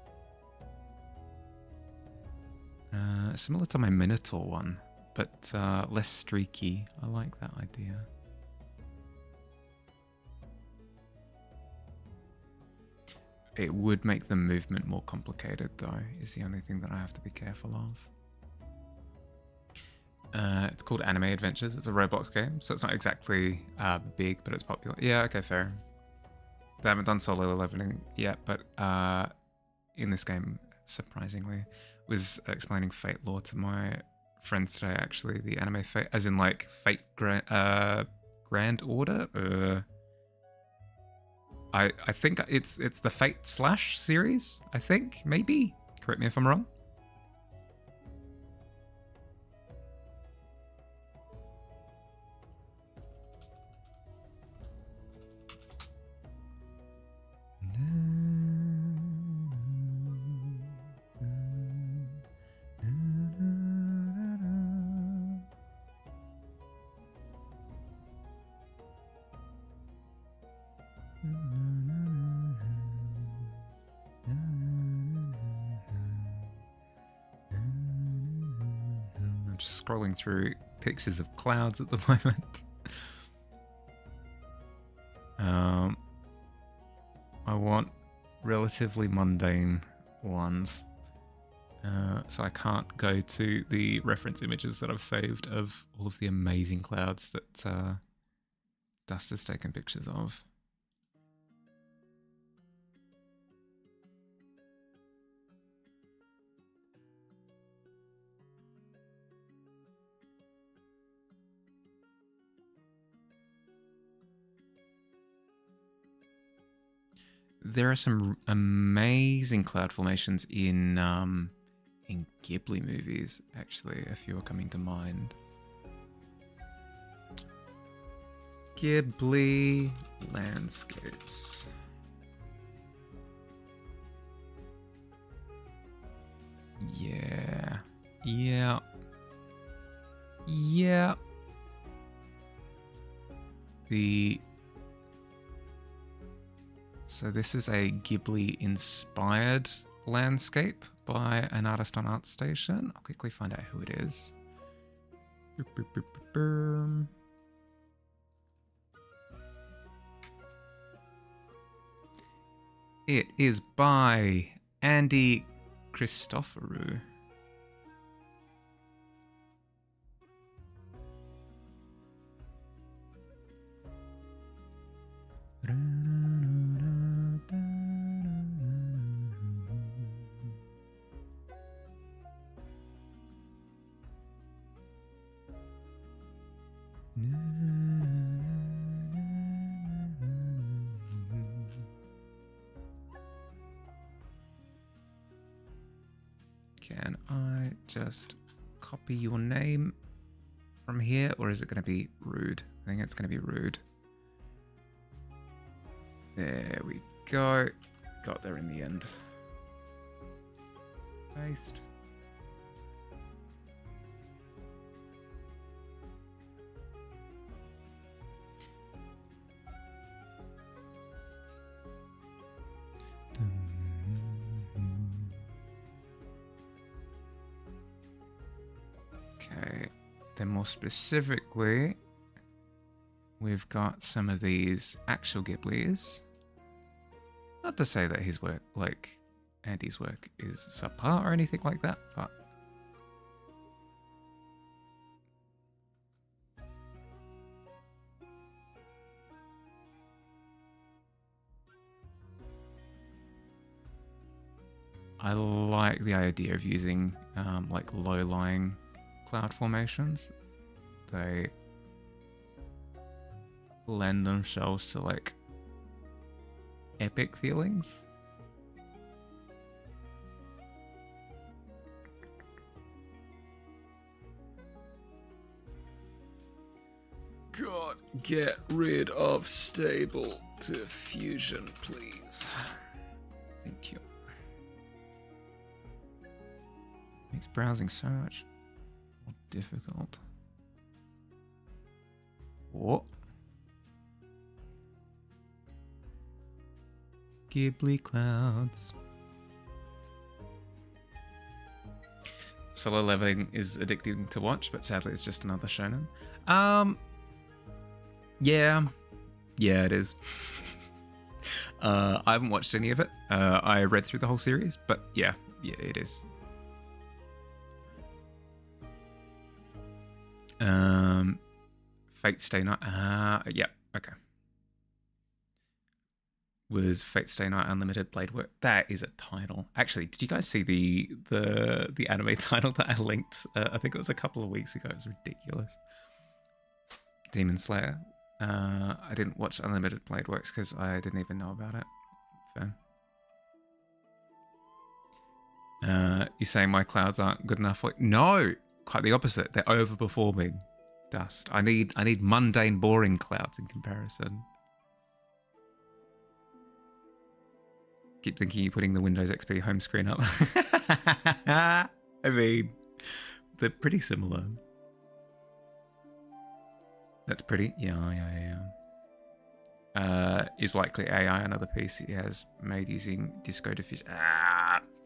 Similar to my Minotaur one, but less streaky. I like that idea. It would make the movement more complicated, though, is the only thing that I have to be careful of. It's called Anime Adventures. It's a Roblox game, so it's not exactly big, but it's popular. Yeah, okay, fair. They haven't done solo leveling yet, but in this game, surprisingly, was explaining Fate lore to my friends today, actually. The anime Fate, as in, like, Fate Grand Order? I think it's the Fate Slash series, I think, maybe? Correct me if I'm wrong. I'm just scrolling through pictures of clouds at the moment. I want relatively mundane ones. So I can't go to the reference images that I've saved of all of the amazing clouds that Dust has taken pictures of. There are some amazing cloud formations in Ghibli movies, actually, a few are coming to mind. Ghibli landscapes. Yeah. Yeah. Yeah. So this is a Ghibli-inspired landscape by an artist on ArtStation. I'll quickly find out who it is. It is by Andy Christoforou. Can I just copy your name from here, or is it going to be rude? I think it's going to be rude. There we go. Got there in the end. Paste. Okay. Then more specifically, we've got some of these actual Ghiblies. Not to say that his work, like Andy's work, is subpar or anything like that, but I like the idea of using like low-lying cloud formations. They lend themselves to like epic feelings. God, get rid of stable diffusion, please. Thank you. Makes browsing so much more difficult. What? Ghibli clouds. Solo Leveling is addicting to watch, but sadly it's just another shonen. Yeah, it is. I haven't watched any of it. I read through the whole series, but yeah, it is. Fate Stay Night. Yeah, okay. Was Fate Stay Night Unlimited Blade Work? That is a title. Actually, did you guys see the anime title that I linked? I think it was a couple of weeks ago. It was ridiculous. Demon Slayer. I didn't watch Unlimited Blade Works because I didn't even know about it. Fair. You saying my clouds aren't good enough? No, quite the opposite. They're overperforming Dust. I need mundane, boring clouds in comparison. Keep thinking you're putting the Windows XP home screen up. I mean, they're pretty similar. That's pretty. Yeah. Is likely AI another piece he has made using Disco Diffusion.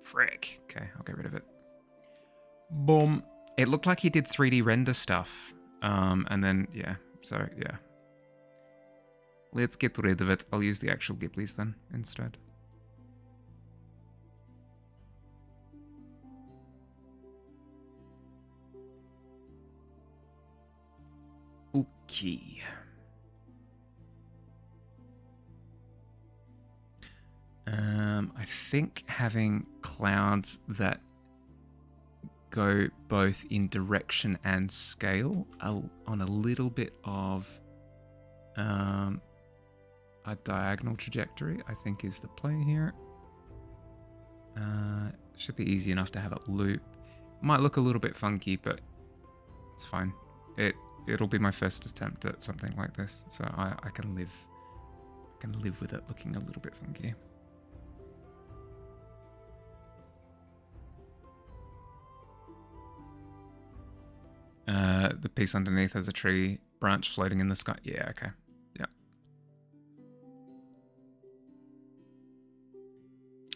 Frick. Okay, I'll get rid of it. Boom. It looked like he did 3D render stuff. And then, yeah. So, yeah. Let's get rid of it. I'll use the actual Ghiblies then instead. Okay. I think having clouds that go both in direction and scale on a little bit of a diagonal trajectory, I think is the play here. Should be easy enough to have it loop. Might look a little bit funky, but it's fine. It'll be my first attempt at something like this, so I can live with it looking a little bit funky. The piece underneath has a tree branch floating in the sky. Yeah, okay. Yeah.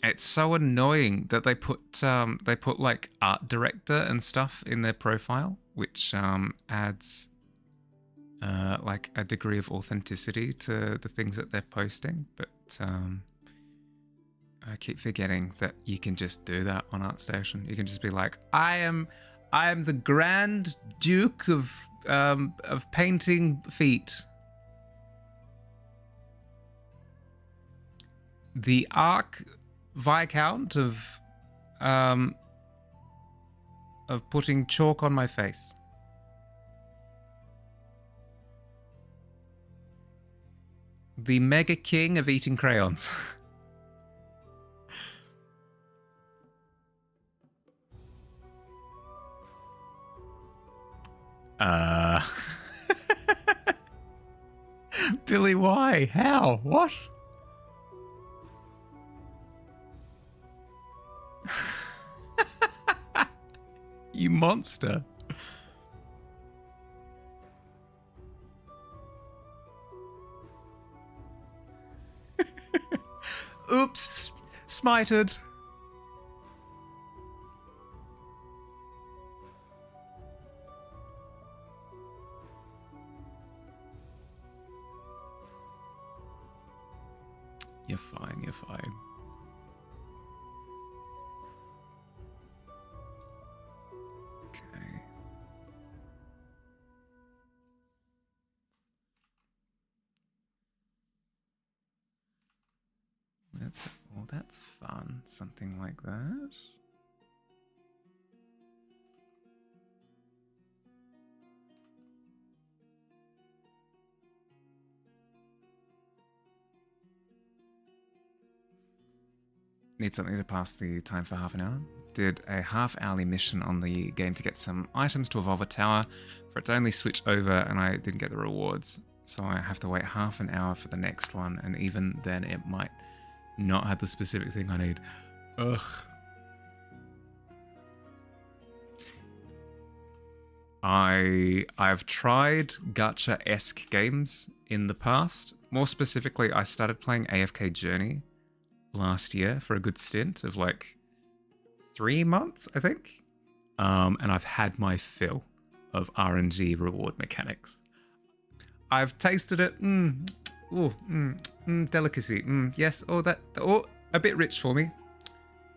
It's so annoying that they put like art director and stuff in their profile, which adds like a degree of authenticity to the things that they're posting. But I keep forgetting that you can just do that on ArtStation. You can just be like, I am the Grand Duke of painting feet. The Arch Viscount of putting chalk on my face. The Mega King of eating crayons. Billy, why? How? What? You monster. Oops, smited. You're fine, you're fine. Okay. That's fun. Something like that. Need something to pass the time for half an hour. Did a half-hourly mission on the game to get some items to evolve a tower for it to only switch over, and I didn't get the rewards. So I have to wait half an hour for the next one, and even then it might not have the specific thing I need. Ugh. I've tried gacha-esque games in the past. More specifically, I started playing AFK Journey last year for a good stint of like 3 months, I think. And I've had my fill of RNG reward mechanics. I've tasted it. Delicacy. Yes. A bit rich for me.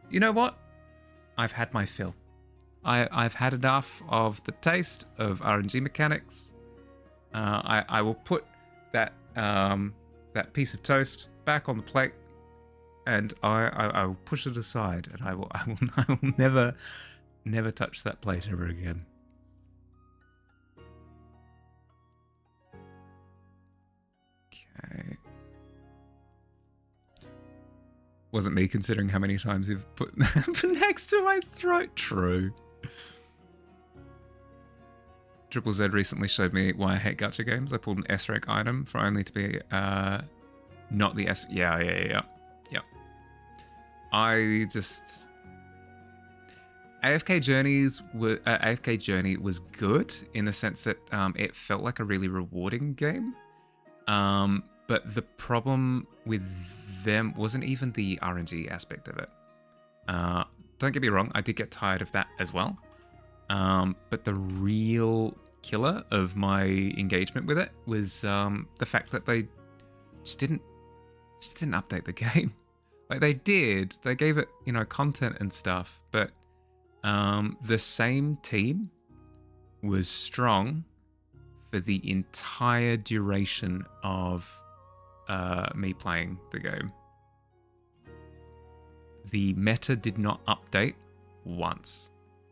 You know what? I've had my fill. I've had enough of the taste of RNG mechanics. I will put that piece of toast back on the plate, and I will push it aside, and I will never touch that plate ever again. Okay. Wasn't me considering how many times you've put next to my throat. True. Triple Z recently showed me why I hate gacha games. I pulled an S rank item for only to be not the S. Yeah. I just AFK Journey was good in the sense that it felt like a really rewarding game. But the problem with them wasn't even the RNG aspect of it. Don't get me wrong, I did get tired of that as well. But the real killer of my engagement with it was the fact that they just didn't update the game. Like they gave it, content and stuff, but the same team was strong for the entire duration of me playing the game. The meta did not update once.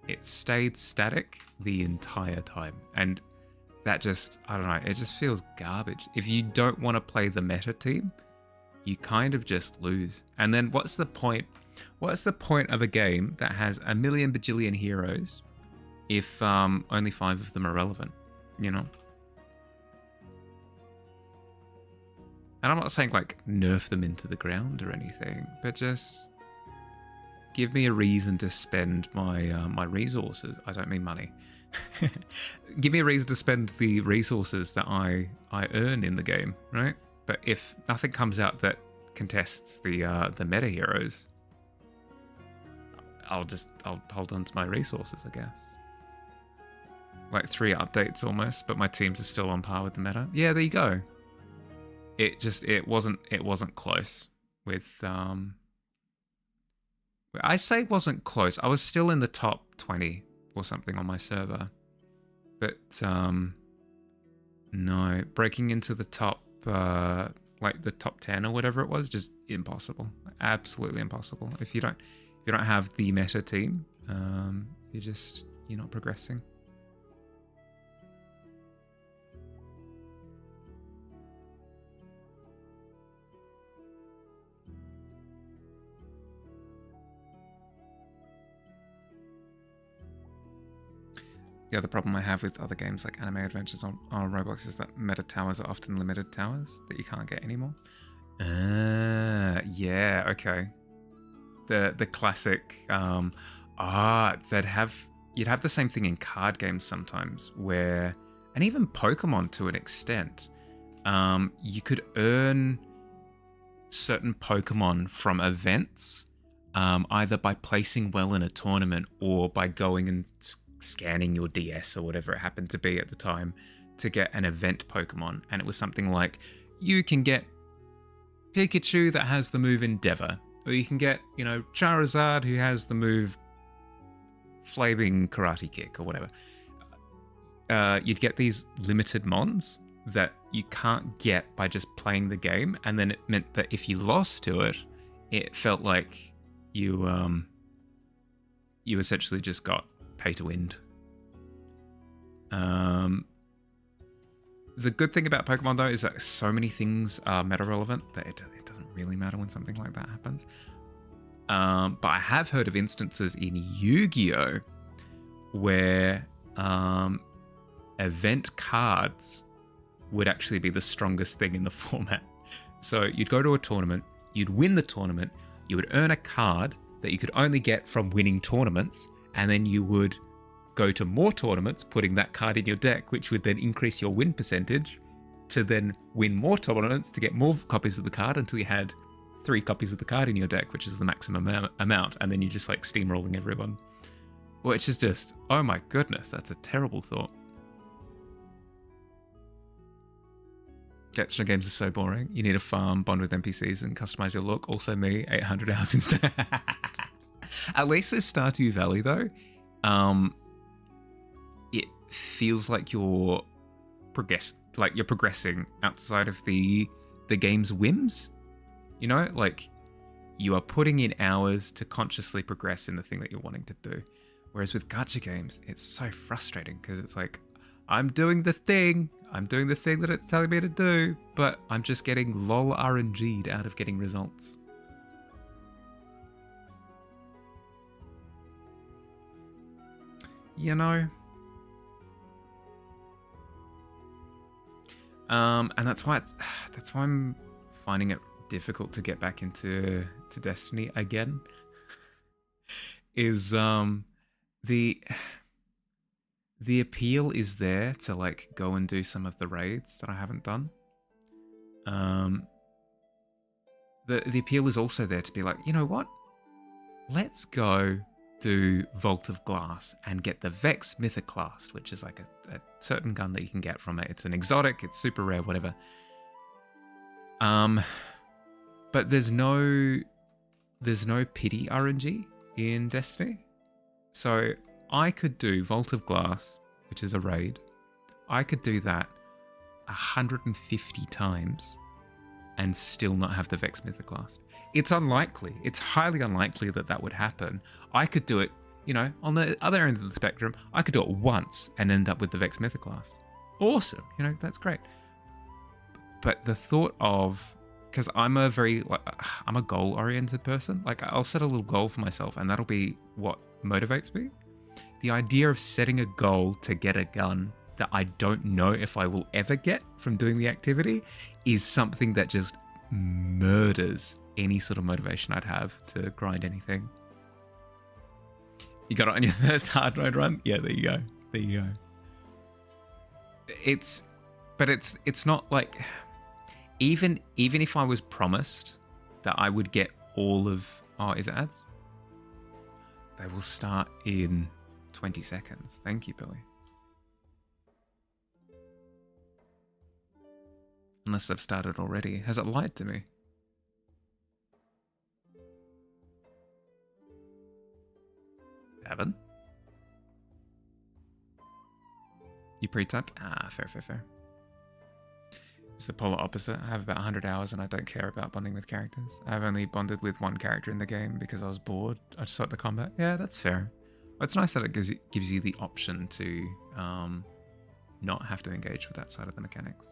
It stayed static the entire time. And that just, I don't know, it just feels garbage. If you don't want to play the meta team, you kind of just lose. And then what's the point? What's the point of a game that has a million bajillion heroes if only 5 of them are relevant, And I'm not saying like nerf them into the ground or anything, but just give me a reason to spend my resources. I don't mean money. Give me a reason to spend the resources that I earn in the game, right? But if nothing comes out that contests the meta heroes, I'll hold on to my resources, I guess. Like 3 updates almost, but my teams are still on par with the meta. Yeah, there you go. It wasn't close with I say it wasn't close. I was still in the top 20 or something on my server. But no, breaking into the top like the top 10 or whatever it was, just impossible. Absolutely impossible. If you don't have the meta team, you're not progressing. The other problem I have with other games like Anime Adventures on Roblox is that meta towers are often limited towers that you can't get anymore. Yeah, okay. The classic you'd have the same thing in card games sometimes where, and even Pokemon to an extent, you could earn certain Pokemon from events, either by placing well in a tournament or by going and scanning your DS or whatever it happened to be at the time to get an event Pokemon. And it was something like, you can get Pikachu that has the move Endeavor. Or you can get, Charizard who has the move Flaming Karate Kick or whatever. You'd get these limited mons that you can't get by just playing the game, and then it meant that if you lost to it, it felt like you essentially just got pay to win. The good thing about Pokemon though is that so many things are meta relevant that it doesn't really matter when something like that happens. But I have heard of instances in Yu-Gi-Oh! Where event cards would actually be the strongest thing in the format. So you'd go to a tournament, you'd win the tournament, you would earn a card that you could only get from winning tournaments, and then you would go to more tournaments, putting that card in your deck, which would then increase your win percentage to then win more tournaments to get more copies of the card until you had 3 copies of the card in your deck, which is the maximum amount, and then you're just like steamrolling everyone. Which is just, oh my goodness, that's a terrible thought. Gacha games are so boring. You need a farm, bond with NPCs, and customize your look. Also me, 800 hours instead. At least with Stardew Valley though, it feels like you're progressing outside of the game's whims. Like you are putting in hours to consciously progress in the thing that you're wanting to do. Whereas with gacha games, it's so frustrating because it's like, I'm doing the thing that it's telling me to do, but I'm just getting lol RNG'd out of getting results. And that's why I'm finding it difficult to get back into Destiny again. Is the appeal is there to like go and do some of the raids that I haven't done. The appeal is also there to be like, you know what? Let's go do Vault of Glass and get the Vex Mythoclast, which is like a certain gun that you can get from it. It's an exotic, it's super rare, whatever. But there's no pity RNG in Destiny. So I could do Vault of Glass, which is a raid. I could do that 150 times and still not have the Vex Mythoclast. It's unlikely. It's highly unlikely that would happen. I could do it, on the other end of the spectrum, I could do it once and end up with the Vex Mythoclast. Awesome. That's great. But the thought of, because I'm a goal-oriented person. Like, I'll set a little goal for myself and that'll be what motivates me. The idea of setting a goal to get a gun that I don't know if I will ever get from doing the activity is something that just murders any sort of motivation I'd have to grind anything. You got it on your first hard mode run? Yeah, there you go. It's not like, even if I was promised that I would get all of, is it ads? They will start in 20 seconds. Thank you, Billy. Unless they've started already. Has it lied to me? Tavern? You pre-typed? Fair. It's the polar opposite. I have about 100 hours and I don't care about bonding with characters. I've only bonded with one character in the game because I was bored. I just like the combat. Yeah, that's fair. It's nice that it gives you the option to not have to engage with that side of the mechanics.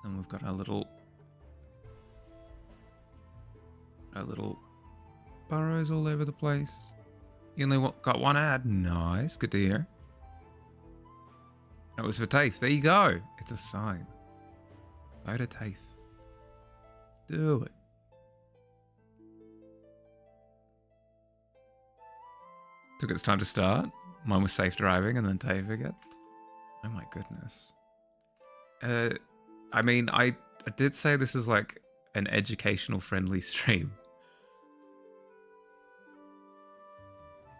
then we've got our little burrows all over the place. You only got one ad. Nice, good to hear. That was for TAFE. There you go. It's a sign. Go to TAFE. Do it. Took its time to start. Mine was safe driving and then TAFE again. Oh my goodness. I mean, I did say this is like an educational friendly stream.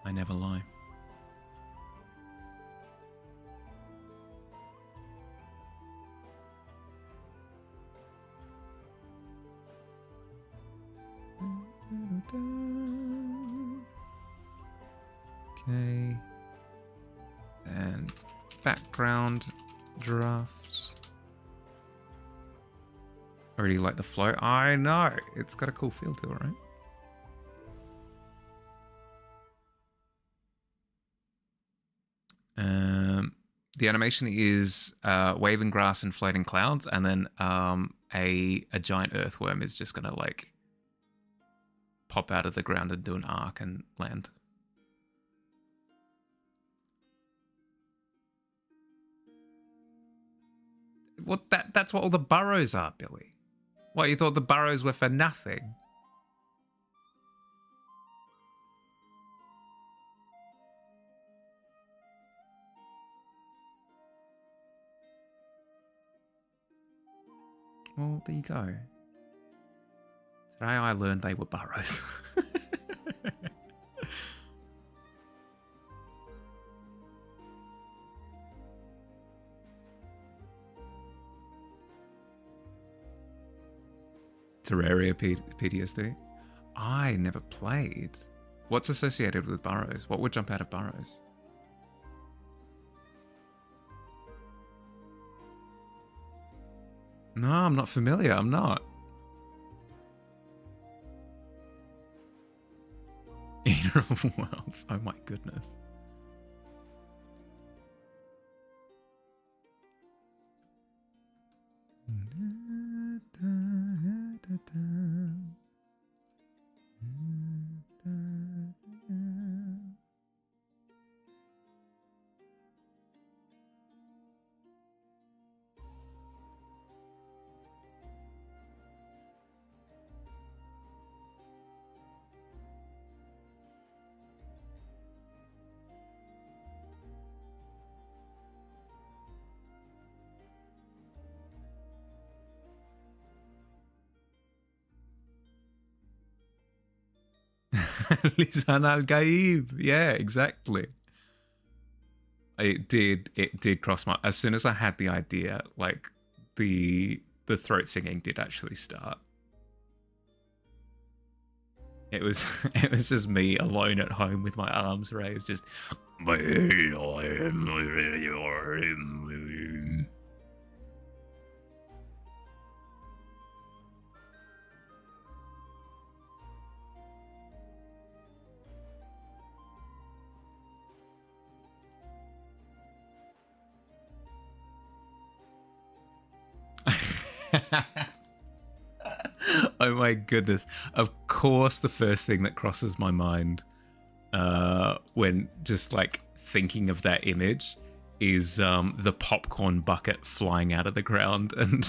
I never lie. Okay. Then background drafts. I really like the flow. I know. It's got a cool feel to it, right? The animation is waving grass and floating clouds, and then a giant earthworm is just gonna like pop out of the ground and do an arc and land. What that's what all the burrows are, Billy. What, you thought the burrows were for nothing? Well, there you go. Today I learned they were burrows. Terraria PTSD? I never played. What's associated with burrows? What would jump out of burrows? No, I'm not familiar. I'm not. Eater of Worlds. Oh my goodness. Lisan Al Gaib. Yeah, exactly. It did cross my, as soon as I had the idea, like the throat singing did actually start. It was just me alone at home with my arms raised, just oh my goodness. Of course, the first thing that crosses my mind when just like thinking of that image is the popcorn bucket flying out of the ground and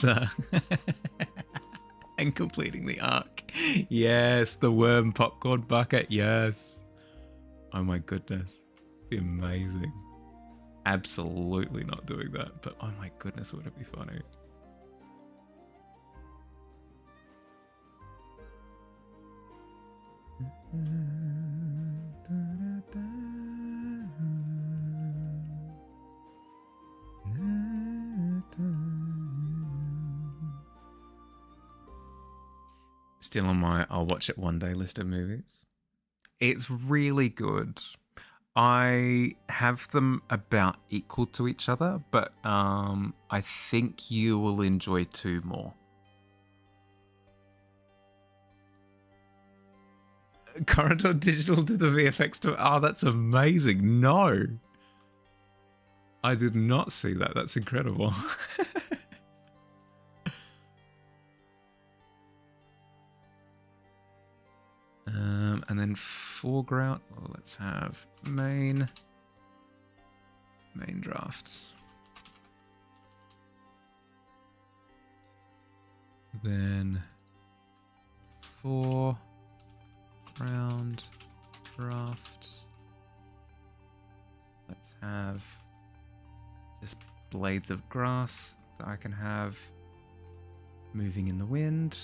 and completing the arc. Yes, the worm popcorn bucket. Yes. Oh my goodness. It'd be amazing. Absolutely not doing that, but oh my goodness, would it be funny? Still on my I'll watch it one day list of movies. It's really good. I have them about equal to each other, but I think you will enjoy two more. Corridor Digital did the VFX to... Oh, that's amazing. No. I did not see that. That's incredible. And then foreground. Well, let's have main drafts. Then foreground draft. Let's have just blades of grass that I can have moving in the wind.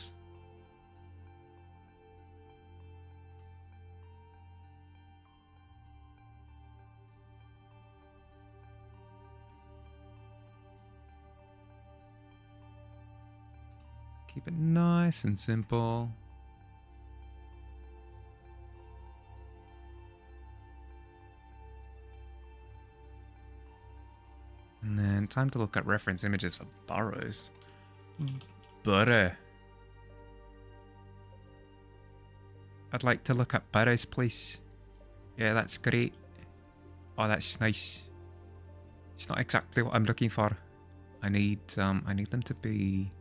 Keep it nice and simple. And then time to look at reference images for burrows. Burrow. I'd like to look at burrows, please. Yeah, that's great. Oh, that's nice. It's not exactly what I'm looking for. I need them to be...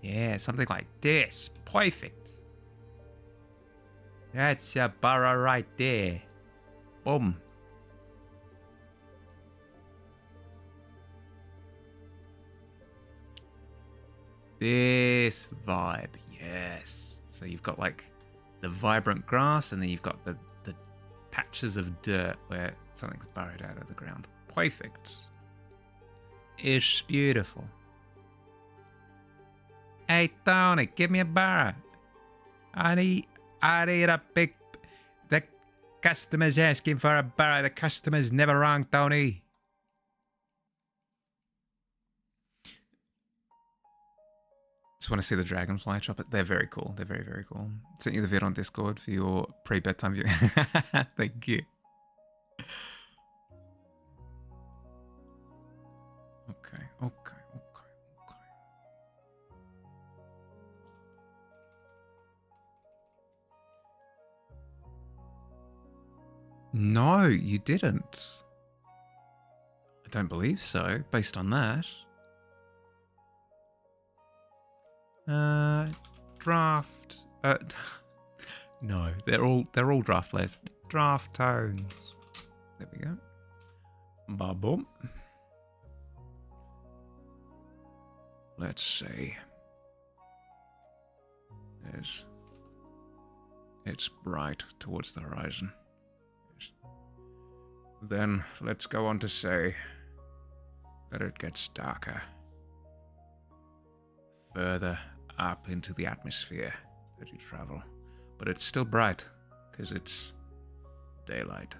yeah, something like this. Perfect. That's a burrow right there. Boom. This vibe, yes. So you've got like the vibrant grass, and then you've got the patches of dirt where something's burrowed out of the ground. Perfect. It's beautiful. Hey Tony, give me a burrow. I need a big... The customer's asking for a burrow. The customer's never wrong, Tony. Just want to see the dragonfly chop it. They're very cool. They're very, very cool. Sent you the vid on Discord for your pre-bedtime viewing. Thank you. Okay. No, you didn't. I don't believe so, based on that. Draft. No, they're all draft layers. Draft tones. There we go. Ba-boom. Let's see. It's bright towards the horizon. Then let's go on to say that it gets darker. Further up into the atmosphere that you travel. But it's still bright, because it's daylight.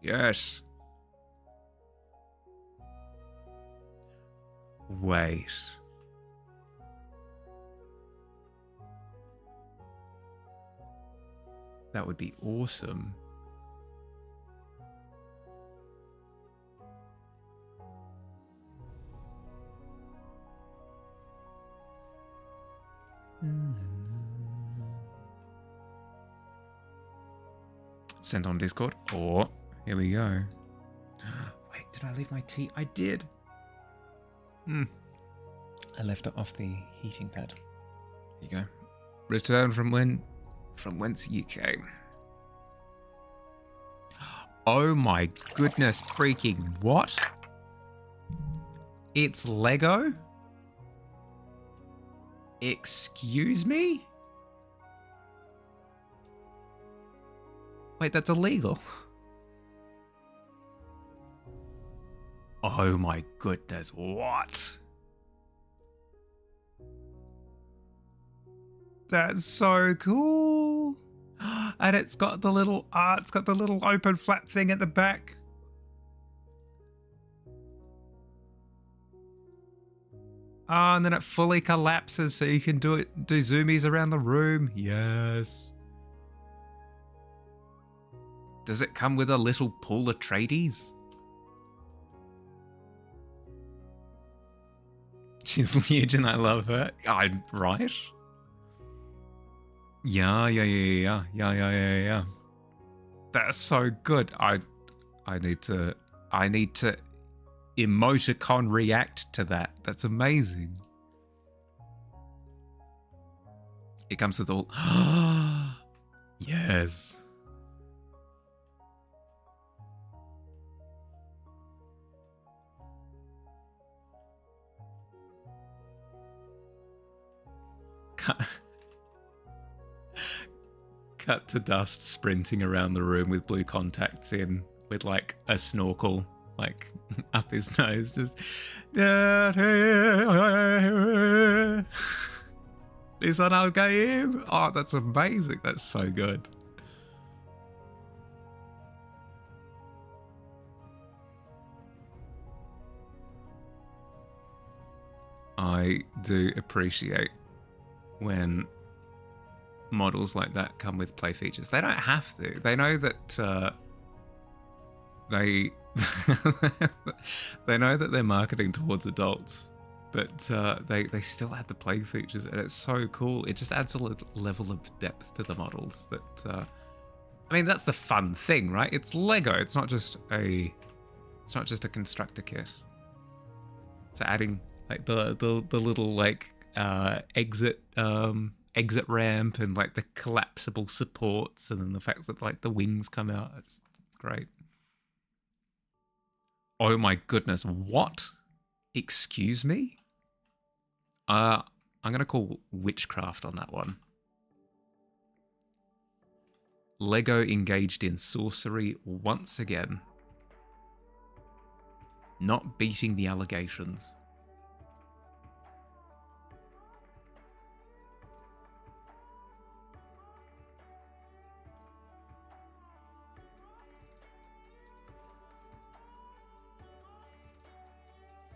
Yes. Wait. That would be awesome. Sent on Discord. Or, here we go. Wait, did I leave my tea? I did. I left it off the heating pad. Here you go. Return from whence you came. Oh my goodness freaking what? It's Lego? Excuse me? Wait, that's illegal. Oh my goodness, what? That's so cool. And it's got the little open flap thing at the back. Oh, and then it fully collapses so you can do zoomies around the room. Yes. Does it come with a little Paul Atreides? She's huge and I love her. I'm right. Yeah. That's so good. I need to I need to emoticon react to that. That's amazing. It comes with all... Yes. Cut to Dust sprinting around the room with blue contacts in, with like a snorkel like up his nose, just is on our game. Oh, that's amazing. That's so good. I do appreciate when models like that come with play features. They don't have to. They know that they they know that they're marketing towards adults, but they still add the play features, and it's so cool. It just adds a level of depth to the models that I mean, that's the fun thing, right? It's Lego. It's not just a constructor kit. So adding like the little like exit ramp and like the collapsible supports, and then the fact that like the wings come out, it's great. Oh my goodness, what? Excuse me? I'm gonna call witchcraft on that one. Lego engaged in sorcery once again. Not beating the allegations.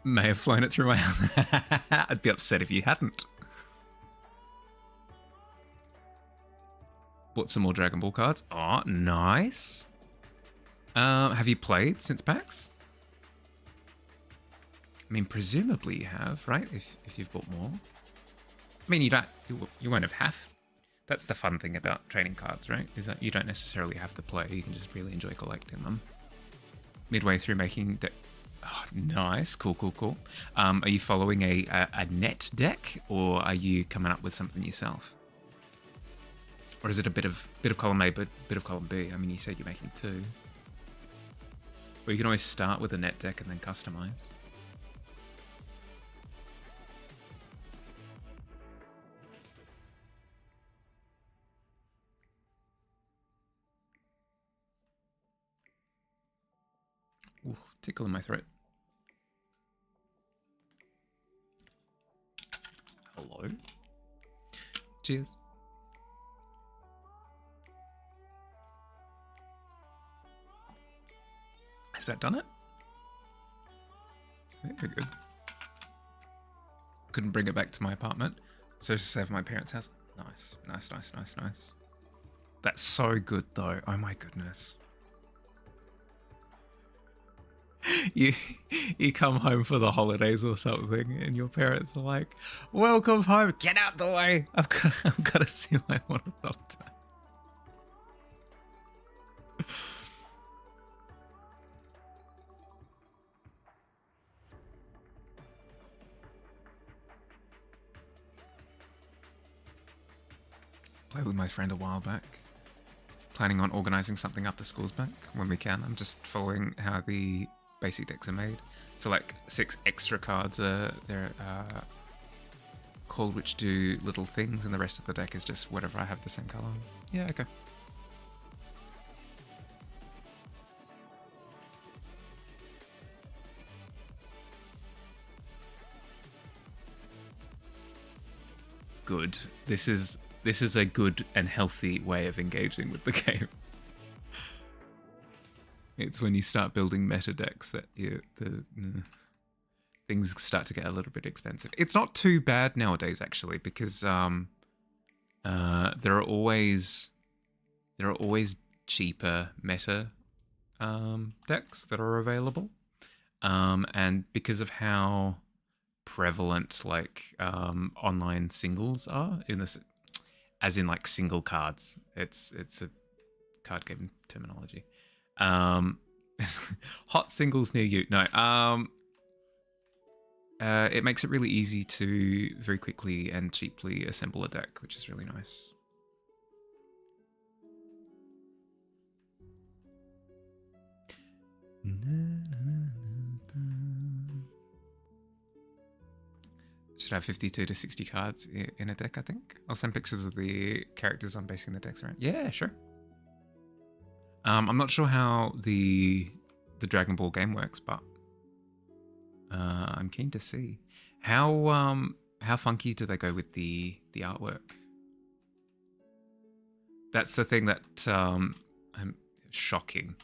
May have flown it through my hand. I'd be upset if you hadn't. Bought some more Dragon Ball cards. Oh, nice. Have you played since PAX? I mean, presumably you have, right? If you've bought more. I mean, you won't have. That's the fun thing about trading cards, right? Is that you don't necessarily have to play. You can just really enjoy collecting them. Midway through making deck. Oh, nice, cool. Are you following a net deck, or are you coming up with something yourself? Or is it a bit of column A, but bit of column B? I mean, you said you're making two. Or you can always start with a net deck and then customize. Ooh, tickle in my throat. Hello. Cheers. Has that done it? I think we're good. Couldn't bring it back to my apartment, so just save my parents' house. Nice. That's so good though. Oh my goodness. You come home for the holidays or something, and your parents are like, "Welcome home. Get out the way. I've got to see my water doctor." Played with my friend a while back. Planning on organising something after school's back when we can. I'm just following how the basic decks are made. So like 6 extra cards are they're called, which do little things, and the rest of the deck is just whatever I have the same colour on. Yeah, okay. Good. This is a good and healthy way of engaging with the game. It's when you start building meta decks that things start to get a little bit expensive. It's not too bad nowadays, actually, because there are always cheaper meta decks that are available, and because of how prevalent like online singles are in this, as in like single cards. It's a card game terminology. Hot singles near you. No. It makes it really easy to very quickly and cheaply assemble a deck, which is really nice. Should have 52 to 60 cards in a deck, I think. I'll send pictures of the characters I'm basing the decks around. Yeah, sure. I'm not sure how the Dragon Ball game works, but I'm keen to see. How funky do they go with the artwork? That's the thing that I'm shocking.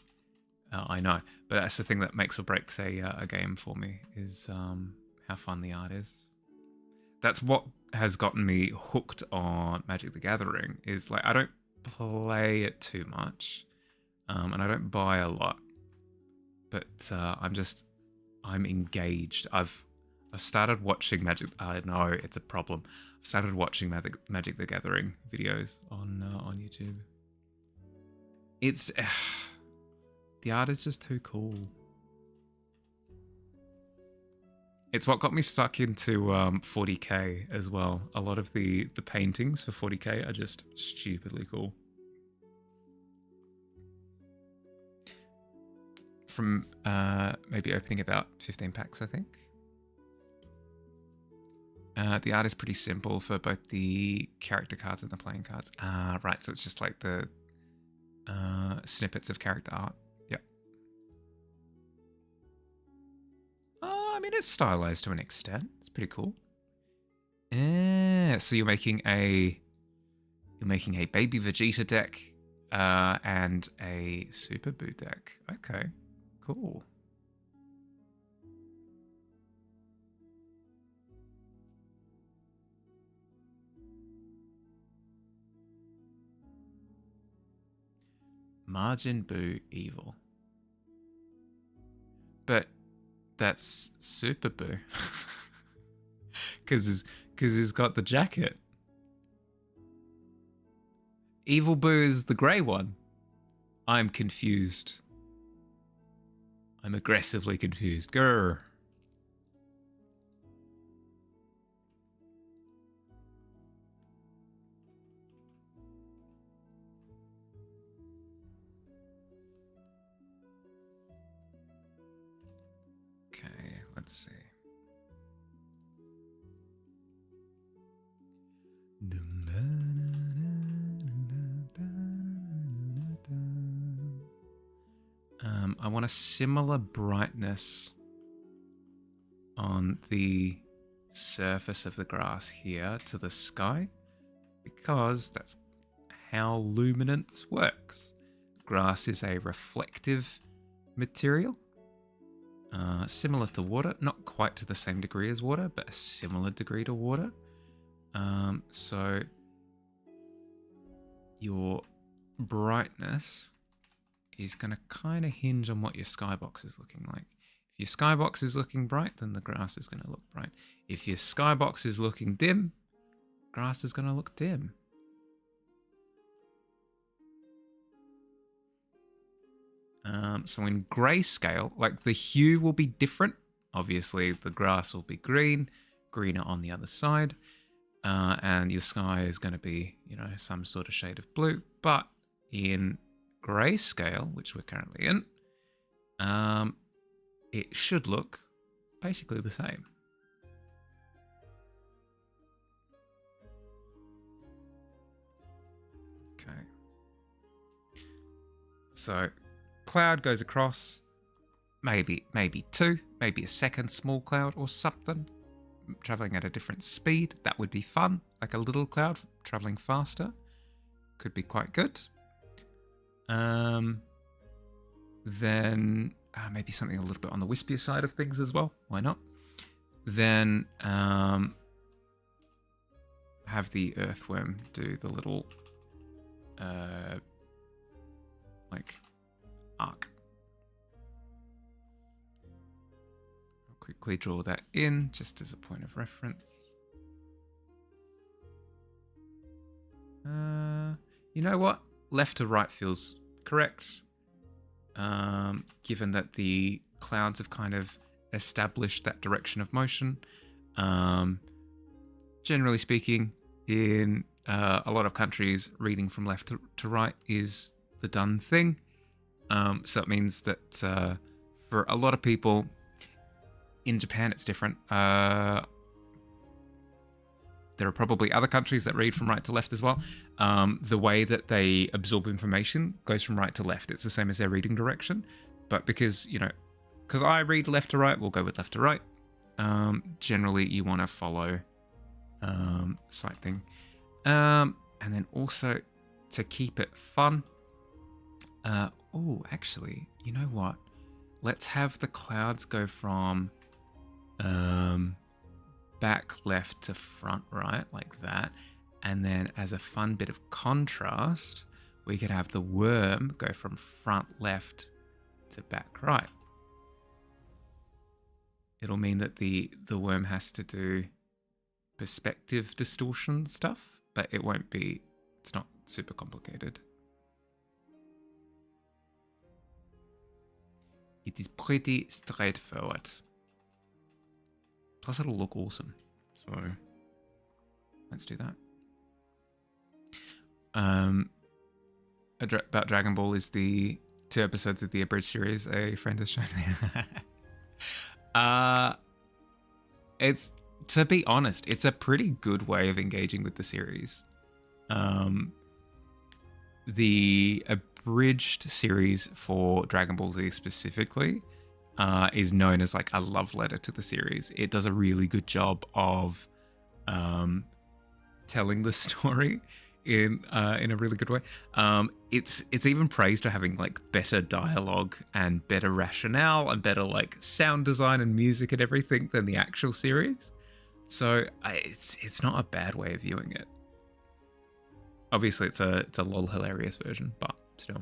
I know, but that's the thing that makes or breaks a game for me is how fun the art is. That's what has gotten me hooked on Magic the Gathering. Is like I don't play it too much, and I don't buy a lot, but I'm engaged. I've started watching Magic. I know it's a problem. I've started watching Magic the Gathering videos on YouTube. It's the art is just too cool. It's what got me stuck into 40k as well. A lot of the paintings for 40k are just stupidly cool. From maybe opening about 15 packs, I think. The art is pretty simple for both the character cards and the playing cards. Right, so it's just like the snippets of character art. Yep. I mean, it's stylized to an extent. It's pretty cool. So you're making a baby Vegeta deck and a Super Boo deck. Okay, cool. Majin Buu evil. But that's Super Boo. Because he's got the jacket. Evil Boo is the grey one. I'm confused. I'm aggressively confused. Grr. Okay, let's see. I want a similar brightness on the surface of the grass here to the sky, because that's how luminance works. Grass is a reflective material, similar to water, not quite to the same degree as water, but a similar degree to water. So your brightness is going to kind of hinge on what your skybox is looking like. If your skybox is looking bright, then the grass is going to look bright. If your skybox is looking dim, grass is going to look dim. So in grayscale, like the hue will be different. Obviously, the grass will be green, greener on the other side. And your sky is going to be, some sort of shade of blue. But in grayscale, which we're currently in, it should look basically the same. Okay. So cloud goes across, maybe two, maybe a second small cloud or something, traveling at a different speed. That would be fun. Like a little cloud traveling faster could be quite good. Then maybe something a little bit on the wispier side of things as well. Why not? Then have the earthworm do the little arc. I'll quickly draw that in just as a point of reference. You know what? Left to right feels correct. given that the clouds have kind of established that direction of motion. Generally speaking, in a lot of countries, reading from left to right is the done thing. So it means that for a lot of people, in Japan it's different. There are probably other countries that read from right to left as well. The way that they absorb information goes from right to left. It's the same as their reading direction. But because I read left to right, we'll go with left to right. Generally, you want to follow sight thing. And then also, to keep it fun... actually, you know what? Let's have the clouds go from... back left to front right, like that. And then as a fun bit of contrast, we could have the worm go from front left to back right. It'll mean that the worm has to do perspective distortion stuff, but it's not super complicated. It is pretty straightforward. Plus it'll look awesome. So let's do that. About Dragon Ball is the 2 episodes of the abridged series a friend has shown me. It's, to be honest, it's a pretty good way of engaging with the series. The abridged series for Dragon Ball Z specifically is known as like a love letter to the series. It does a really good job of telling the story in a really good way. It's even praised for having like better dialogue and better rationale and better like sound design and music and everything than the actual series. So it's not a bad way of viewing it. Obviously, it's a lol hilarious version, but still.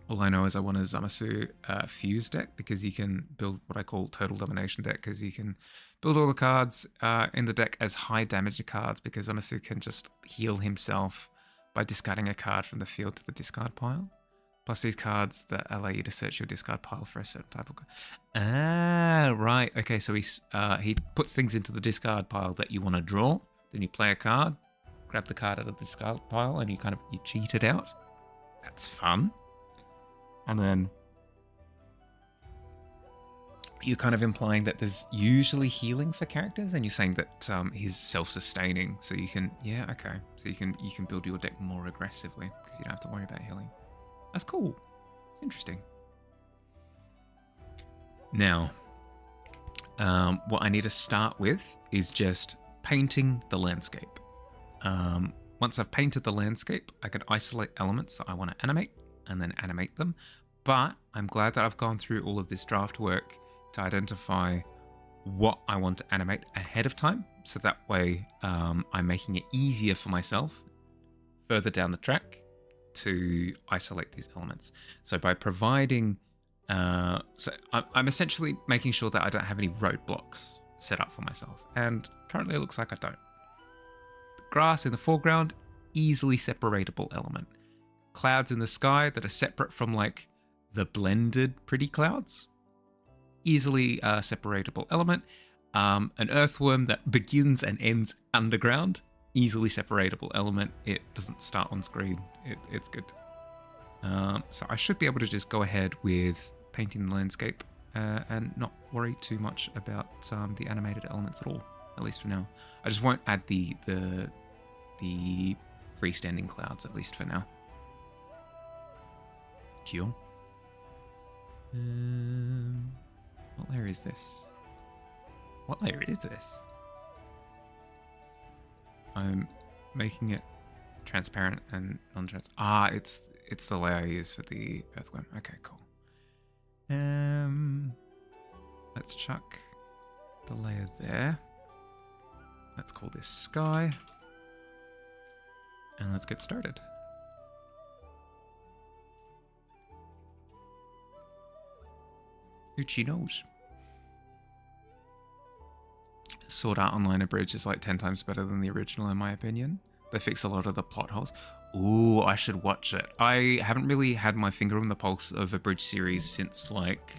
All I know is I want a Zamasu fuse deck because you can build what I call total domination deck, because you can build all the cards in the deck as high damage cards, because Zamasu can just heal himself by discarding a card from the field to the discard pile. Plus these cards that allow you to search your discard pile for a certain type of card. Ah, right. Okay, so he puts things into the discard pile that you want to draw. Then you play a card, grab the card out of the discard pile, and you cheat it out. That's fun. And then you're kind of implying that there's usually healing for characters, and you're saying that he's self-sustaining, so you can, yeah, okay, so you can build your deck more aggressively because you don't have to worry about healing. That's cool. It's interesting. Now, what I need to start with is just painting the landscape. Once I've painted the landscape, I can isolate elements that I want to animate and then animate them. But I'm glad that I've gone through all of this draft work to identify what I want to animate ahead of time. So that way I'm making it easier for myself further down the track to isolate these elements. So by providing, I'm essentially making sure that I don't have any roadblocks set up for myself. And currently it looks like I don't. The grass in the foreground, easily separatable element. Clouds in the sky that are separate from like the blended pretty clouds, easily separatable element. An earthworm that begins and ends underground, easily separatable element. It doesn't start on screen. It's good. So I should be able to just go ahead with painting the landscape and not worry too much about the animated elements at all, at least for now. I just won't add the freestanding clouds, at least for now. Cool. What layer is this? What layer is this? I'm making it transparent and non-transparent. Ah, it's the layer I use for the earthworm. Okay, cool. Let's chuck the layer there. Let's call this sky. And let's get started. Who she knows? Sword Art Online Abridged is like 10 times better than the original in my opinion. They fix a lot of the plot holes. Ooh, I should watch it. I haven't really had my finger on the pulse of a Bridge series since, like,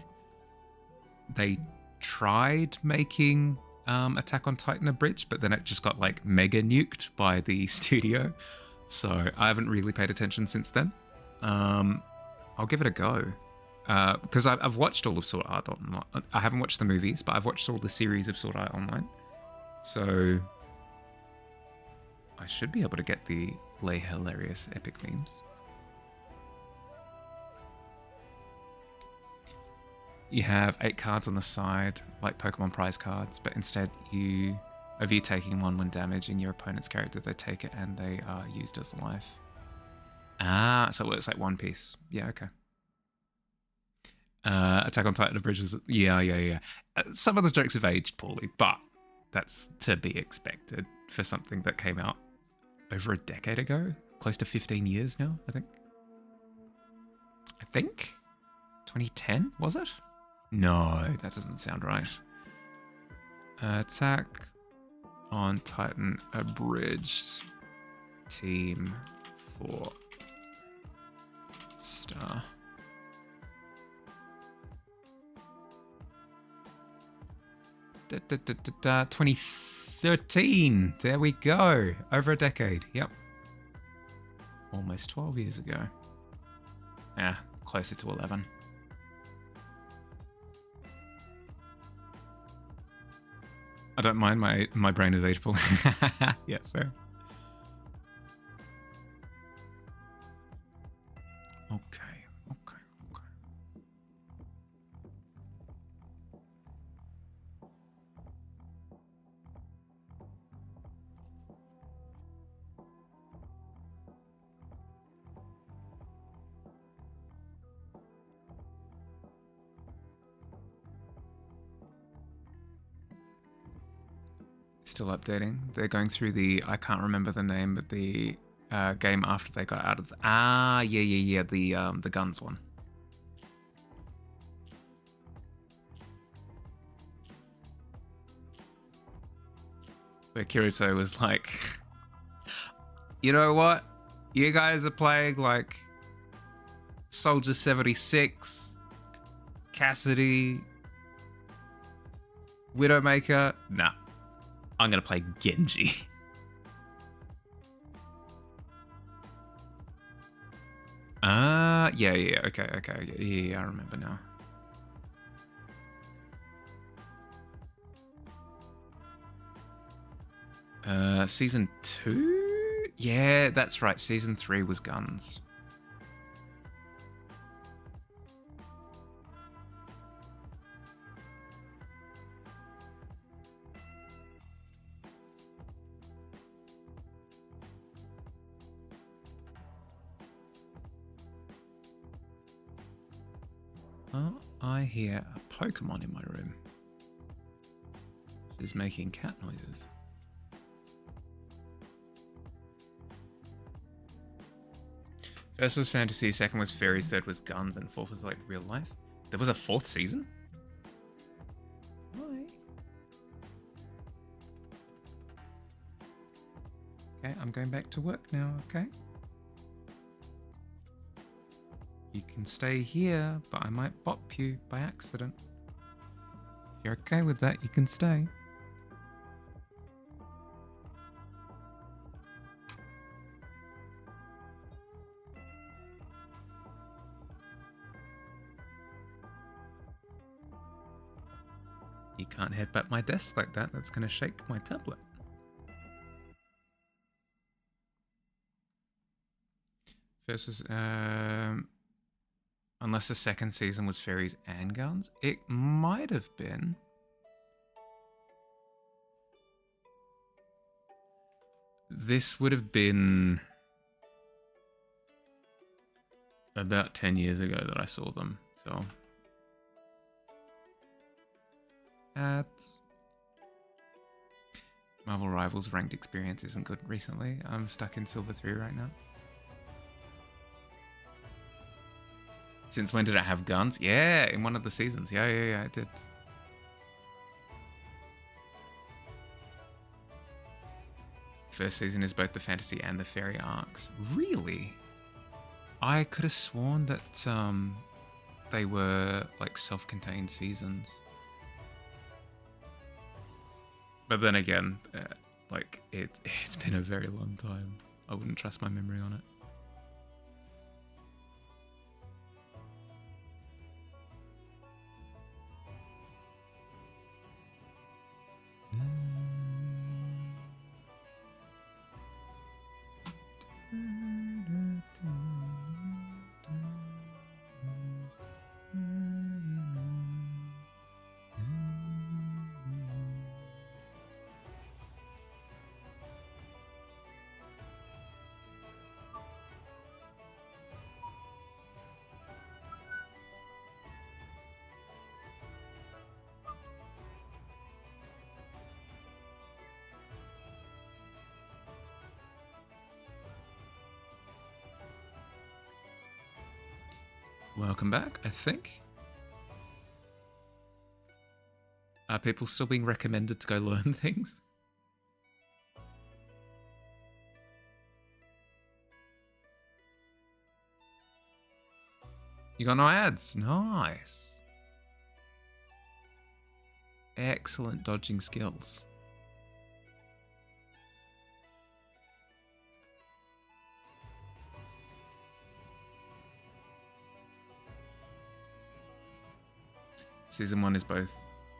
they tried making Attack on Titan a Bridge, but then it just got, like, mega nuked by the studio. So I haven't really paid attention since then. I'll give it a go. Because I've watched all of Sword Art Online. I haven't watched the movies, but I've watched all the series of Sword Art Online. So I should be able to get the Lay Hilarious epic memes. You have 8 cards on the side, like Pokemon prize cards, but instead of you taking 1/1 damage in your opponent's character, they take it and they are used as life. Ah, so it works like One Piece. Yeah, okay. Attack on Titan Bridges. Yeah. Some of the jokes have aged poorly, but that's to be expected for something that came out over a decade ago. Close to 15 years now, I think. 2010, was it? No, that doesn't sound right. Attack on Titan Abridged Team 4 Star. Da, da, da, da, da, 2013. There we go. Over a decade. Yep. Almost 12 years ago. Yeah, closer to 11. I don't mind, my brain is ageable. Yeah, fair. Okay. Still updating. They're going through the, I can't remember the name, but the game after they got out of the, the guns one. Where Kirito was like, you know what? You guys are playing like Soldier 76, Cassidy, Widowmaker. Nah. I'm going to play Genji. Yeah, okay. Yeah, I remember now. Season 2? Yeah, that's right. Season 3 was guns. Oh, I hear a Pokemon in my room. She's making cat noises. First was fantasy, second was fairies, third was guns, and fourth was like real life. There was a 4th season? Why? Okay, I'm going back to work now, okay? You can stay here, but I might bop you by accident. If you're okay with that, you can stay. You can't headbutt my desk like that. That's going to shake my tablet. First was... unless the second season was fairies and guns. It might have been. This would have been about 10 years ago that I saw them. So ads. Marvel Rivals ranked experience isn't good recently. I'm stuck in Silver 3 right now. Since when did it have guns? Yeah, in one of the seasons. Yeah, it did. First season is both the fantasy and the fairy arcs. Really? I could have sworn that they were like self-contained seasons. But then again, like it's been a very long time. I wouldn't trust my memory on it. Welcome back, I think. Are people still being recommended to go learn things? You got no ads. Nice. Excellent dodging skills. Season 1 is both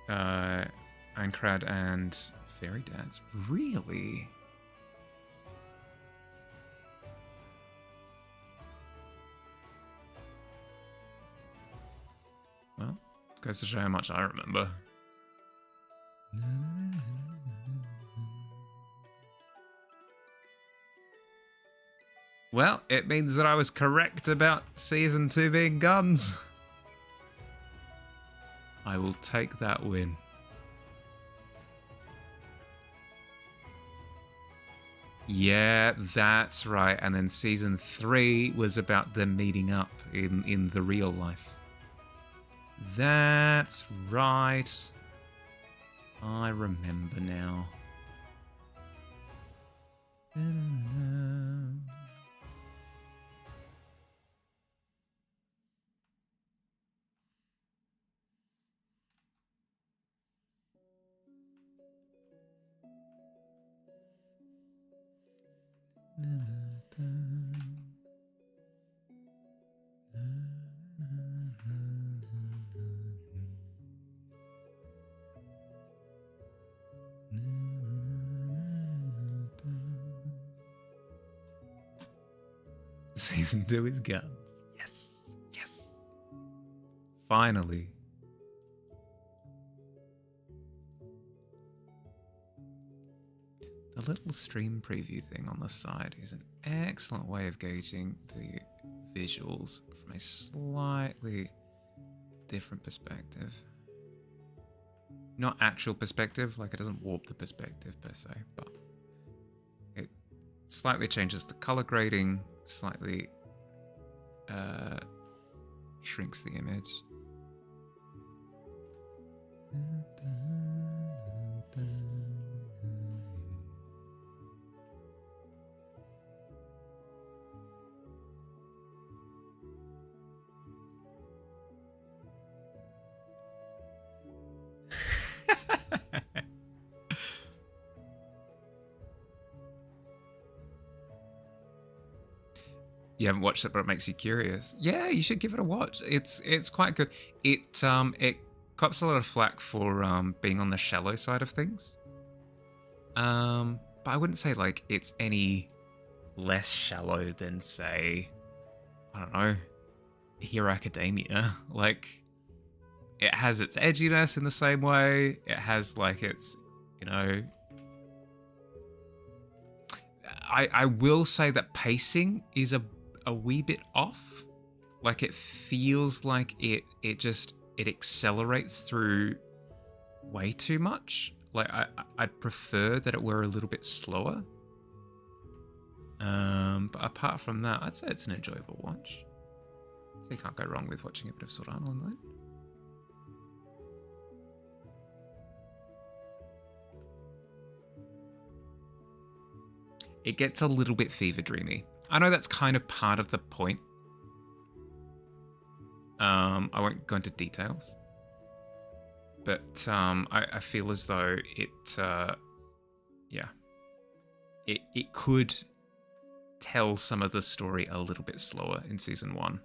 Ankrad and Fairy Dance. Really? Well, goes to show how much I remember. Well, it means that I was correct about Season 2 being guns. I will take that win. Yeah, that's right. And then Season 3 was about them meeting up in the real life. That's right. I remember now. Season 2 is guns. Yes. Yes. Finally. The little stream preview thing on the side is an excellent way of gauging the visuals from a slightly different perspective. Not actual perspective, like it doesn't warp the perspective per se, but it slightly changes the color grading, slightly shrinks the image. You haven't watched it, but it makes you curious. Yeah, you should give it a watch. It's quite good. It cops a lot of flack for being on the shallow side of things. But I wouldn't say like it's any less shallow than, say, I don't know, Hero Academia. Like, it has its edginess in the same way. It has like its, you know. I will say that pacing is a wee bit off. Like, it feels like it accelerates through way too much. Like, I'd prefer that it were a little bit slower. But apart from that, I'd say it's an enjoyable watch. So you can't go wrong with watching a bit of Sword Art Online. it gets a little bit fever dreamy. I know that's kind of part of the point. I won't go into details, but I feel as though it could tell some of the story a little bit slower in season 1.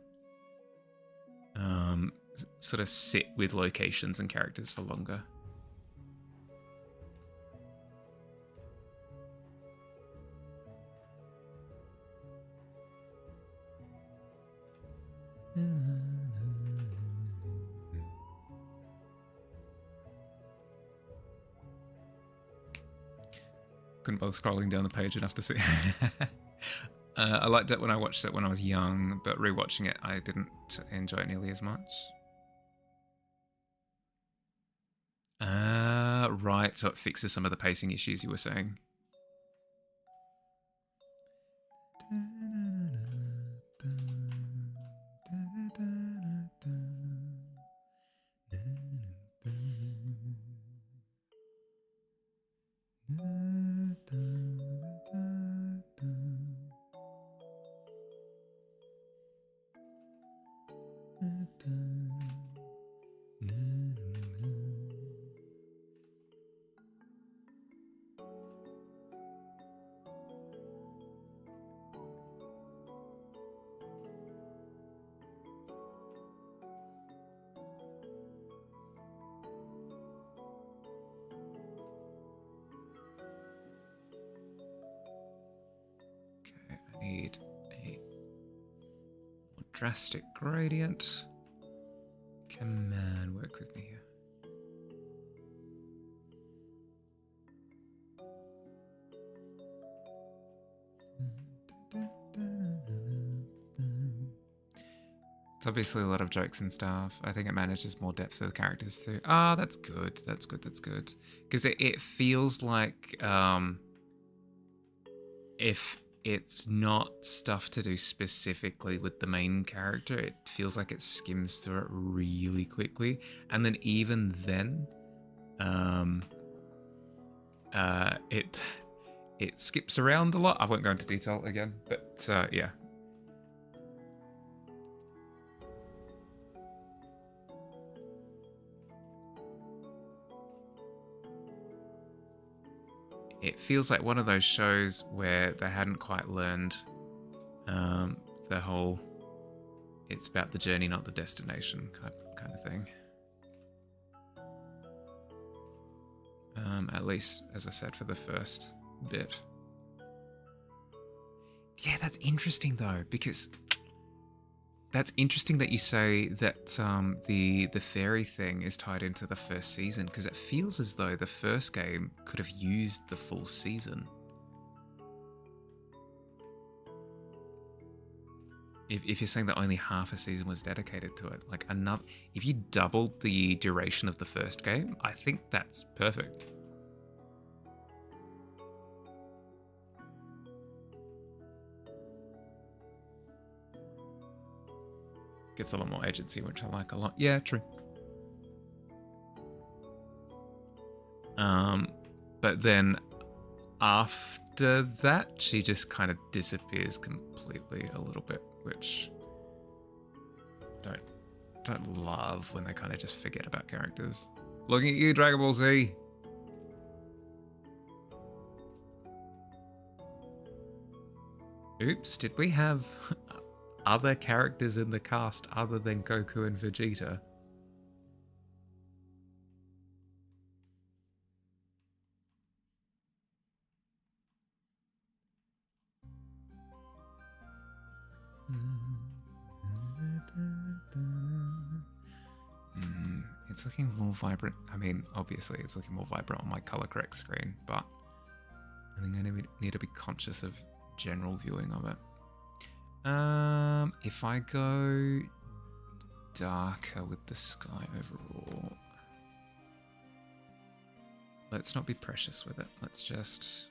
Sort of sit with locations and characters for longer. Couldn't bother scrolling down the page enough to see. I liked it when I watched it when I was young, but rewatching it, I didn't enjoy it nearly as much. Right, so it fixes some of the pacing issues you were saying. Need a more drastic gradient. Can man work with me here? It's obviously a lot of jokes and stuff. I think it manages more depth of the characters too. Ah, that's good. That's good. That's good. Because it feels like if it's not stuff to do specifically with the main character, it feels like it skims through it really quickly. And then even then, it skips around a lot. I won't go into detail again, but yeah. It feels like one of those shows where they hadn't quite learned the whole it's about the journey, not the destination kind of thing. At least, as I said, for the first bit. Yeah, that's interesting though, because that's interesting that you say that the fairy thing is tied into the first season, because it feels as though the first game could have used the full season. If you're saying that only half a season was dedicated to it, like another, if you doubled the duration of the first game, I think that's perfect. Gets a lot more agency, which I like a lot. Yeah, true. But then after that, she just kind of disappears completely a little bit, which don't love when they kind of just forget about characters. Looking at you, Dragon Ball Z. Oops, did we have other characters in the cast other than Goku and Vegeta? It's looking more vibrant. I mean, obviously it's looking more vibrant on my color correct screen, but I think I need to be conscious of general viewing of it. If I go darker with the sky overall, let's not be precious with it. Let's just...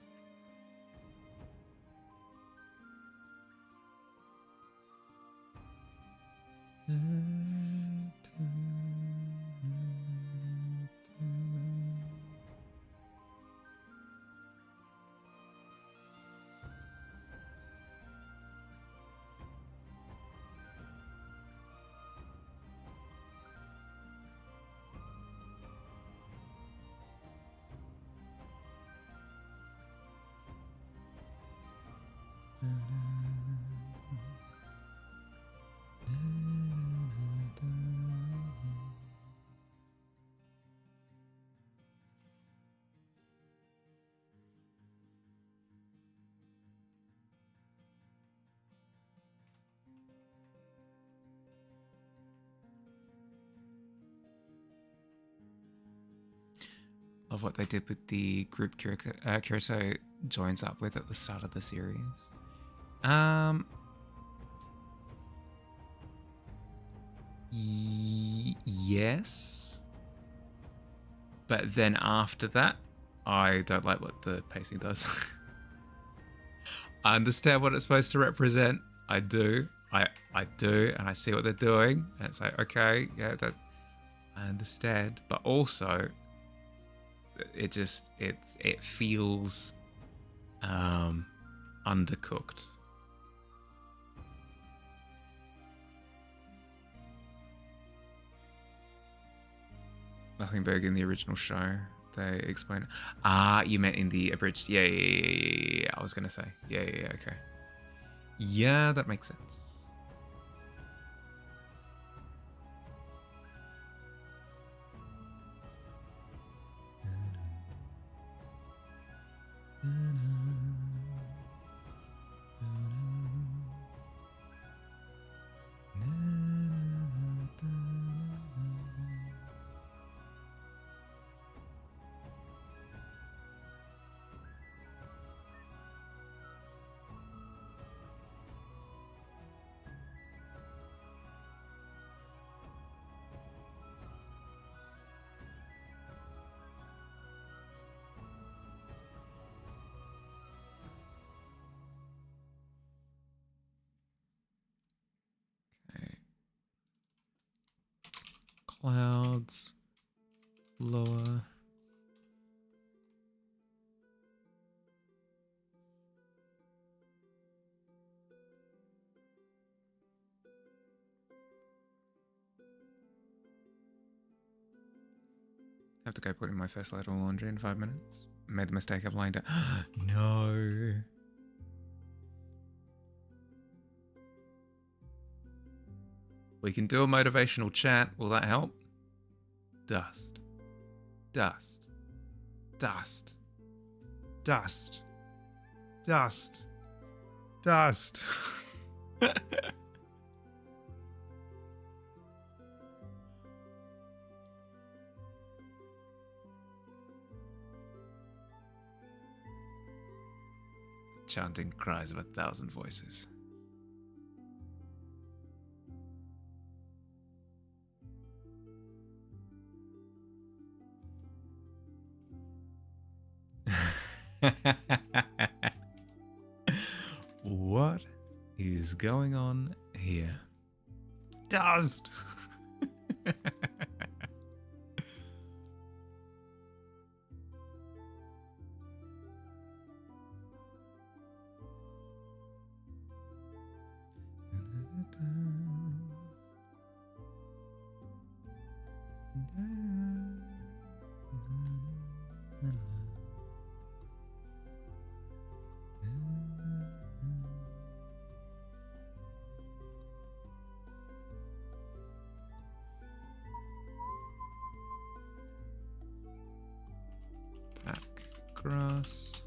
Love what they did with the group Kirito joins up with at the start of the series. Yes. But then after that, I don't like what the pacing does. I understand what it's supposed to represent. I do. I do, and I see what they're doing. And it's like, okay, yeah, that I understand. But also, it feels undercooked. Nothing big in the original show. They explain it. Ah, you meant in the abridged. Yeah. I was gonna say. Yeah, okay. Yeah, that makes sense. Clouds, lower. Have to go put in my first load of laundry in 5 minutes. Made the mistake of lying down. No. We can do a motivational chat. Will that help? Dust. Dust. Dust. Dust. Dust. Dust. Chanting cries of 1,000 voices. What is going on here? Dust! Grass.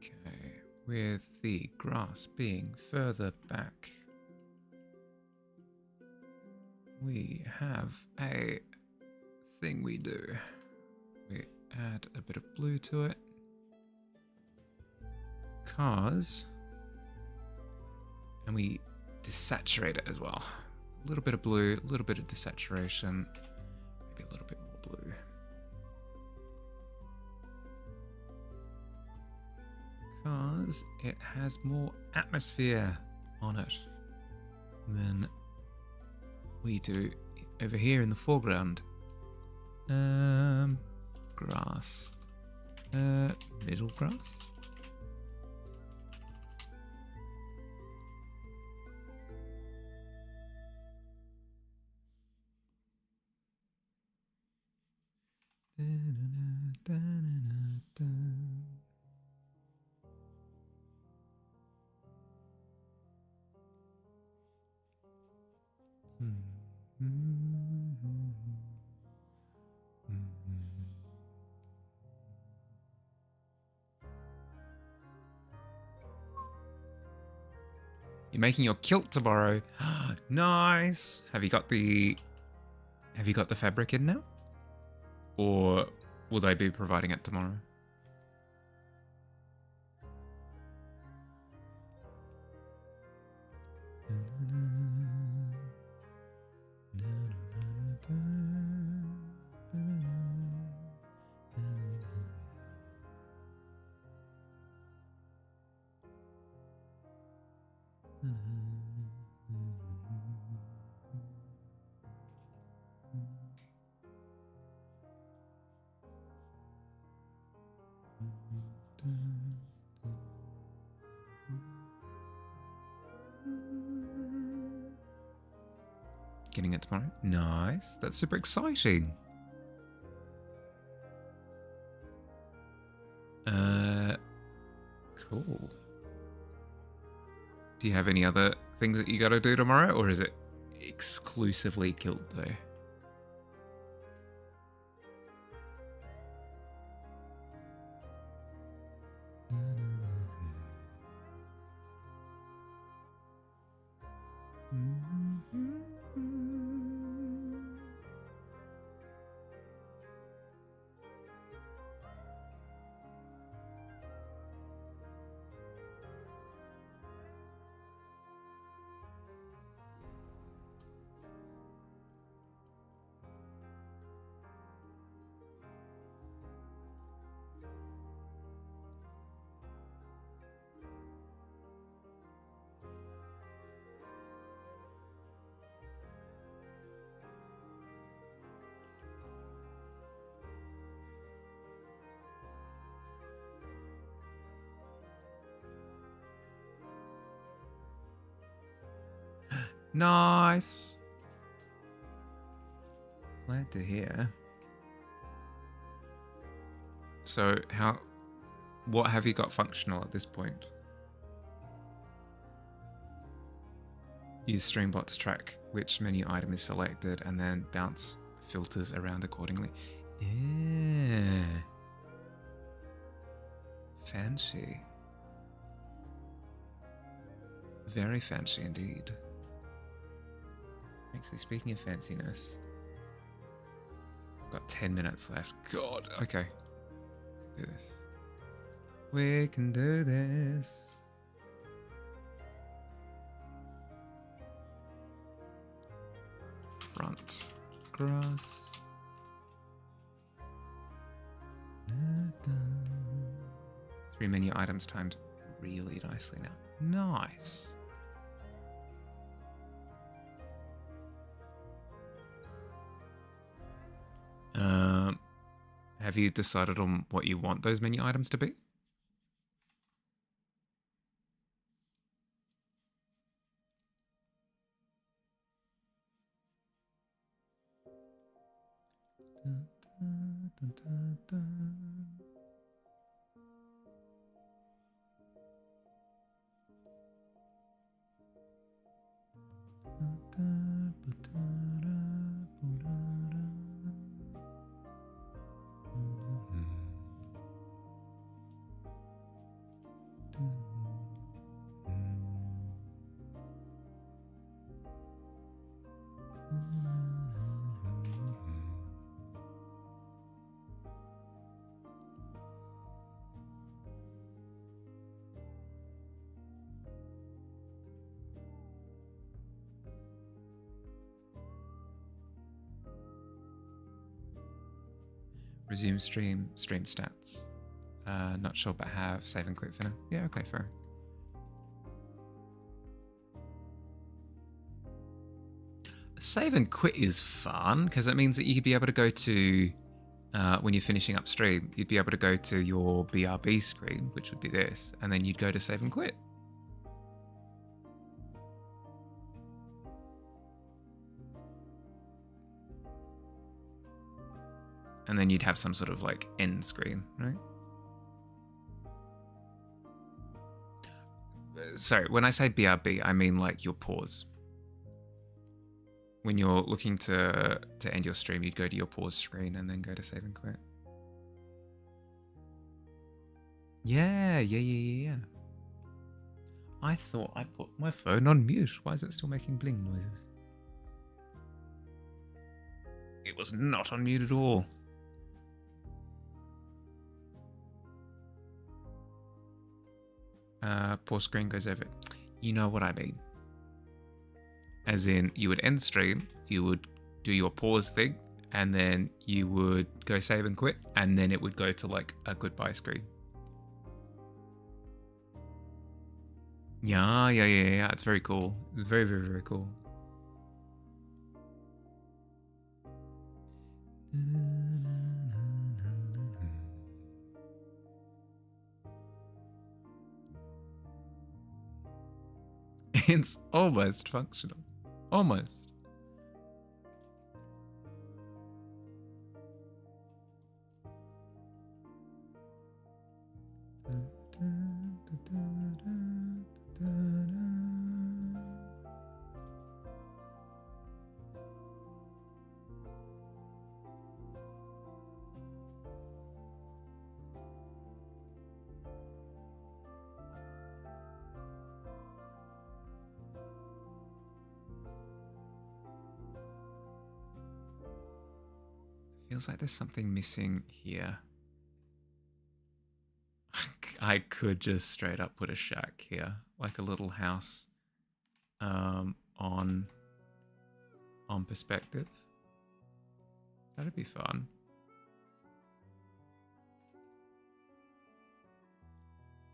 Okay, with the grass being further back, we have a thing we do. We add a bit of blue to it, and we desaturate it as well. A little bit of blue, a little bit of desaturation, maybe a little bit more blue. Because it has more atmosphere on it than we do over here in the foreground. Grass. Middle grass? You're making your kilt tomorrow. Nice. Have you got the fabric in now? Or will they be providing it tomorrow? Getting it tomorrow. Nice. That's super exciting. Cool. Do you have any other things that you gotta do tomorrow, or is it exclusively kilt day? Nice. Glad to hear. So what have you got functional at this point? Use Streambot to track which menu item is selected and then bounce filters around accordingly. Yeah. Fancy. Very fancy indeed. Actually, speaking of fanciness, got 10 minutes left. God, okay. Do this. We can do this. Front grass. 3 menu items timed really nicely now. Nice. Have you decided on what you want those menu items to be? Resume stream stats. Not sure, but have save and quit for now. Yeah, okay, fair. Save and quit is fun because it means that you could be able to go to when you're finishing up stream, you'd be able to go to your BRB screen, which would be this, and then you'd go to save and quit. And then you'd have some sort of like end screen, right? Sorry, when I say BRB, I mean like your pause. When you're looking to end your stream, you'd go to your pause screen and then go to save and quit. Yeah. I thought I put my phone on mute. Why is it still making bling noises? It was not on mute at all. Pause screen goes over. You know what I mean. As in, you would end stream, you would do your pause thing, and then you would go save and quit, and then it would go to like a goodbye screen. Yeah. It's very cool. It's very, very, very cool. It's almost functional. Almost. Feels like there's something missing here. I could just straight up put a shack here, like a little house, on perspective. That'd be fun.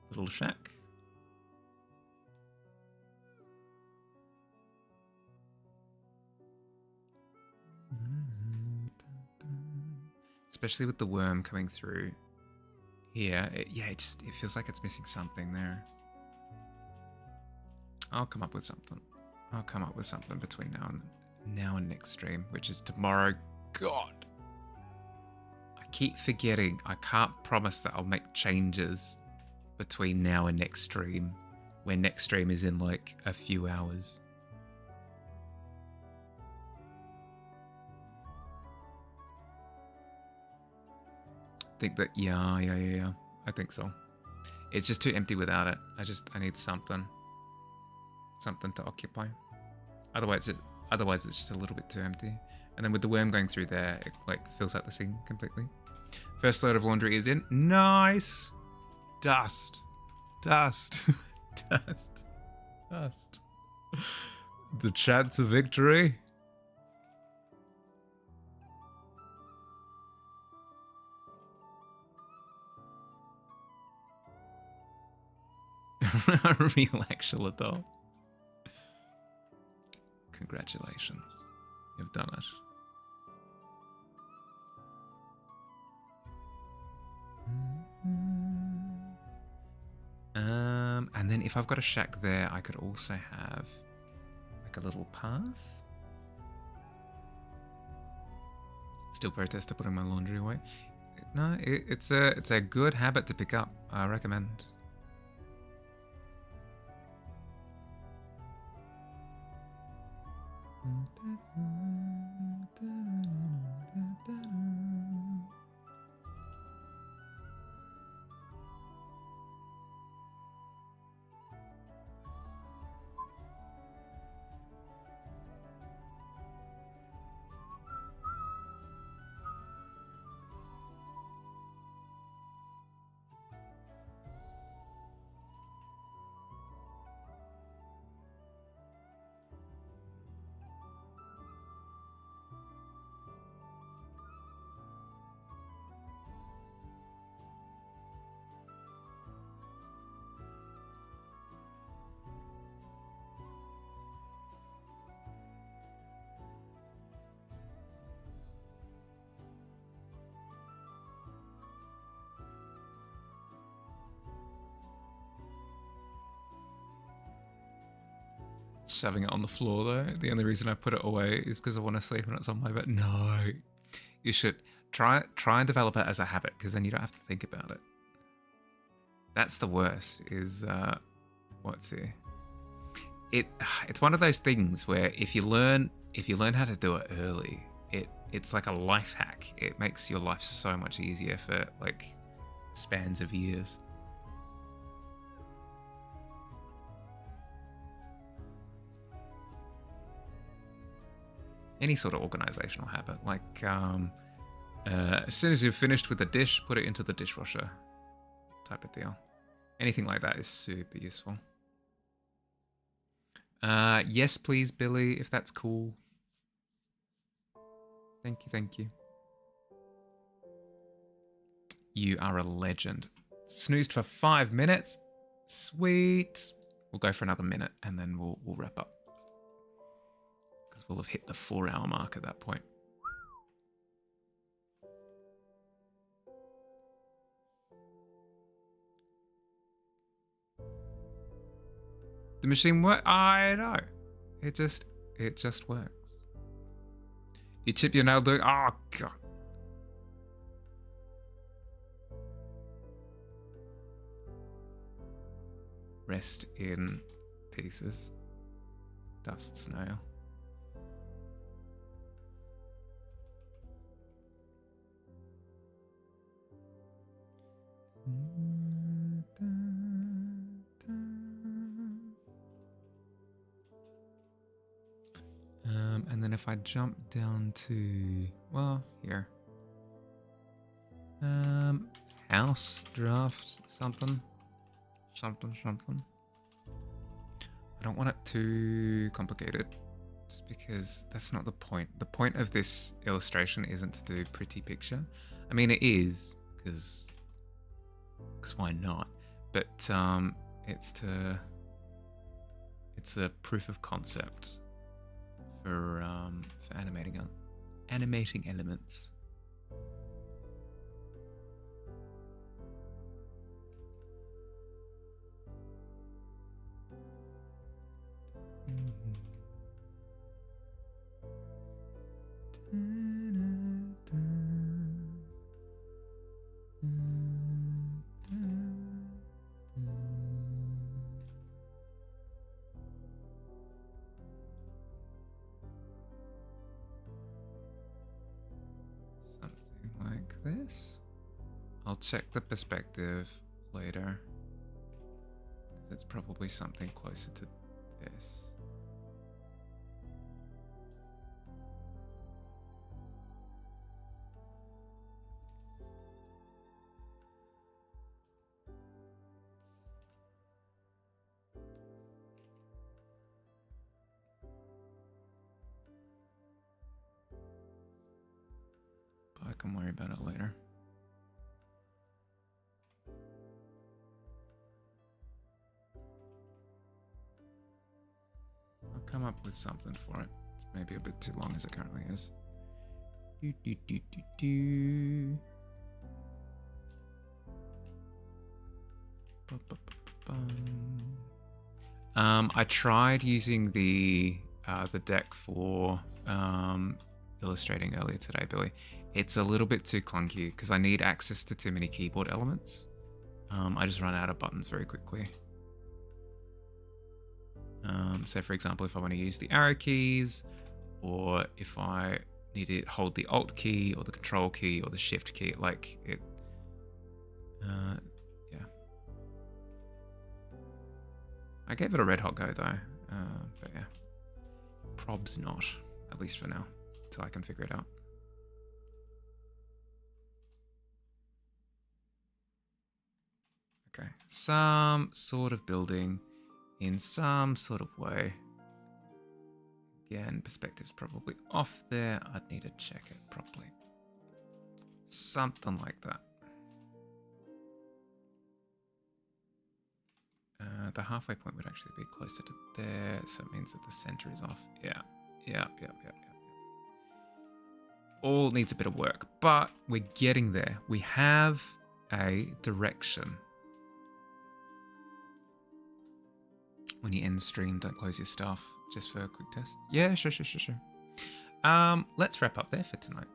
Little shack. Especially with the worm coming through here. It feels like it's missing something there. I'll come up with something. I'll come up with something between now and next stream, which is tomorrow. God. I keep forgetting. I can't promise that I'll make changes between now and next stream, when next stream is in like a few hours. Think that yeah. I think so. It's just too empty without it. I need something to occupy. Otherwise it's just a little bit too empty. And then with the worm going through there, it like fills out the scene completely. First load of laundry is in. Nice. Dust. Dust. The chance of victory. A real actual adult. Congratulations. You've done it. And then if I've got a shack there, I could also have like a little path. Still protest to putting my laundry away. No, it's a good habit to pick up. I recommend. Shoving it on the floor though. The only reason I put it away is because I want to sleep when it's on my bed. No, you should try and develop it as a habit, because then you don't have to think about it. That's the worst. Is what's here? It's one of those things where if you learn how to do it early, it's like a life hack. It makes your life so much easier for like spans of years. any sort of organizational habit, like as soon as you've finished with the dish, put it into the dishwasher type of deal. Anything like that is super useful. Yes, please, Billy, if that's cool. Thank you, thank you. You are a legend. Snoozed for 5 minutes. Sweet. We'll go for another minute and then we'll wrap up. Because we'll have hit the 4-hour mark at that point. The machine works. I know. It just works. You chip your nail doing. Oh god. Rest in pieces. Dust snail. And then if I jump down to, well, here. House, draft, something. Something. I don't want it too complicated, just because that's not the point. The point of this illustration isn't to do pretty picture. I mean, it is, because why not? But it's a proof of concept for animating elements. Something like this. I'll check the perspective later. It's probably something closer to this. But I can worry about it later. I'll come up with something for it. It's maybe a bit too long as it currently is. I tried using the deck for illustrating earlier today, Billy. It's a little bit too clunky because I need access to too many keyboard elements. I just run out of buttons very quickly. So for example, if I want to use the arrow keys, or if I need to hold the Alt key or the Control key or the Shift key, like it, yeah. I gave it a red hot go though, but yeah, probs not, at least for now, until I can figure it out. Okay, some sort of building in some sort of way. Again, perspective's probably off there. I'd need to check it properly. Something like that. The halfway point would actually be closer to there, so it means that the center is off. Yeah. All needs a bit of work, but we're getting there. We have a direction. When you end stream, don't close your stuff, just for a quick test. Yeah, sure. Let's wrap up there for tonight.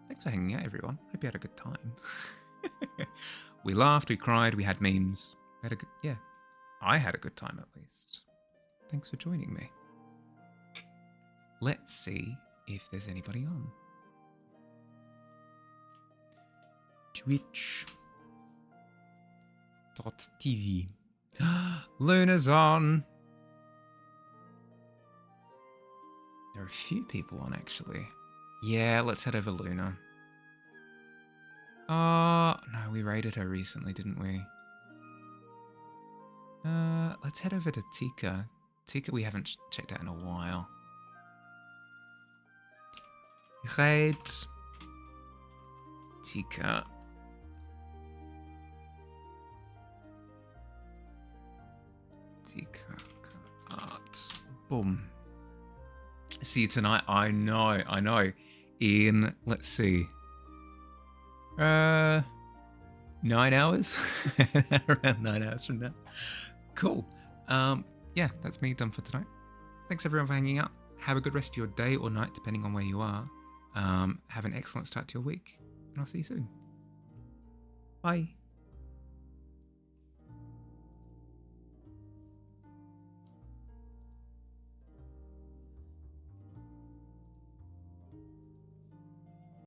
Thanks for hanging out, everyone. Hope you had a good time. We laughed, we cried, we had memes. We had a good, yeah. I had a good time at least. Thanks for joining me. Let's see if there's anybody on. Twitch.tv. Luna's on. There are a few people on, actually. Yeah, let's head over Luna. No, we raided her recently, didn't we? Let's head over to Tika. Tika we haven't checked out in a while. Raid. Tika. Tika. Art. Boom. See you tonight. I know. In, let's see. 9 hours? Around 9 hours from now. Cool. Yeah, that's me done for tonight. Thanks everyone for hanging out. Have a good rest of your day or night, depending on where you are. Have an excellent start to your week, and I'll see you soon. Bye.